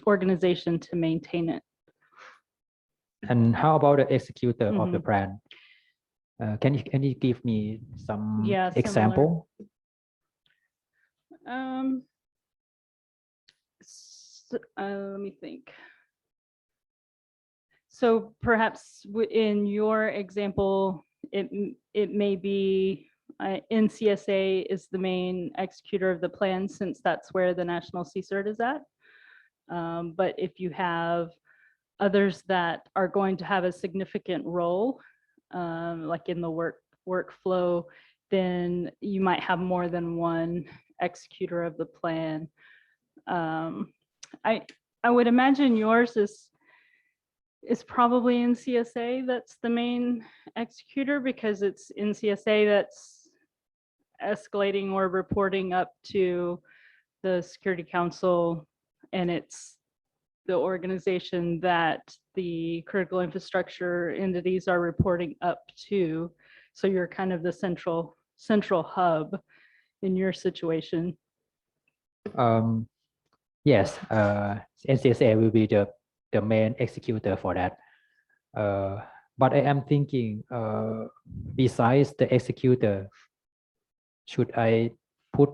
S9: organization to maintain it.
S2: And how about the executor of the plan? Can you give me some example?
S9: Let me think. So perhaps in your example, it may be NCSA is the main executor of the plan, since that's where the national CSIRT is at. But if you have others that are going to have a significant role, like in the workflow, then you might have more than one executor of the plan. I would imagine yours is probably in CSA that's the main executor, because it's in CSA that's escalating or reporting up to the Security Council, and it's the organization that the critical infrastructure entities are reporting up to. So you're kind of the central hub in your situation.
S2: Yes, NCSA will be the main executor for that. But I am thinking, besides the executor, should I put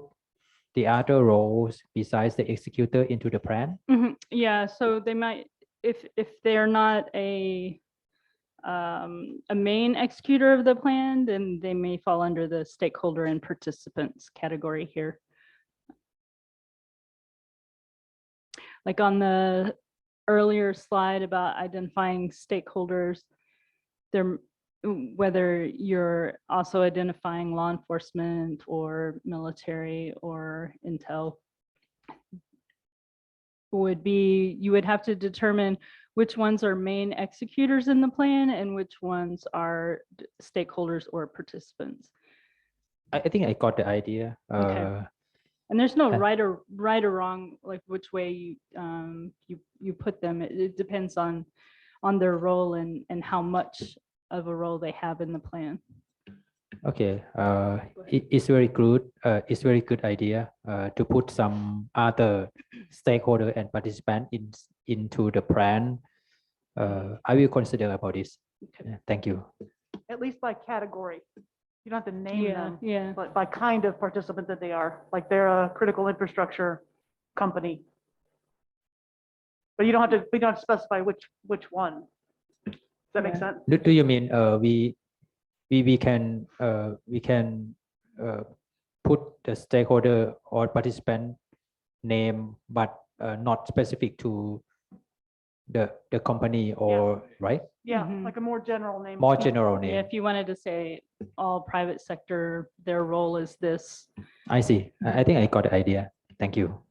S2: the other roles besides the executor into the plan?
S9: Yeah, so they might, if they're not a main executor of the plan, then they may fall under the stakeholder and participants category here. Like on the earlier slide about identifying stakeholders, there, whether you're also identifying law enforcement or military or intel, would be, you would have to determine which ones are main executors in the plan and which ones are stakeholders or participants.
S2: I think I got the idea.
S9: Okay. And there's no
S2: uh,
S9: right or wrong, like which way you put them. It depends on their role and how much of a role they have in the plan.
S2: Okay, it's very good. It's very good idea to put some other stakeholder and participant into the plan. I will consider about this. Thank you.
S7: At least by category. You don't have to name them,
S9: Yeah.
S7: but by kind of participant that they are, like they're a critical infrastructure company. But you don't have to specify which one. Does that make
S9: Yeah.
S7: sense?
S2: Do you mean we can put the stakeholder or participant name, but not specific to the company or right?
S7: Yeah,
S9: Mhm.
S7: like a more general name.
S2: More general name.
S9: Yeah, if you wanted to say all private sector, their role is this.
S2: I see. I think I got the idea. Thank you.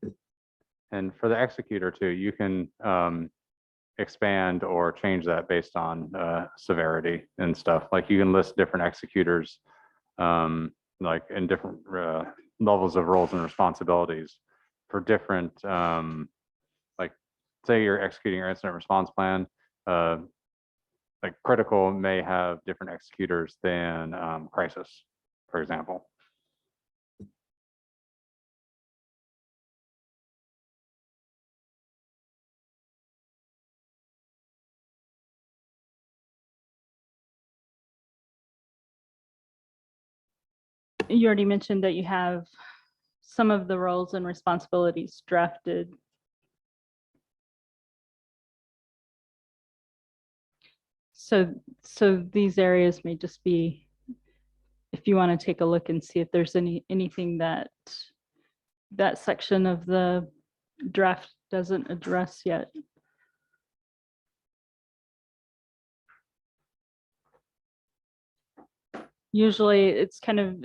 S8: And for the executor too, you can expand or change that based on severity and stuff. Like you can list different executors like in different levels of roles and responsibilities for different, like say you're executing your incident response plan, like critical may have different executors than crisis, for example.
S9: You already mentioned that you have some of the roles and responsibilities drafted. So these areas may just be, if you want to take a look and see if there's anything that section of the draft doesn't address yet. Usually it's kind of,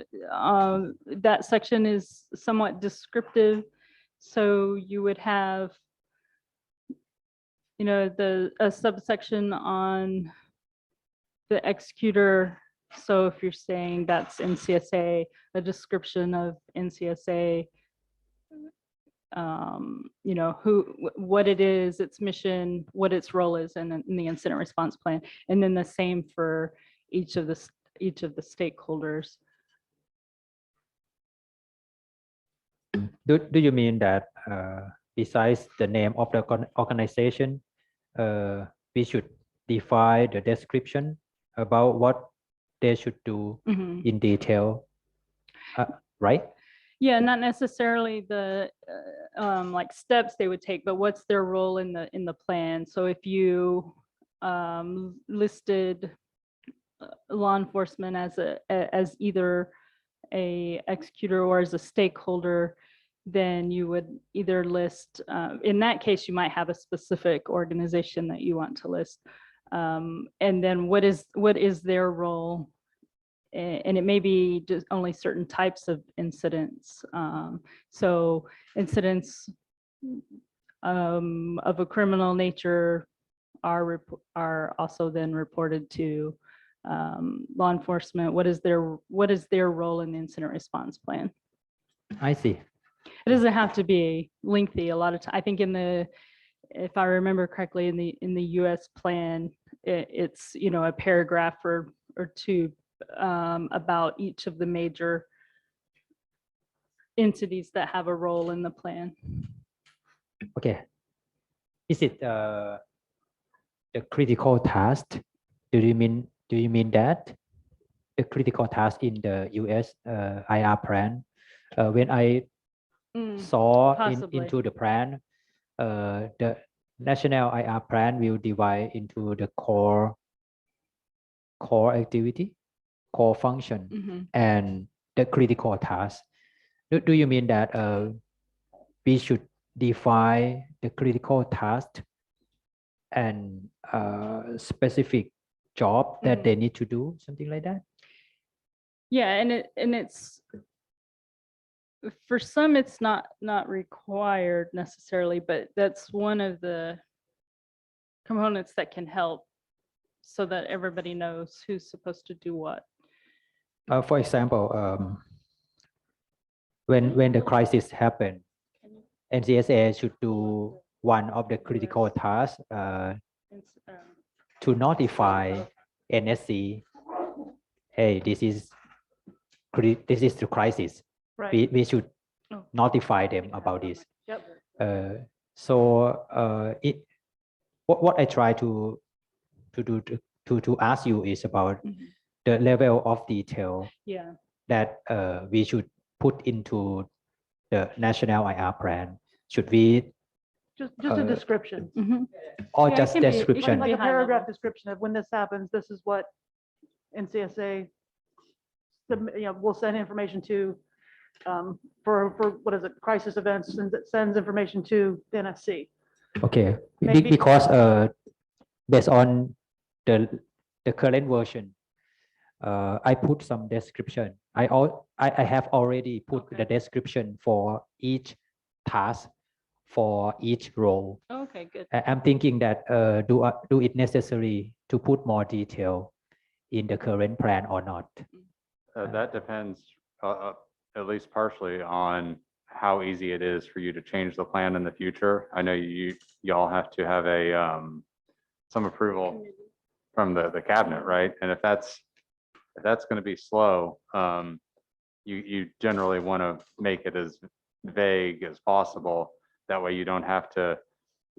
S9: that section is somewhat descriptive. So you would have, you know, a subsection on the executor. So if you're saying that's NCSA, a description of NCSA, you know, what it is, its mission, what its role is in the incident response plan. And then the same for each of the stakeholders.
S2: Do you mean that besides the name of the organization, we should define the description about what they should do in detail, right?
S9: Yeah, not necessarily the like steps they would take, but what's their role in the plan. So if you listed law enforcement as either a executor or as a stakeholder, then you would either list, in that case, you might have a specific organization that you want to list. And then what is their role? And it may be just only certain types of incidents. So incidents of a criminal nature are also then reported to law enforcement. What is their role in the incident response plan?
S2: I see.
S9: It doesn't have to be lengthy. A lot of time, I think in if I remember correctly, in the U.S. plan, it's a paragraph or two about each of the major entities that have a role in the plan.
S2: Okay. Is it the critical task? Do you mean that the critical task in the U.S. IR plan? When I saw into the plan, the national IR plan will divide into the core activity, core function, and the critical task. Do you mean that we should define the critical task and specific job that they need to do, something like that?
S9: Yeah, and it's for some it's not required necessarily, but that's one of the components that can help so that everybody knows who's supposed to do what.
S2: For example, when the crisis happened, NCSA should do one of the critical tasks to notify NSC, hey, this is the crisis.
S7: Right.
S2: We should notify them about this.
S7: Yep.
S2: What I try to ask you is about the level of detail that we should put into the national IR plan. Should we
S7: Just a description,
S2: or
S9: Yeah, it
S2: just
S9: can be- it can
S2: description?
S7: like a
S9: high level.
S7: paragraph description of when this happens, this is what NCSA will send information to, for what is it, crisis events, and it sends information to the NSC.
S2: Okay,
S7: Maybe-
S2: because based on the current version, I put some description. I have already put the description for each task, for each role.
S9: Okay, good.
S2: I'm thinking that do it necessary to put more detail in the current plan or not?
S8: That depends, at least partially, on how easy it is for you to change the plan in the future. I know y'all have to have some approval from the cabinet, right? And if that's going to be slow, you generally want to make it as vague as possible. That way you don't have to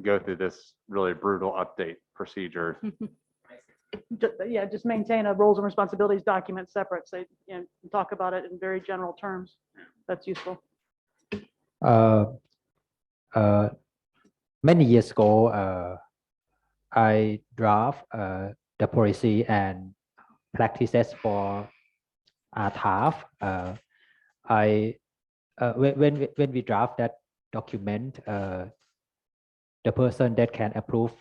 S8: go through this really brutal update procedure.
S7: Just maintain a roles and responsibilities document separate, so talk about it in very general terms. That's useful.
S2: Many years ago, I draft the policy and practices for TAF. When we draft that document, the person that can approve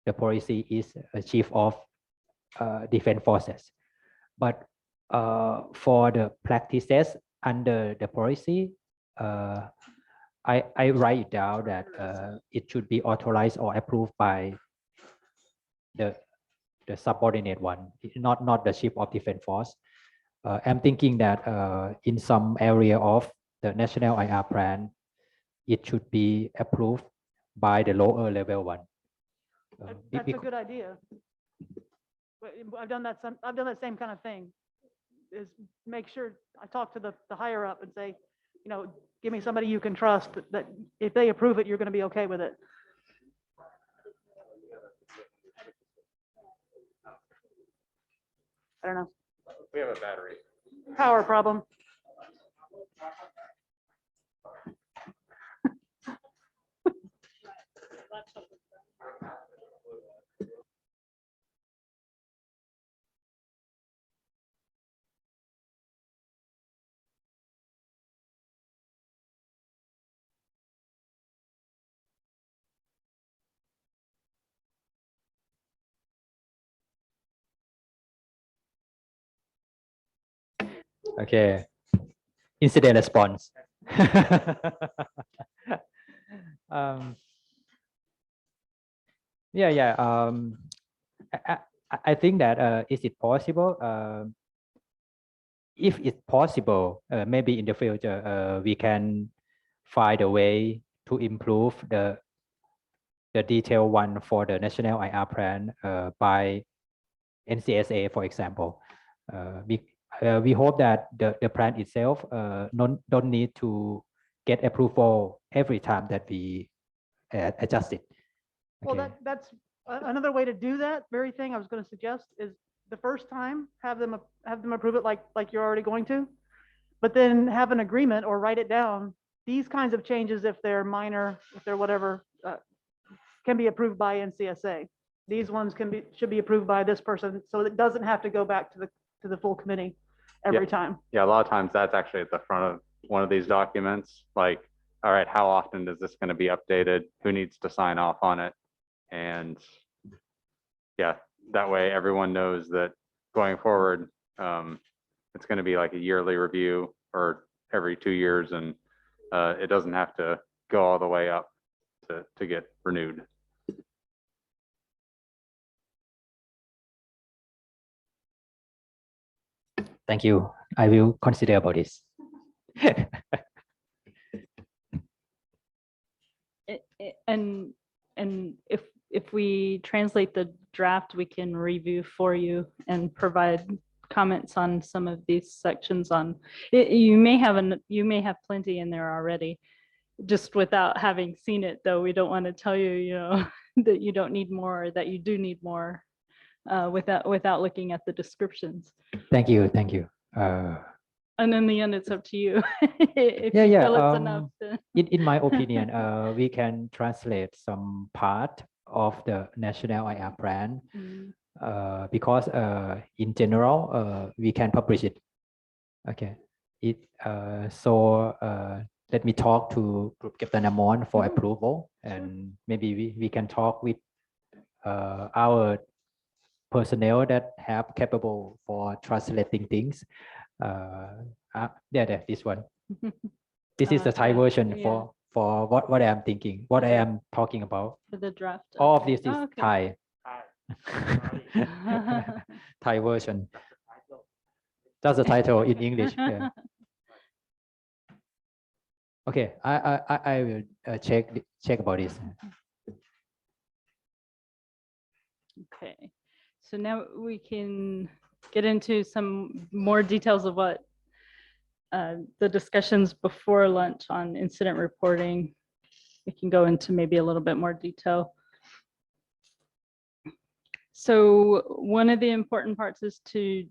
S2: the policy is a chief of defense forces. But for the practices under the policy, I write it down that it should be authorized or approved by the subordinate one, not the chief of defense force. I'm thinking that in some area of the national IR plan, it should be approved by the lower level one.
S7: That's a good idea. I've done that same kind of thing, is make sure I talk to the higher up and say, give me somebody you can trust, that if they approve it, you're going to be okay with it. I don't know.
S8: We have a battery.
S7: Power problem.
S2: Okay, incident response. I think that is it possible? If it's possible, maybe in the future we can find a way to improve the the detailed one for the national IR plan by NCSA, for example. We hope that the plan itself don't need to get approval every time that we adjust it.
S7: Well,
S2: Okay.
S7: that's another way to do that very thing I was going to suggest is the first time have them approve it like you're already going to, but then have an agreement or write it down. These kinds of changes, if they're minor, if they're whatever, can be approved by NCSA. These ones should be approved by this person, so it doesn't have to go back to the full committee every time.
S8: Yeah, a lot of times that's actually at the front of one of these documents. Like, all right, how often is this going to be updated? Who needs to sign off on it? And yeah, that way everyone knows that going forward, it's going to be like a yearly review or every 2 years, and it doesn't have to go all the way up to get renewed.
S2: Thank you. I will consider about this.
S9: And if we translate the draft, we can review for you and provide comments on some of these sections on it. You may have plenty in there already, just without having seen it, though. We don't want to tell you, that you don't need more, or that you do need more, without looking at the descriptions.
S2: Thank you. Thank you.
S9: And in the end, it's up to you. If you feel it's enough.
S2: In my opinion, we can translate some part of the national IR plan, because in general, we can publish it. Okay. So let me talk to Group Captain Amon for approval, and maybe we can talk with our personnel that have capable for translating things. There, this one. This is the Thai version for what I am thinking, what I am talking about.
S9: For the draft.
S2: All of this is
S9: okay.
S2: Thai. Thai version. That's the title in English. Yeah. Okay, I will check about this.
S9: Okay, so now we can get into some more details of what the discussions before lunch on incident reporting. We can go into maybe a little bit more detail. So one of the important parts is to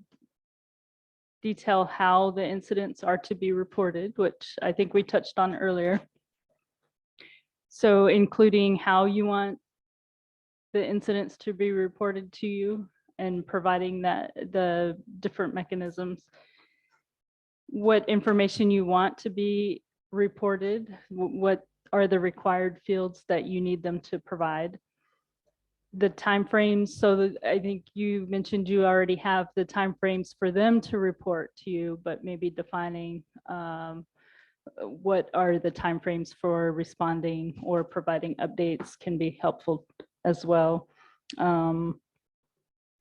S9: detail how the incidents are to be reported, which I think we touched on earlier. So including how you want the incidents to be reported to you and providing that the different mechanisms, what information you want to be reported, what are the required fields that you need them to provide, the timeframes. So that I think you mentioned you already have the timeframes for them to report to you, but maybe defining what are the timeframes for responding or providing updates can be helpful as well. And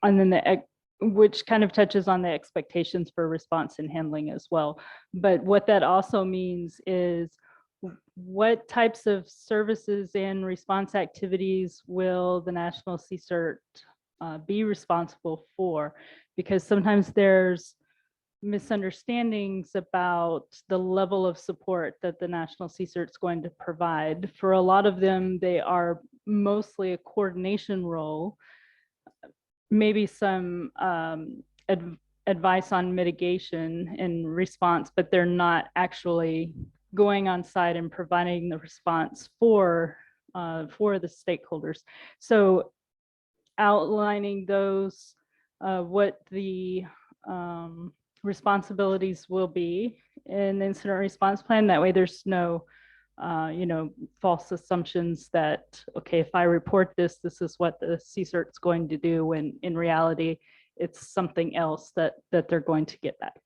S9: then which kind of touches on the expectations for response and handling as well. But what that also means is what types of services and response activities will the National CSIRT be responsible for? Because sometimes there's misunderstandings about the level of support that the National CSIRT is going to provide. For a lot of them, they are mostly a coordination role, maybe some advice on mitigation and response, but they're not actually going on site and providing the response for the stakeholders. So outlining those, what the responsibilities will be in the incident response plan. That way there's no false assumptions that, okay, if I report this, this is what the CSIRT is going to do, when in reality, it's something else that they're going to get back.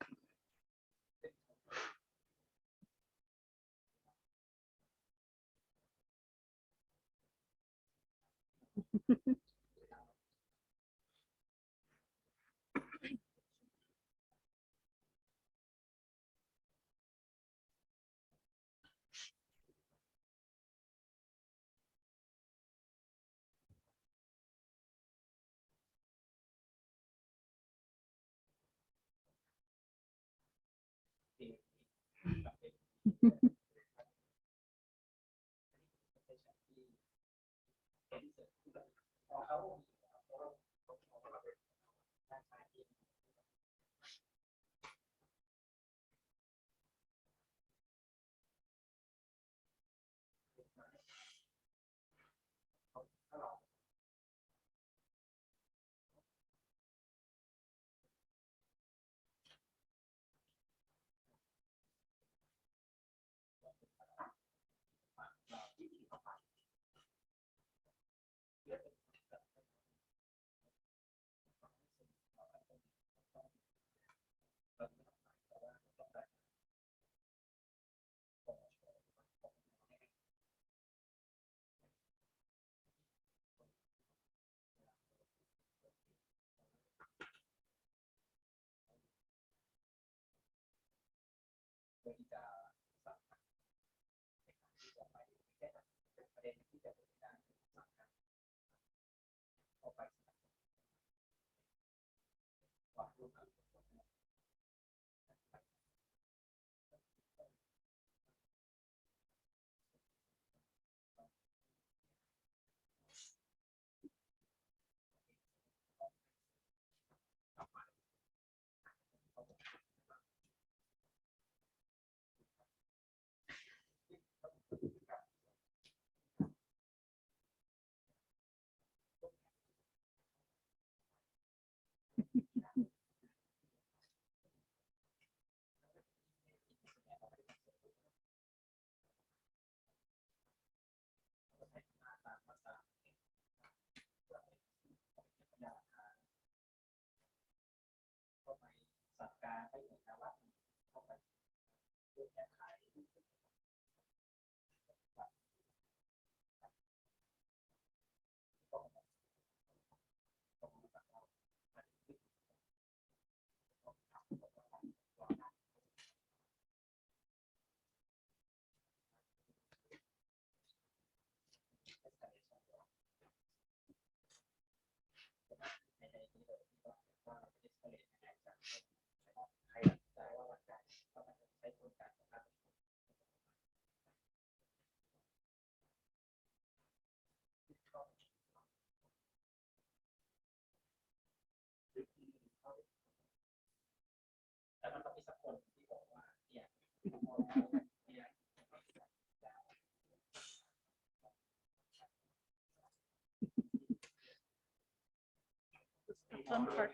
S9: Fun part.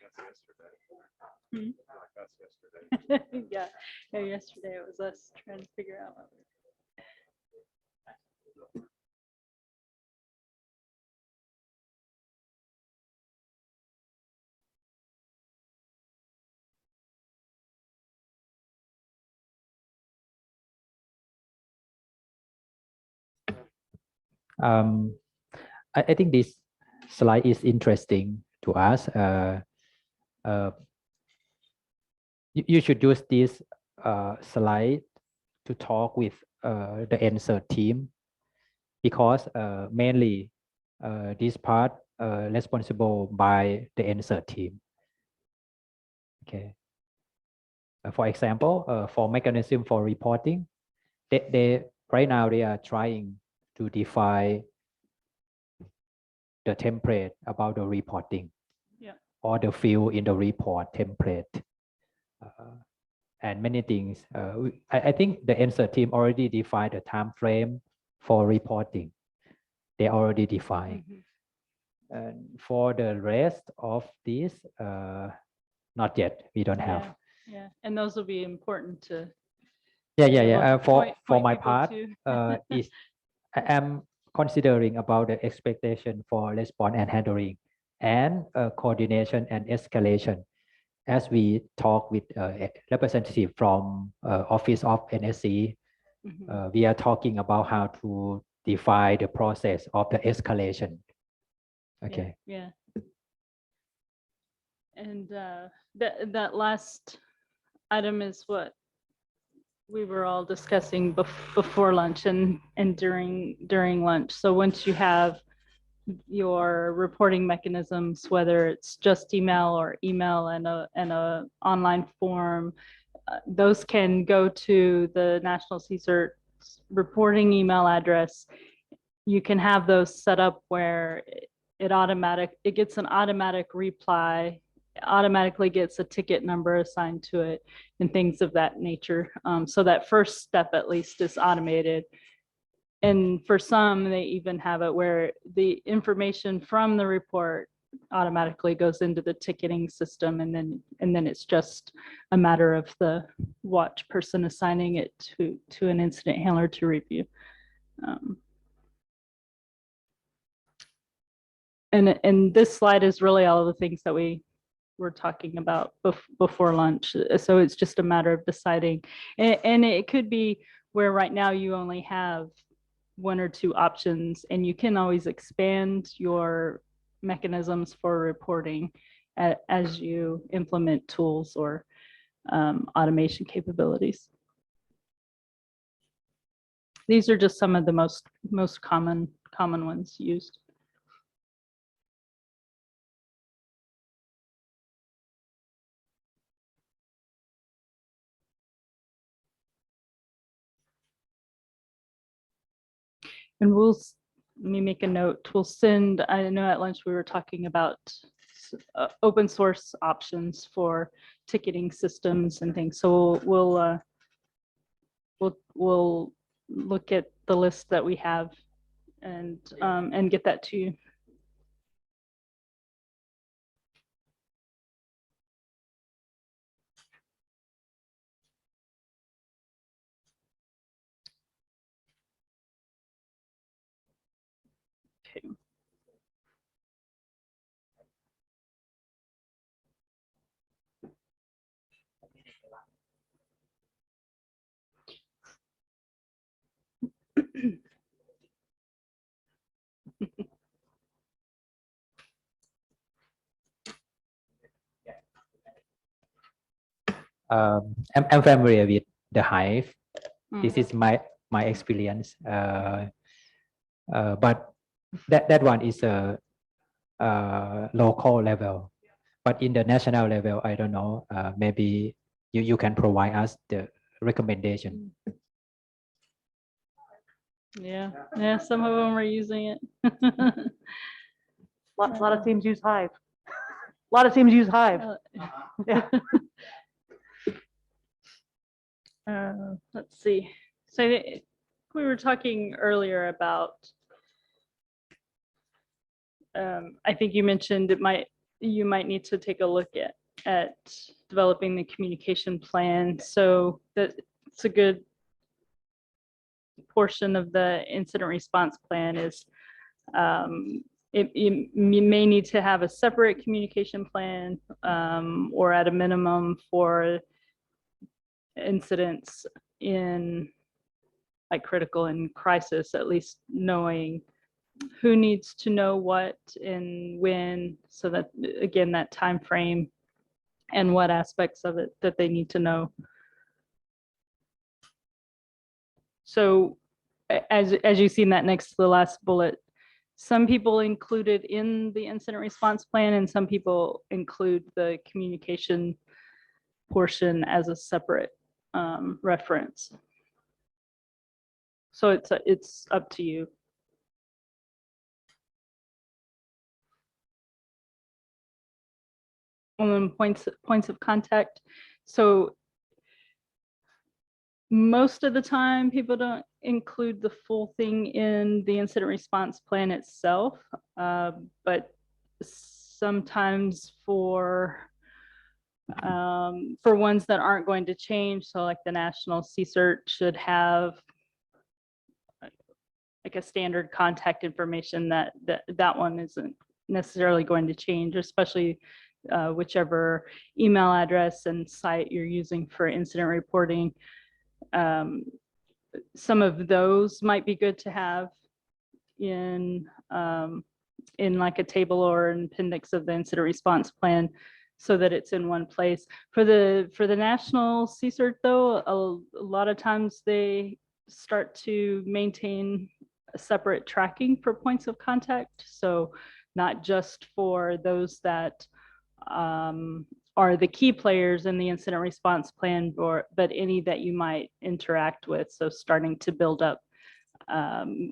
S9: Yeah, yesterday it was us trying to figure out what we
S2: I think this slide is interesting to us. You should use this slide to talk with the answer team, because mainly this part responsible by the answer team. Okay. For example, for mechanism for reporting, they right now they are trying to define the template about the reporting, or the field in the report template, and many things. I think the answer team already defined the time frame for reporting. They already defined. And for the rest of this, not yet. We don't have.
S9: Yeah, and those will be important to.
S2: For my part, is I am considering about the expectation for response and handling, and coordination and escalation. As we talk with representative from Office of NSC, we are talking about how to define the process of the escalation. Okay.
S9: Yeah. And that last item is what we were all discussing before lunch and during lunch. So once you have your reporting mechanisms, whether it's just email or email and a online form, those can go to the National CSIRT reporting email address. You can have those set up where it gets an automatic reply, automatically gets a ticket number assigned to it and things of that nature. So that first step at least is automated. And for some, they even have it where the information from the report automatically goes into the ticketing system, and then it's just a matter of the watch person assigning it to an incident handler to review. And this slide is really all of the things that we were talking about before lunch. So it's just a matter of deciding, and it could be where right now you only have one or two options, and you can always expand your mechanisms for reporting as you implement tools or automation capabilities. These are just some of the most common ones used. And let me make a note. We'll send, I know at lunch we were talking about open source options for ticketing systems and things. So we'll look at the list that we have and get that to you. Okay.
S2: I'm familiar with the Hive. This is my experience. But that one is a local level. But in the national level, I don't know. Maybe you can provide us the recommendation.
S9: Yeah, some of them are using it.
S7: A lot of teams use Hive. A lot of teams use Hive. Yeah.
S9: Let's see. So we were talking earlier about, I think you mentioned you might need to take a look at developing the communication plan. So that's a good portion of the incident response plan is you may need to have a separate communication plan or at a minimum for incidents in like critical and crisis, at least knowing who needs to know what and when, so that again, that time frame and what aspects of it that they need to know. So as you see in that next to the last bullet, some people include it in the incident response plan and some people include the communication portion as a separate reference. So it's up to you. And then points of contact. So most of the time people don't include the full thing in the incident response plan itself, but sometimes for ones that aren't going to change, so like the National CSIRT should have like a standard contact information that one isn't necessarily going to change, especially whichever email address and site you're using for incident reporting. Some of those might be good to have in like a table or an appendix of the incident response plan, so that it's in one place. For the National CSIRT though, a lot of times they start to maintain a separate tracking for points of contact. So not just for those that are the key players in the incident response plan, but any that you might interact with. So starting to build up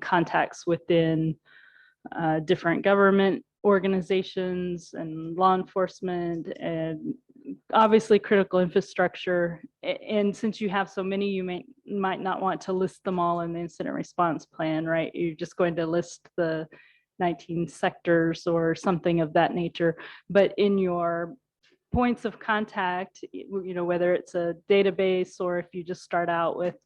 S9: contacts within different government organizations and law enforcement, and obviously critical infrastructure. And since you have so many, you might not want to list them all in the incident response plan, right? You're just going to list the 19 sectors or something of that nature. But in your points of contact, whether it's a database or if you just start out with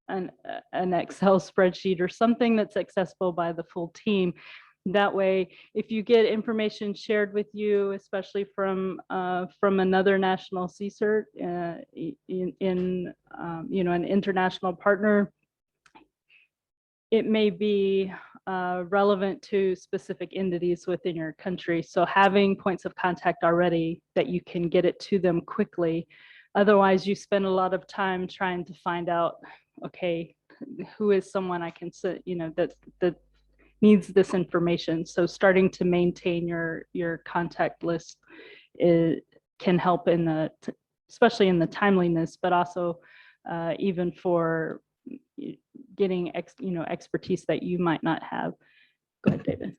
S9: an Excel spreadsheet or something that's accessible by the full team. That way, if you get information shared with you, especially from another national CSIRT in an international partner, it may be relevant to specific entities within your country. So having points of contact already that you can get it to them quickly. Otherwise, you spend a lot of time trying to find out, okay, who is someone I can sit, that needs this information. So starting to maintain your contact list can help especially in the timeliness, but also even for getting expertise that you might not have. Go ahead, David.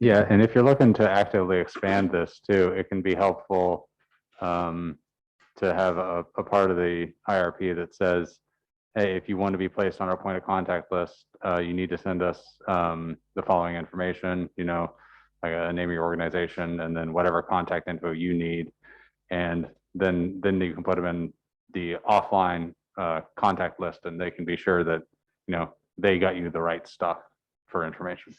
S8: Yeah, and if you're looking to actively expand this too, it can be helpful to have a part of the IRP that says, hey, if you want to be placed on our point of contact list, you need to send us the following information, like a name of your organization, and then whatever contact info you need. And then you can put them in the offline contact list, and they can be sure that, they got you the right stuff for information.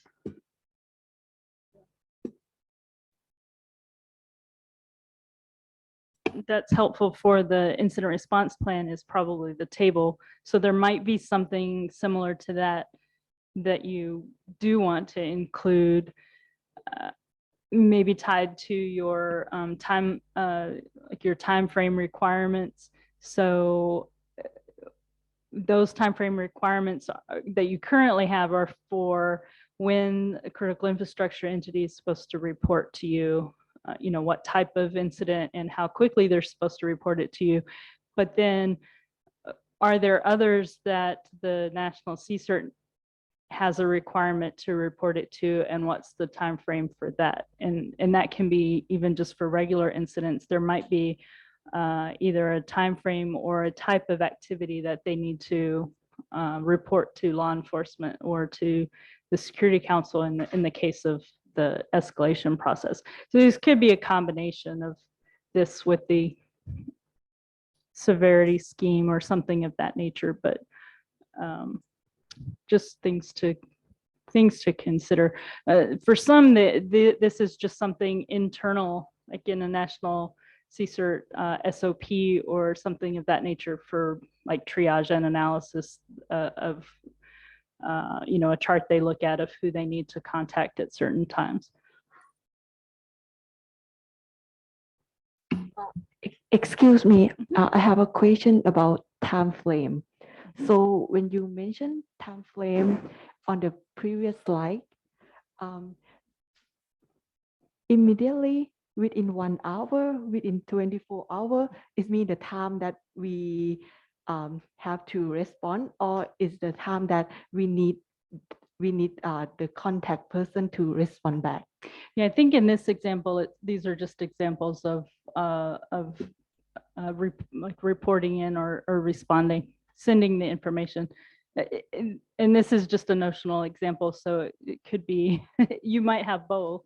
S9: That's helpful for the incident response plan is probably the table. So there might be something similar to that you do want to include, maybe tied to your time, like your time frame requirements. So those time frame requirements that you currently have are for when a critical infrastructure entity is supposed to report to you, what type of incident and how quickly they're supposed to report it to you. But then are there others that the National CSIRT has a requirement to report it to, and what's the time frame for that? And that can be even just for regular incidents. There might be either a time frame or a type of activity that they need to report to law enforcement or to the Security Council in the case of the escalation process. So this could be a combination of this with the severity scheme or something of that nature, but just things to consider. For some, this is just something internal, like in a national CSIRT SOP or something of that nature for like triage and analysis of a chart they look at of who they need to contact at certain times.
S10: Excuse me, I have a question about time frame. So when you mentioned time frame on the previous slide, immediately within 1 hour, within 24 hours, is mean the time that we have to respond, or is the time that we need the contact person to respond back?
S9: Yeah, I think in this example, these are just examples of like reporting in or responding, sending the information. And this is just a notional example, so it could be, you might have both.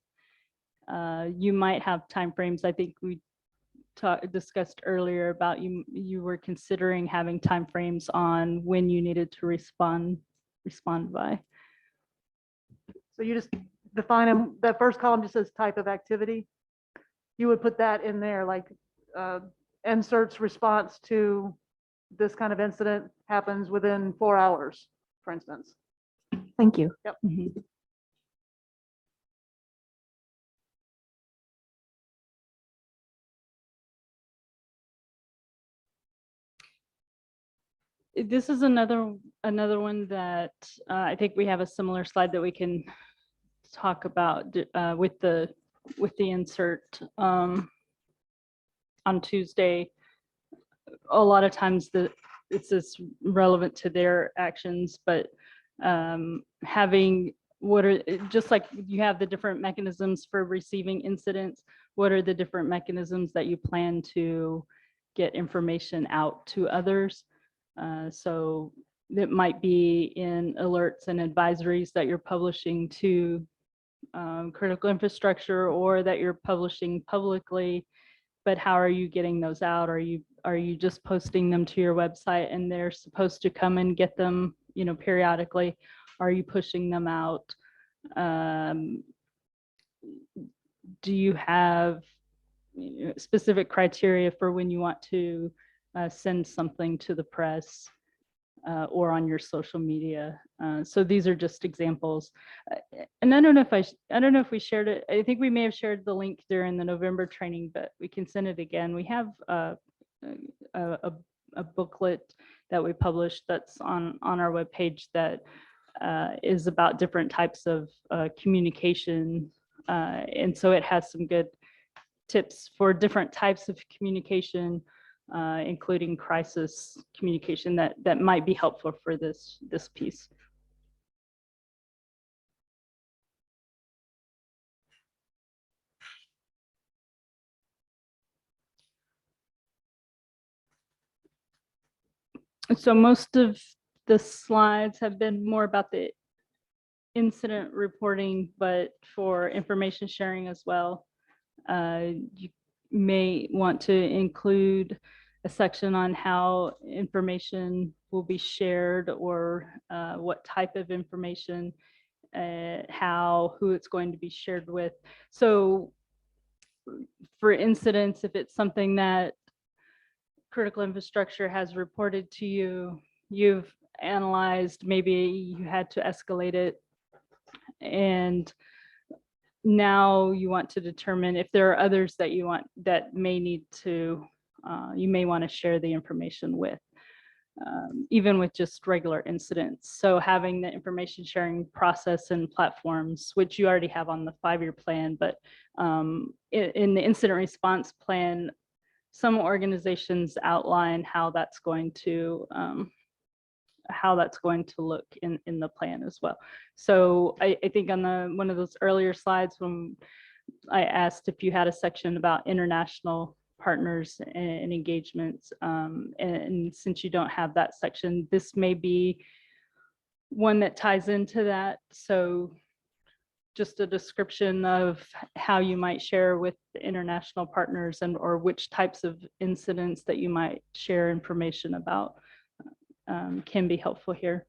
S9: You might have timeframes. I think we discussed earlier about you were considering having timeframes on when you needed to respond by.
S7: So you just define them, that first column just says type of activity. You would put that in there, like NSERT's response to this kind of incident happens within 4 hours, for instance.
S10: Thank you.
S7: Yep.
S9: Mm-hmm. This is another one that I think we have a similar slide that we can talk about with the insert. on Tuesday, a lot of times it's just relevant to their actions, but having just like you have the different mechanisms for receiving incidents, what are the different mechanisms that you plan to get information out to others? So it might be in alerts and advisories that you're publishing to critical infrastructure, or that you're publishing publicly, but how are you getting those out? Are you just posting them to your website and they're supposed to come and get them, you know, periodically? Are you pushing them out? Do you have specific criteria for when you want to send something to the press or on your social media? So these are just examples. And I don't know if we shared it. I think we may have shared the link during the November training, but we can send it again. We have a booklet that we published that's on our webpage that is about different types of communication. And so it has some good tips for different types of communication, including crisis communication that might be helpful for this piece. So most of the slides have been more about the incident reporting, but for information sharing as well. You may want to include a section on how information will be shared, or what type of information, who it's going to be shared with. So for incidents, if it's something that critical infrastructure has reported to you, you've analyzed, maybe you had to escalate it, and now you want to determine if there are others that that may need to, you may want to share the information with, even with just regular incidents. So having the information sharing process and platforms, which you already have on the 5-year plan, but in the incident response plan, some organizations outline how that's going to look in the plan as well. So I think on one of those earlier slides, when I asked if you had a section about international partners and engagements, and since you don't have that section, this may be one that ties into that. So just a description of how you might share with the international partners, and or which types of incidents that you might share information about, can be helpful here.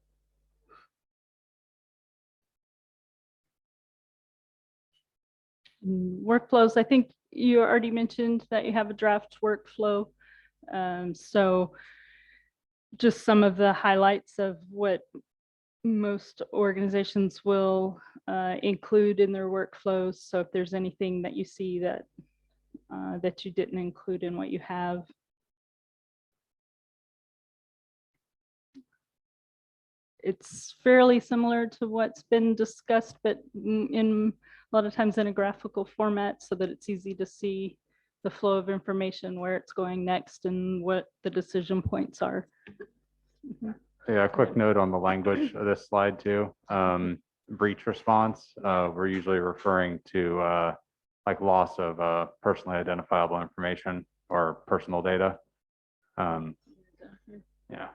S9: Workflows, I think you already mentioned that you have a draft workflow. So just some of the highlights of what most organizations will include in their workflows. So if there's anything that you see that that you didn't include in what you have. It's fairly similar to what's been discussed, but in a lot of times in a graphical format, so that it's easy to see the flow of information, where it's going next, and what the decision points are.
S8: Yeah, a quick note on the language of this slide too. Breach response, we're usually referring to like loss of personally identifiable information or personal data. Yeah.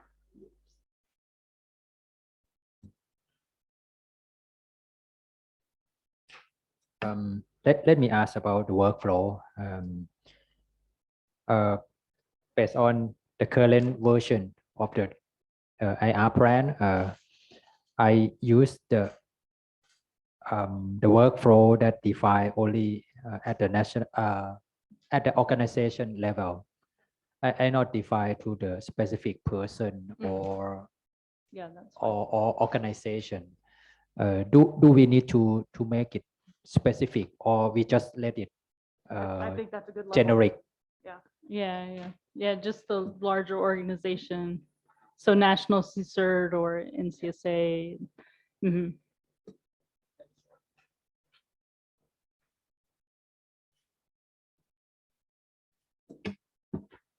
S2: Let me ask about the workflow. Based on the current version of the IR plan, I use the workflow that define only at the national at the organization level. I not define to the specific person or organization. Do we need to make it specific, or we just let it
S7: I think that's a good level.
S2: generic?
S9: Yeah, just the larger organization. So national CSIRT or NCSA.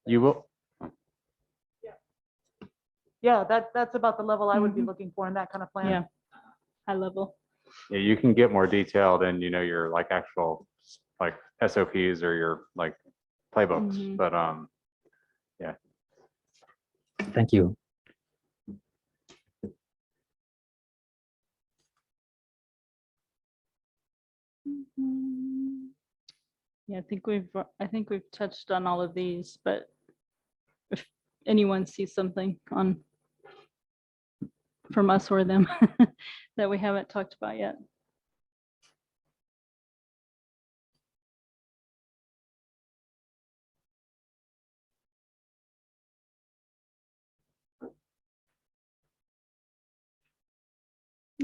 S8: You will,
S7: Yeah, that's about the level I would be
S9: Mhm.
S7: looking for in that kind of plan.
S9: Yeah, high level.
S8: yeah, you can get more detailed in, your like actual like SOPs or your like playbooks,
S9: Mhm.
S8: but
S2: Thank you.
S9: Mhm. Yeah, I think we've touched on all of these, but if anyone sees something from us or them that we haven't talked about yet.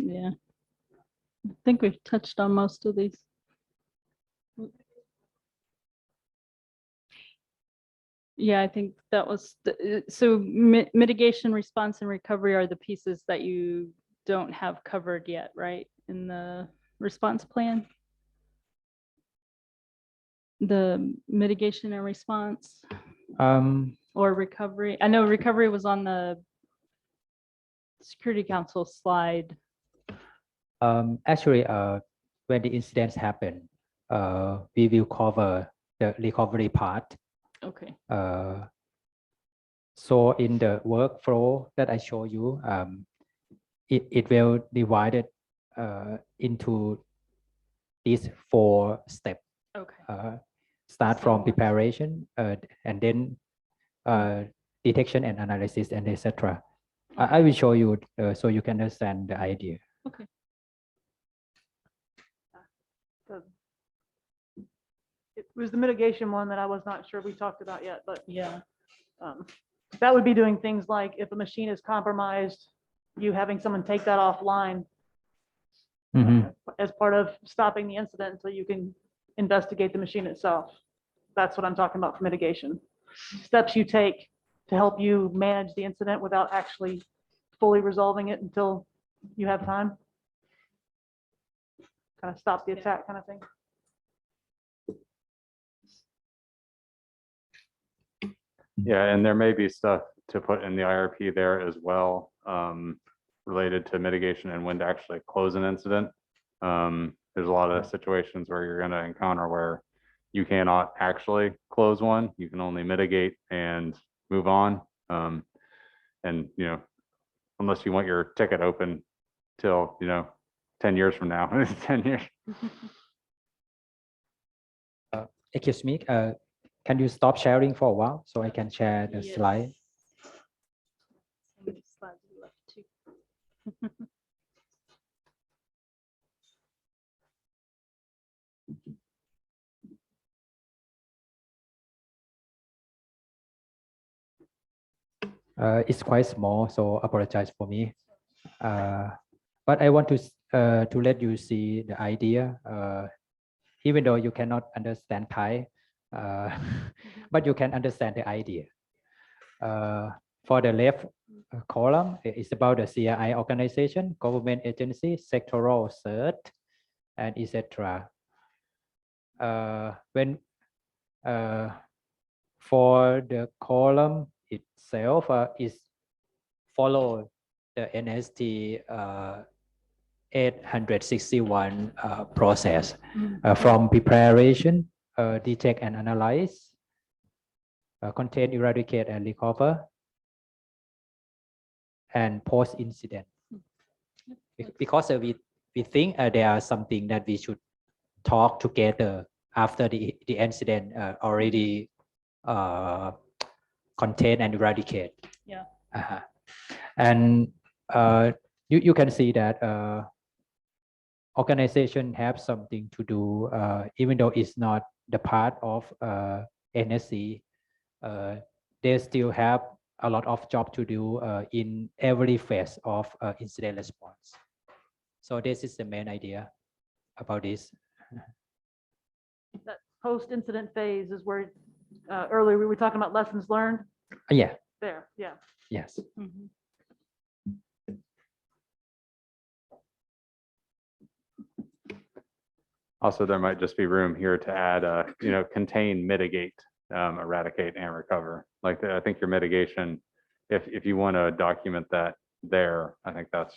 S9: Yeah, I think we've touched on most of these. Yeah, I think that was, so mitigation, response, and recovery are the pieces that you don't have covered yet, right? In the response plan? The mitigation and response or recovery? I know recovery was on the Security Council slide.
S2: Actually, when the incidents happen, we will cover the recovery part.
S9: Okay.
S2: So in the workflow that I show you, it will divide it into these 4 steps.
S9: Okay.
S2: Start from
S9: So-
S2: preparation and then detection and analysis and etc. I will show you so you can understand the idea.
S9: Okay.
S7: It was the mitigation one that I was not sure we talked about yet, but
S9: Yeah.
S7: that would be doing things like if a machine is compromised, you having someone take that offline
S2: Mhm.
S7: as part of stopping the incident until you can investigate the machine itself. That's what I'm talking about for mitigation. Steps you take to help you manage the incident without actually fully resolving it until you have time. Kind of stop the attack kind of thing.
S8: yeah, and there may be stuff to put in the IRP there as well, related to mitigation and when to actually close an incident. There's a lot of situations where you're gonna encounter where you cannot actually close one. You can only mitigate and move on. And, unless you want your ticket open till, 10 years from now, 10 years.
S2: Excuse me, can you stop sharing for a while so I can share the
S9: Yes.
S2: slide?
S9: How many slides are left too?
S2: It's quite small, so apologize for me. But I want to let you see the idea, even though you cannot understand Thai, but you can understand the idea. For the left column, it's about the CRI organization, government agency, sectoral cert, and etc. When for the column itself is follow the NST 861 process from preparation, detect and analyze, contain, eradicate and recover, and post incident. Because we think there are something that we should talk together after the incident already contain and eradicate.
S9: Yeah.
S2: And you can see that organization have something to do, even though it's not the part of NSC, they still have a lot of job to do in every phase of incident response. So this is the main idea about this.
S7: That post-incident phase is where earlier we were talking about lessons learned.
S2: Yeah,
S7: There, yeah.
S2: yes.
S9: Mhm.
S8: Also, there might just be room here to add, contain, mitigate, eradicate and recover. Like I think your mitigation, if you want to document that there, I think that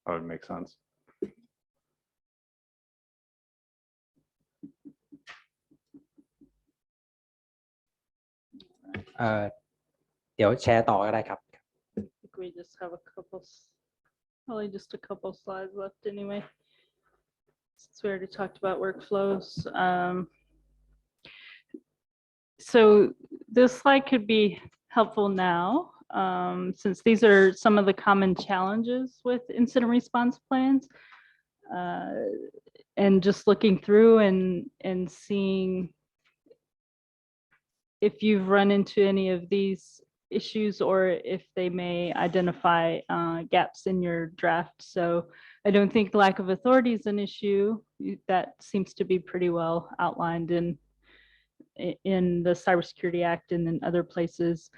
S8: would make sense.
S2: เดี๋ยวแชร์ต่อก็ได้ครับ
S9: I think we just have probably just a couple slides left anyway. Since we already talked about workflows. So this slide could be helpful now, since these are some of the common challenges with incident response plans. And just looking through and seeing if you've run into any of these issues or if they may identify gaps in your draft. So I don't think lack of authority is an issue. That seems to be pretty well outlined in the Cybersecurity Act and in other places.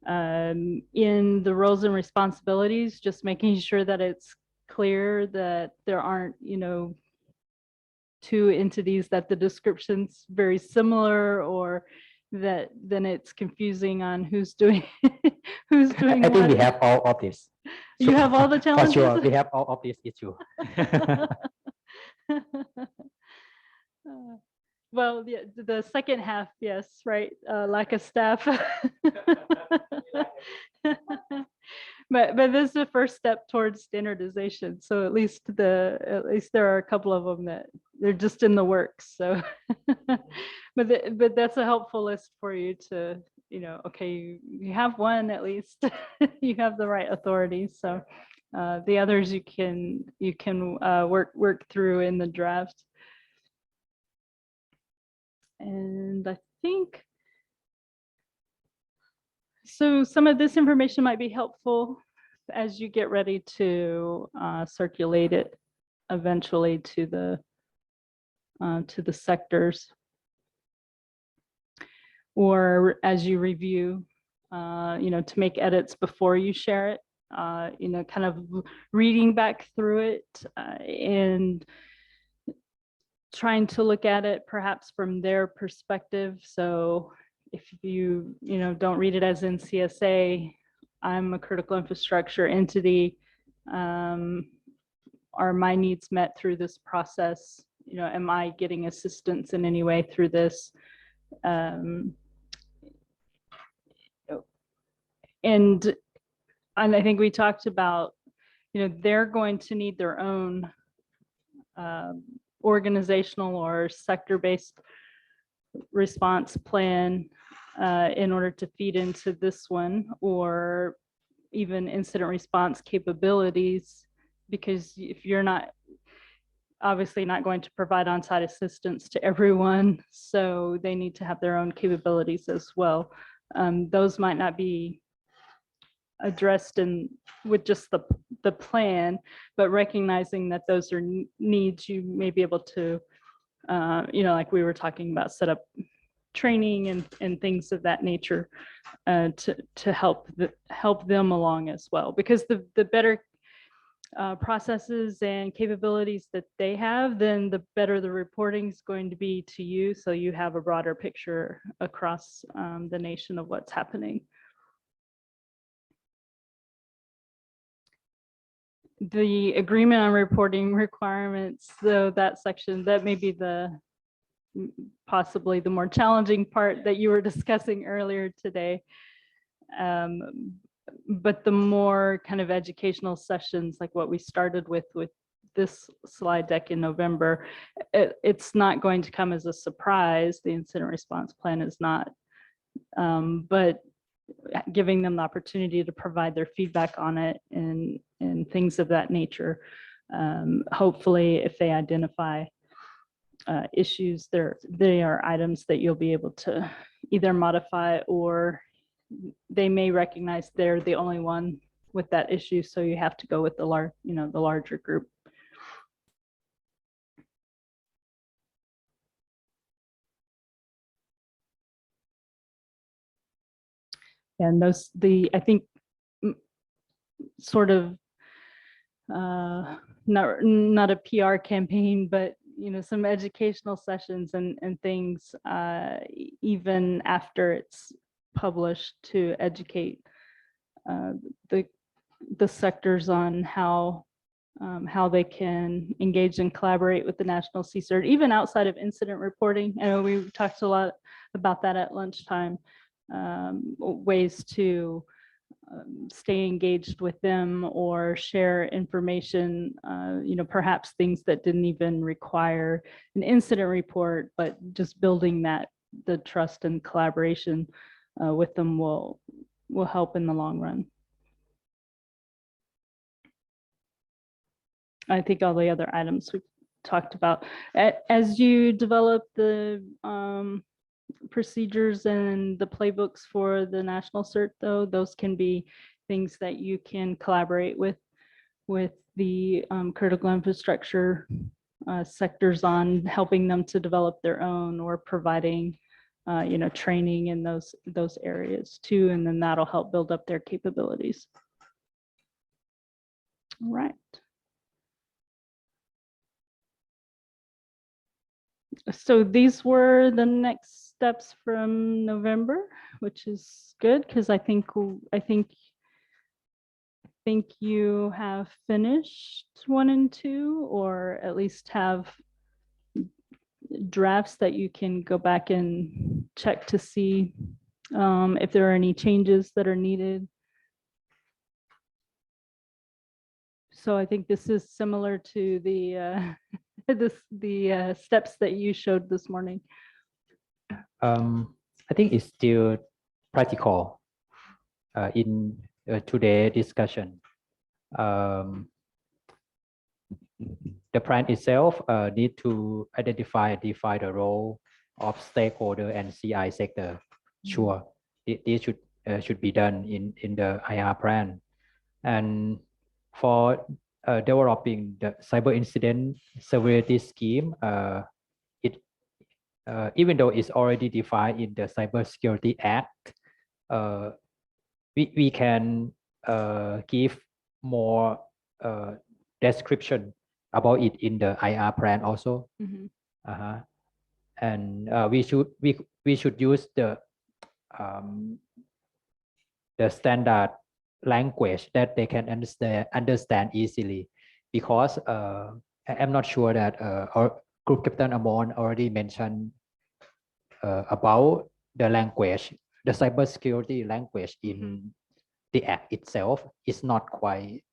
S9: In the roles and responsibilities, just making sure that it's clear that there aren't, two entities that the description's very similar, or that then it's confusing on who's doing who's doing
S2: I think
S9: what.
S2: we have all of this.
S9: You have all the challenges?
S2: For sure, we have all of this issue.
S9: Well, the second half, yes, right, lack of staff. But this is the first step towards standardization. So at least there are a couple of them that they're just in the works. So, but that's a helpful list for you to, okay, you have one at least. You have the right authority. So the others you can work through in the draft. And I think so some of this information might be helpful as you get ready to circulate it eventually to the sectors, or as you review, to make edits before you share it, kind of reading back through it and trying to look at it perhaps from their perspective. So if you don't read it as in CSA, I'm a critical infrastructure entity. Are my needs met through this process? Am I getting assistance in any way through this? And I think we talked about, they're going to need their own organizational or sector-based response plan in order to feed into this one, or even incident response capabilities, because if you're not obviously not going to provide on-site assistance to everyone, so they need to have their own capabilities as well. Those might not be addressed with just the plan, but recognizing that those are needs you may be able to, like we were talking about, set up training and things of that nature to help them along as well. Because the better processes and capabilities that they have, then the better the reporting is going to be to you, so you have a broader picture across the nation of what's happening. The agreement on reporting requirements, so that section, that may be possibly the more challenging part that you were discussing earlier today. But the more kind of educational sessions, like what we started with this slide deck in November, it's not going to come as a surprise. The incident response plan is not, but giving them the opportunity to provide their feedback on it and things of that nature. Hopefully, if they identify issues, they are items that you'll be able to either modify, or they may recognize they're the only one with that issue, so you have to go with the larger group. And I think sort of not a PR campaign, but some educational sessions and things even after it's published to educate the sectors on how they can engage and collaborate with the National CSIRT, even outside of incident reporting. I know we talked a lot about that at lunchtime, ways to stay engaged with them or share information, perhaps things that didn't even require an incident report, but just building the trust and collaboration with them will help in the long run. I think all the other items we've talked about. As you develop the procedures and the playbooks for the national cert, though, those can be things that you can collaborate with the critical infrastructure sectors on, helping them to develop their own or providing training in those areas too, and then that'll help build up their capabilities. All right. So these were the next steps from November, which is good because I think you have finished 1 and 2, or at least have drafts that you can go back and check to see if there are any changes that are needed. So I think this is similar to the the steps that you showed this morning.
S2: I think it's still practical in today's discussion. The plan itself need to define the role of stakeholder and CI sector. Sure, this should be done in the IR plan. And for developing the cyber incident severity scheme, even though it's already defined in the Cybersecurity Act, we can give more description about it in the IR plan also. And we should use the standard language that they can understand easily, because I'm not sure that our Group Captain Amon already mentioned about the language, the cybersecurity language in the act itself is not quite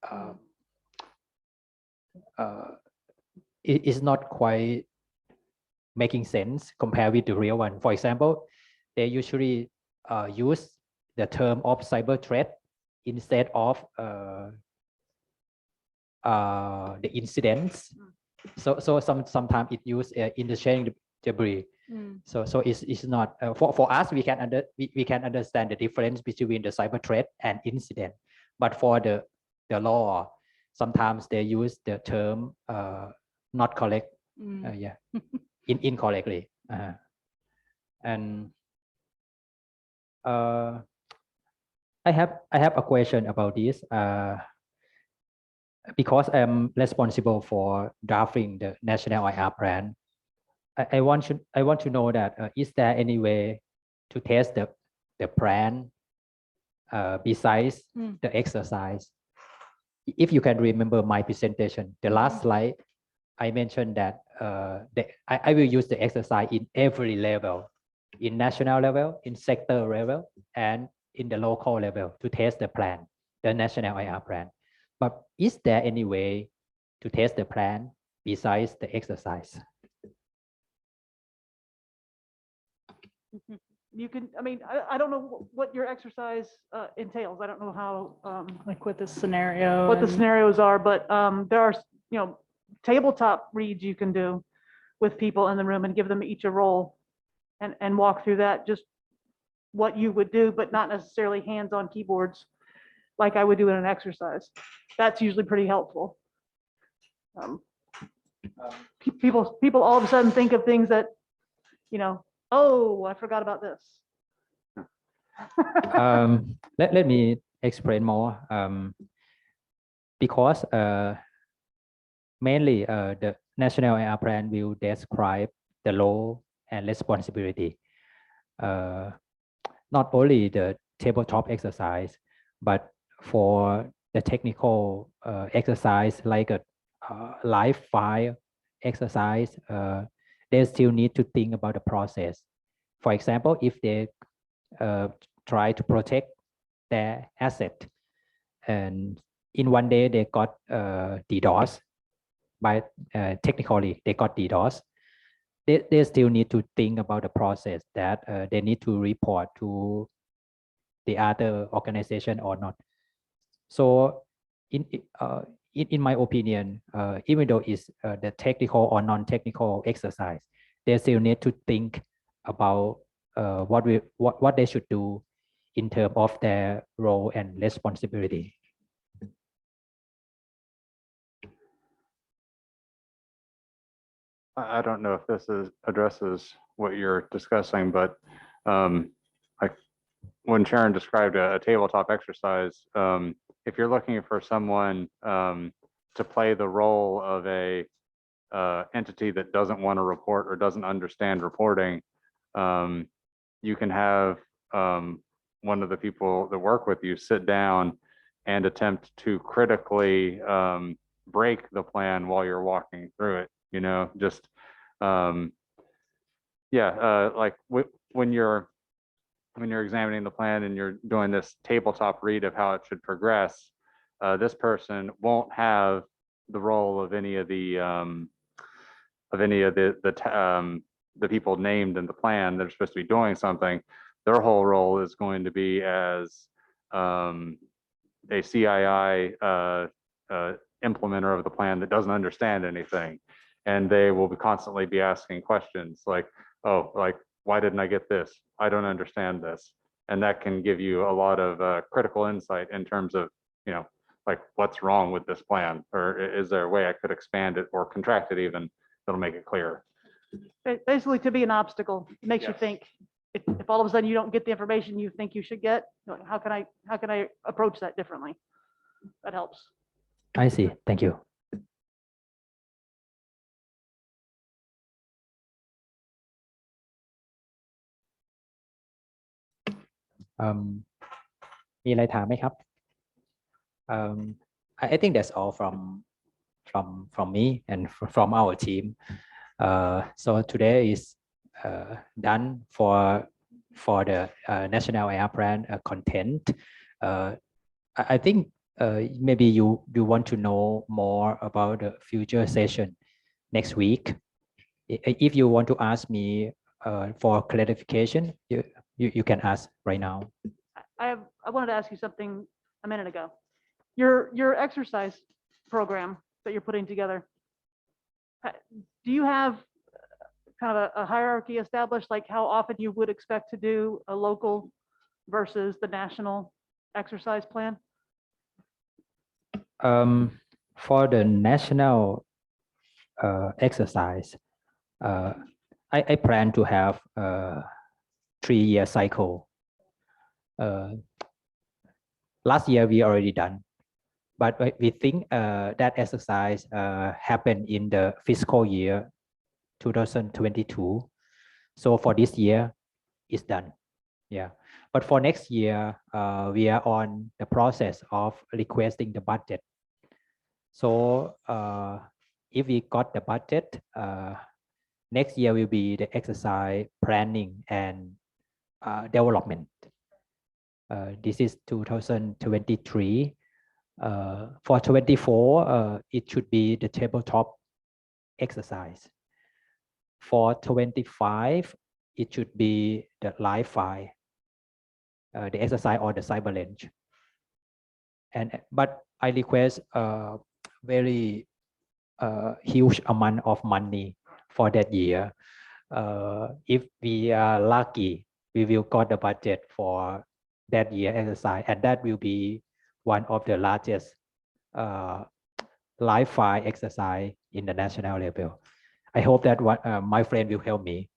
S2: is not quite making sense compared with the real one. For example, they usually use the term of cyber threat instead of the incidents. So sometimes it use interchangeably. So it's not for us. We can understand the difference between the cyber threat and incident, but for the law, sometimes they use the term not correct. Incorrectly. And I have a question about this. Because I'm responsible for drafting the national IR plan, I want to know that is there any way to test the plan besides the exercise? If you can remember my presentation, the last slide, I mentioned that I will use the exercise in every level, in national level, in sector level, and in the local level to test the plan, the national IR plan. But is there any way to test the plan besides the exercise?
S7: You can, I mean, I don't know what your exercise entails. I don't know how
S9: Like what the scenario,
S7: what the scenarios are, but there are, tabletop reads you can do with people in the room and give them each a role and walk through that, just what you would do, but not necessarily hands on keyboards like I would do in an exercise. That's usually pretty helpful. People all of a sudden think of things that, oh, I forgot about this.
S2: Let me explain more. Because mainly the national AR plan will describe the role and responsibility. Not only the tabletop exercise, but for the technical exercise like a live file exercise, they still need to think about the process. For example, if they try to protect their asset, and in one day they got DDoS, by technically they got DDoS, they still need to think about the process that they need to report to the other organization or not. So in my opinion, even though it's the technical or non-technical exercise, they still need to think about what they should do in terms of their role and responsibility.
S8: I don't know if this addresses what you're discussing, but like when Sharon described a tabletop exercise, if you're looking for someone to play the role of a entity that doesn't want to report or doesn't understand reporting, you can have one of the people that work with you sit down and attempt to critically break the plan while you're walking through it. You know, just like when you're examining the plan and you're doing this tabletop read of how it should progress, this person won't have the role of any of the people named in the plan that are supposed to be doing something. Their whole role is going to be as a CII implementer of the plan that doesn't understand anything. And they will constantly be asking questions like, oh, like, why didn't I get this? I don't understand this. And that can give you a lot of critical insight in terms of, you know, like what's wrong with this plan? Or is there a way I could expand it or contract it even that'll make it clear?
S7: Basically, to be an obstacle, it makes you think, if all of a sudden you don't get the information you think you should get, how can I approach that differently? That helps.
S2: I see. Thank you.มีอะไรถามไหมครับ I think that's all from me and from our team. So today is done for the national AR plan content. I think maybe you want to know more about the future session next week. If you want to ask me for clarification, you can ask right now.
S7: I wanted to ask you something a minute ago. Your exercise program that you're putting together, do you have kind of a hierarchy established, like how often you would expect to do a local versus the national exercise plan?
S2: For the national exercise, I plan to have a 3-year cycle. Last year we already done, but we think that exercise happened in the fiscal year 2022. So for this year, it's done. Yeah, but for next year, we are on the process of requesting the budget. So if we got the budget, next year will be the exercise planning and development. This is 2023. For 24, it should be the tabletop exercise. For 25, it should be the live file, the exercise or the cyber range. But I request a very huge amount of money for that year. If we are lucky, we will got the budget for that year exercise, and that will be one of the largest live file exercise in the national level. I hope that my friend will help me.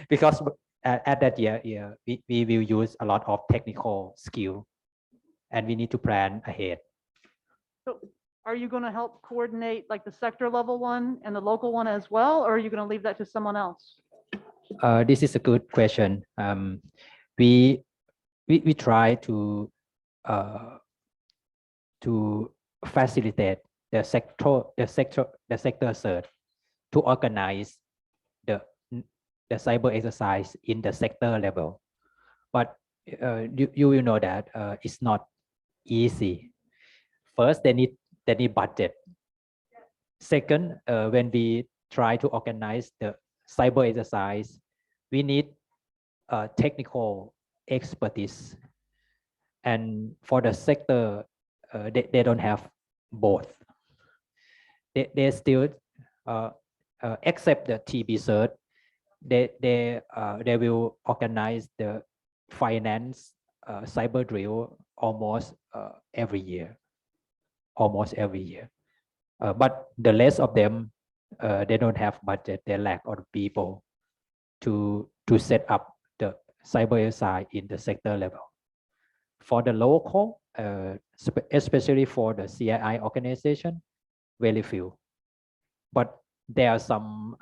S2: Because at that year, we will use a lot of technical skill, and we need to plan ahead.
S7: So Are you going to help coordinate like the sector level one and the local one as well, or are you going to leave that to someone else?
S2: This is a good question. We try to facilitate the sector search to organize the cyber exercise in the sector level. But you will know that it's not easy. First, they need budget. Second, when we try to organize the cyber exercise, we need technical expertise. And for the sector, they don't have both. They still accept the TB cert. They will organize the finance cyber drill almost every year. But the rest of them, they don't have budget. They lack of people to set up the cyber exercise in the sector level. For the local, especially for the CII organization, very few. But there are some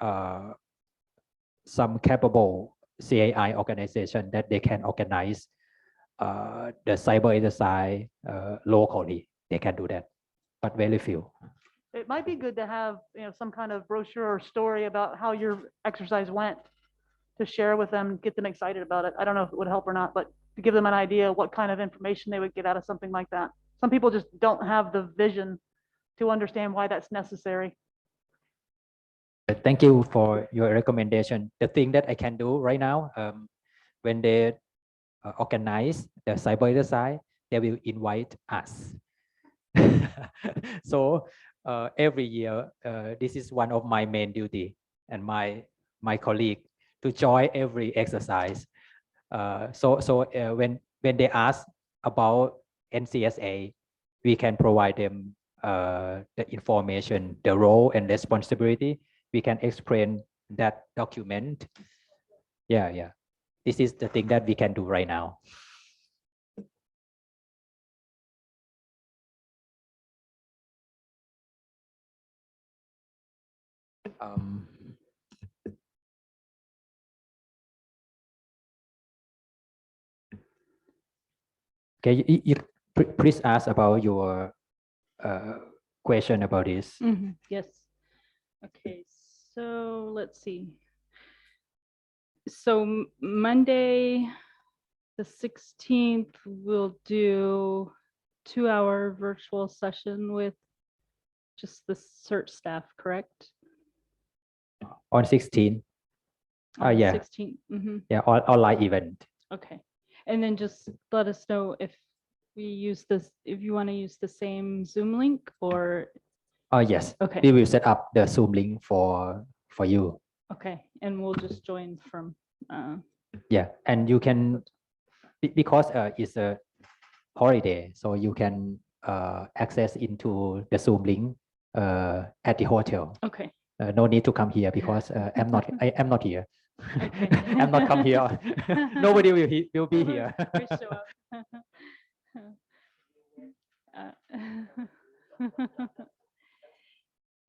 S2: capable CII organization that they can organize the cyber exercise locally. They can do that, but very few.
S7: It might be good to have, some kind of brochure or story about how your exercise went to share with them, get them excited about it. I don't know if it would help or not, but to give them an idea what kind of information they would get out of something like that. Some people just don't have the vision to understand why that's necessary.
S2: Thank you for your recommendation. The thing that I can do right now, when they organize the cyber exercise, they will invite us. So every year, this is one of my main duty and my colleague to join every exercise. So when they ask about NCSA, we can provide them the information, the role and responsibility. We can explain that document. Yeah. This is the thing that we can do right now. Okay, please ask about your question about this.
S9: Yes. Okay, so let's see. So Monday, the 16th, we'll do 2-hour virtual session with just the search staff, correct?
S2: On 16.
S9: On the
S2: Yeah.
S9: 16th.
S2: Yeah, online event.
S9: Okay, and then just let us know if we use this, if you want to use the same Zoom link or.
S2: Yes.
S9: Okay.
S2: We will set up the Zoom link for you.
S9: Okay, and we'll just join from.
S2: Yeah, and you can, because it's a holiday, so you can access into the Zoom link at the hotel.
S9: Okay.
S2: No need to come here because I'm not here.
S9: Okay.
S2: I'm not come here. Nobody will be here.
S9: We show up.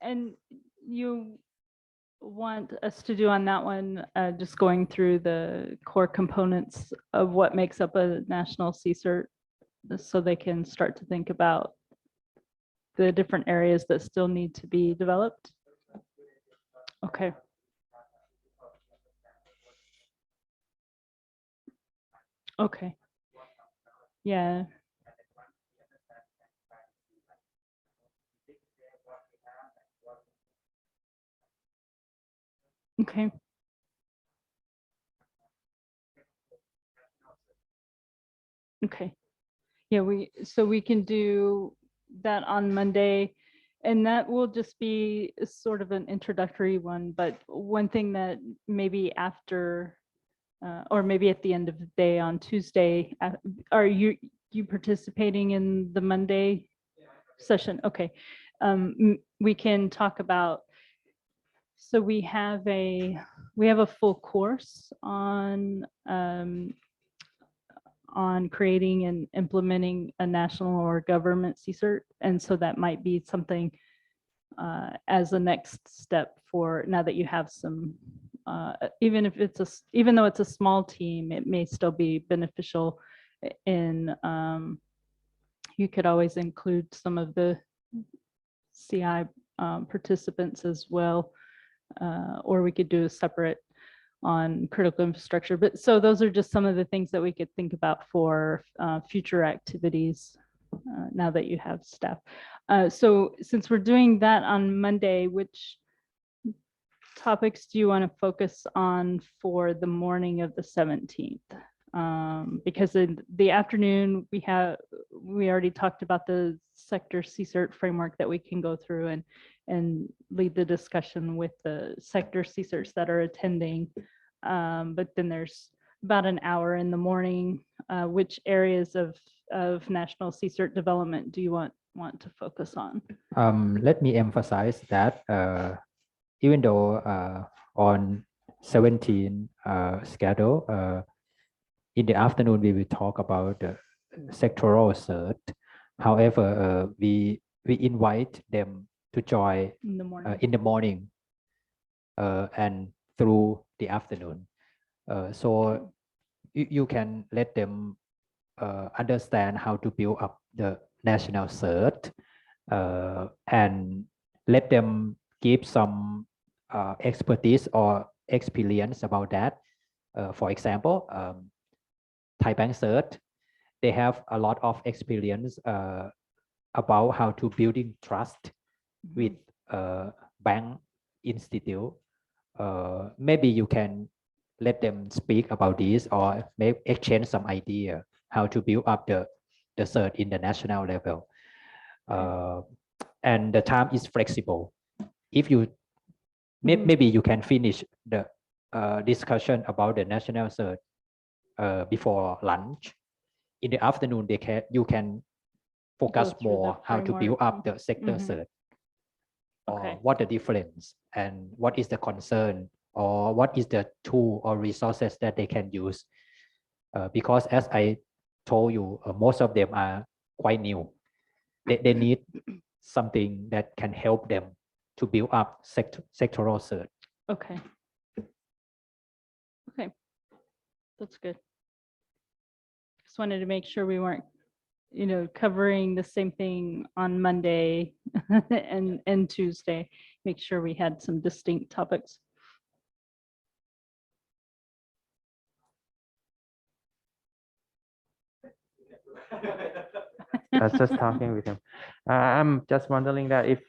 S9: And you want us to do on that one, just going through the core components of what makes up a national CSERT, so they can start to think about the different areas that still need to be developed? Okay. Okay. Yeah. Okay. Okay. Yeah, so we can do that on Monday, and that will just be sort of an introductory one, but one thing that maybe after, or maybe at the end of the day on Tuesday, are you participating in the Monday session? Okay. We can talk about, so we have a full course on on creating and implementing a national or government CSIRT. And so that might be something as a next step for now that you have some, even though it's a small team, it may still be beneficial in, you could always include some of the CI participants as well, or we could do a separate on critical infrastructure. But so those are just some of the things that we could think about for future activities now that you have staff. So since we're doing that on Monday, which topics do you want to focus on for the morning of the 17th? Because in the afternoon, we already talked about the sector CSIRT framework that we can go through and lead the discussion with the sector CSIRTs that are attending. But then there's about an hour in the morning. Which areas of national CSIRT development do you want to focus on?
S2: Let me emphasize that even though on 17 schedule, in the afternoon, we will talk about the sectoral CERT. However, we invite them to join
S9: In the morning.
S2: in the morning and through the afternoon. So you can let them understand how to build up the national CERT and let them give some expertise or experience about that. For example, Thai Bank CERT, they have a lot of experience about how to building trust with bank institute. Maybe you can let them speak about this or maybe exchange some idea how to build up the CERT in the national level. And the time is flexible. If you maybe you can finish the discussion about the national CERT before lunch. In the afternoon, you can focus more how to build up the sector CERT.
S9: Okay.
S2: Or what the difference and what is the concern or what is the tool or resources that they can use. Because as I told you, most of them are quite new. They need something that can help them to build up sectoral CERT.
S9: Okay. Okay. That's good. Just wanted to make sure we weren't, covering the same thing on Monday and Tuesday. Make sure we had some distinct topics.
S4: I was just talking with him. I'm just wondering that if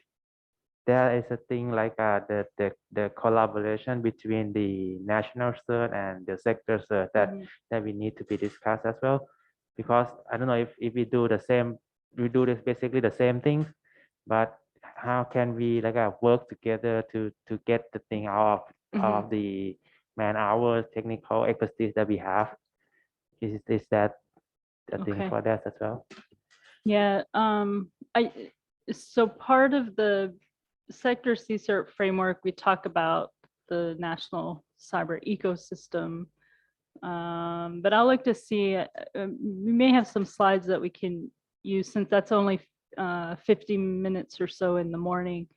S4: there is a thing like the collaboration between the national CERT and the sector CERT that we need to be discussed as well, because I don't know if we do the same, we do this basically the same things, but how can we work together to get the thing out of the man hours, technical expertise that we have? Is that a thing for that as well?
S9: Yeah. So part of the sector CSIRT framework, we talk about the national cyber ecosystem, but I'll look to see, we may have some slides that we can use since that's only 50 minutes or so in the morning,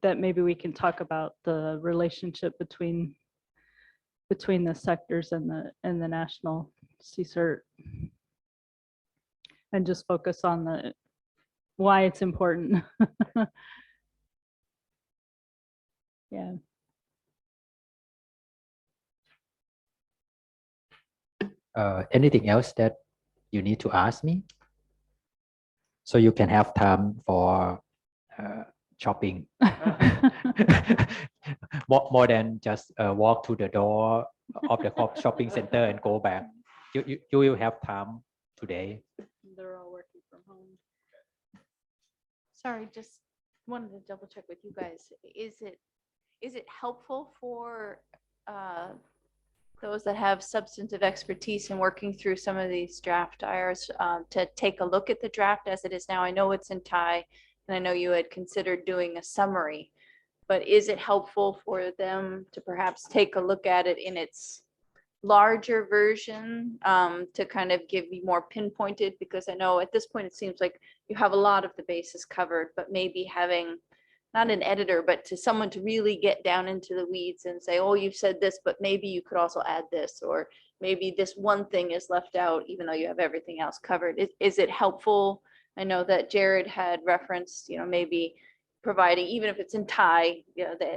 S9: that maybe we can talk about the relationship between the sectors and the national CSIRT, and just focus on why it's important. Yeah.
S2: Anything else that you need to ask me? So you can have time for shopping. more than just walk to the door of the shopping center and go back. You will have time today.
S9: They're all working from home.
S1: Sorry, just wanted to double check with you guys. Is it helpful for those that have substantive expertise in working through some of these draft IRs to take a look at the draft as it is now? I know it's in Thai, and I know you had considered doing a summary, but is it helpful for them to perhaps take a look at it in its
S11: larger version to kind of give you more pinpointed, because I know at this point it seems like you have a lot of the bases covered, but maybe having not an editor, but to someone to really get down into the weeds and say, oh, you've said this, but maybe you could also add this, or maybe this one thing is left out, even though you have everything else covered. Is it helpful? I know that Jared had referenced, maybe providing, even if it's in Thai,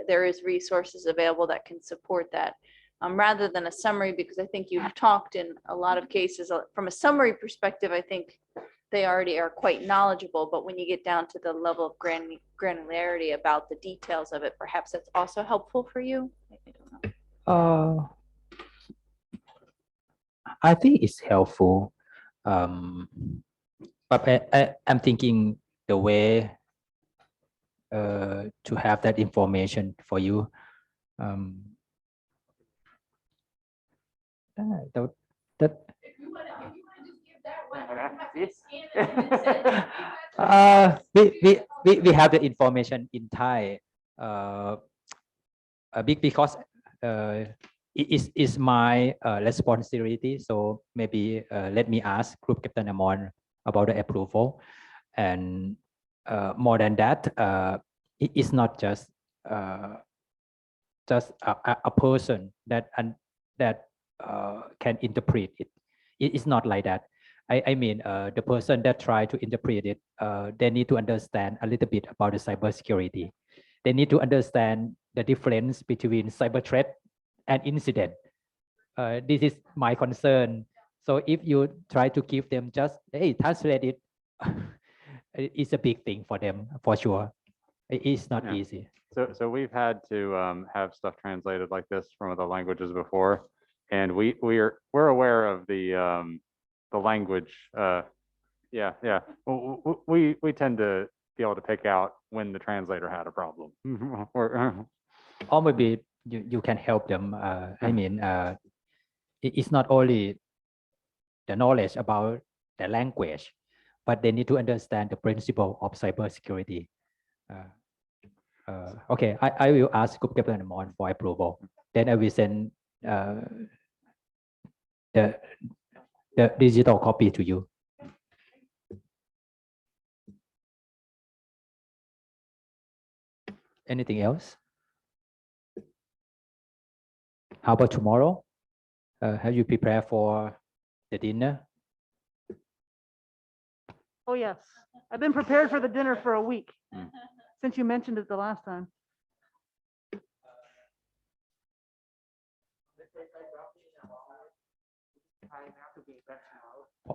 S11: there is resources available that can support that. Rather than a summary, because I think you've talked in a lot of cases from a summary perspective, I think they already are quite knowledgeable, but when you get down to the level of granularity about the details of it, perhaps that's also helpful for you. I don't know.
S2: I think it's helpful, but I'm thinking the way to have that information for you. We have the information in Thai because it is my responsibility. So maybe let me ask Group Captain Amon about the approval, and more than that, it is not just a person that can interpret it. It is not like that. I mean, the person that try to interpret it, they need to understand a little bit about the cybersecurity. They need to understand the difference between cyber threat and incident. This is my concern. So if you try to give them just, hey, translate it, it's a big thing for them, for sure. It's not easy.
S8: So we've had to have stuff translated like this from other languages before, and we're aware of the language. Yeah. We tend to be able to pick out when the translator had a problem.
S2: Or maybe you can help them. I mean, it's not only the knowledge about the language, but they need to understand the principle of cybersecurity. Okay, I will ask Group Captain Amon for approval. Then I will send the digital copy to you. Anything else? How about tomorrow? Have you prepared for the dinner?
S7: Oh, yes. I've been prepared for the dinner for a week, since you mentioned it the last time.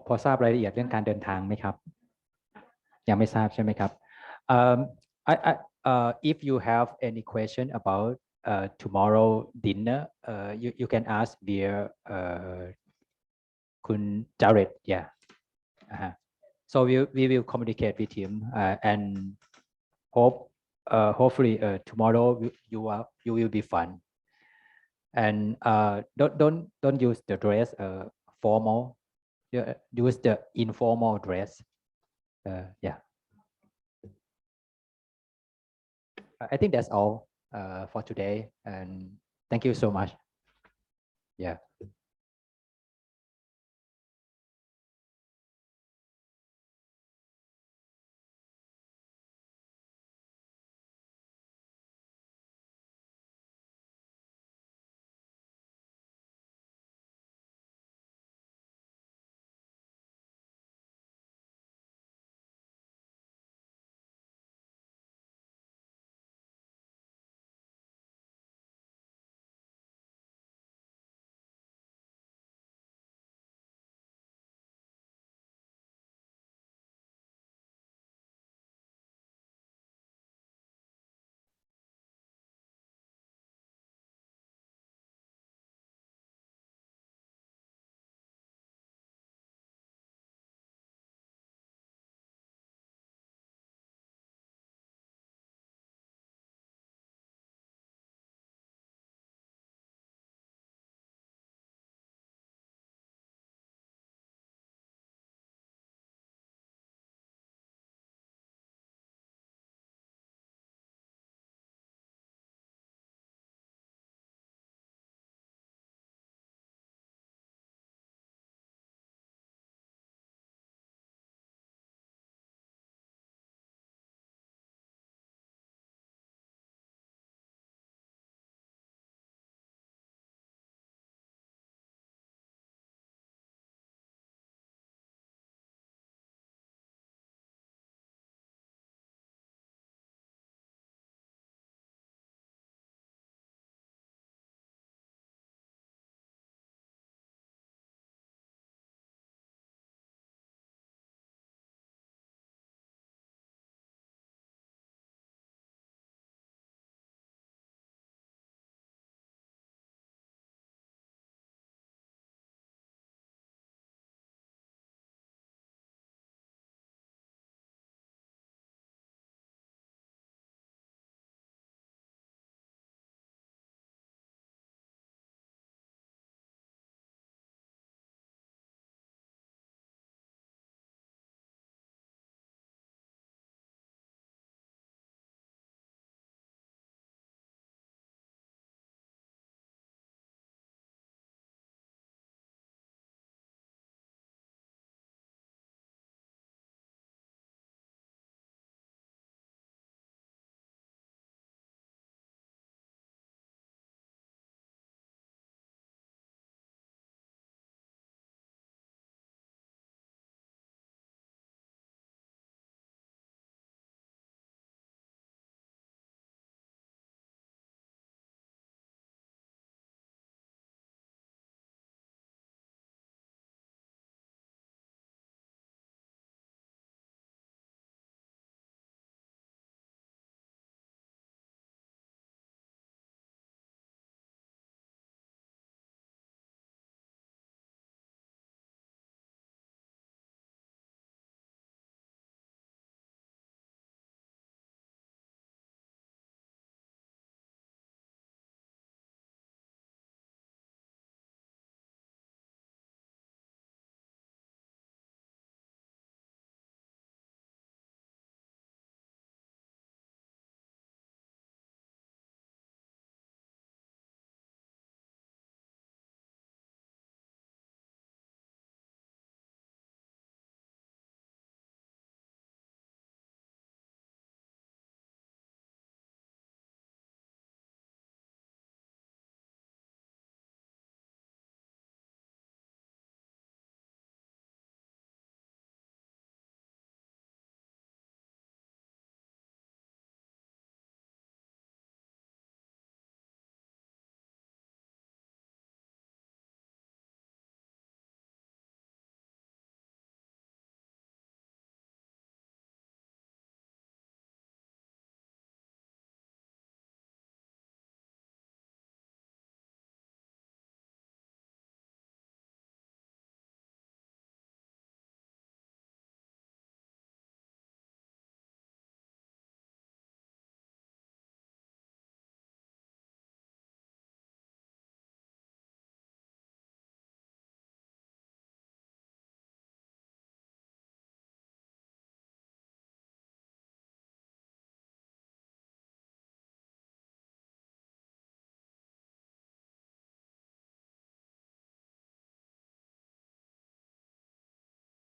S2: พอทราบรายละเอียดเรื่องการเดินทางไหมครับยังไม่ทราบใช่ไหมครับ if you have any question about tomorrow dinner, you can ask via คุณ Jared, yeah. So we will communicate with him and hopefully tomorrow you will be fun, and don't use the dress formal. Use the informal dress. Yeah. I think that's all for today, and thank you so much. Yeah.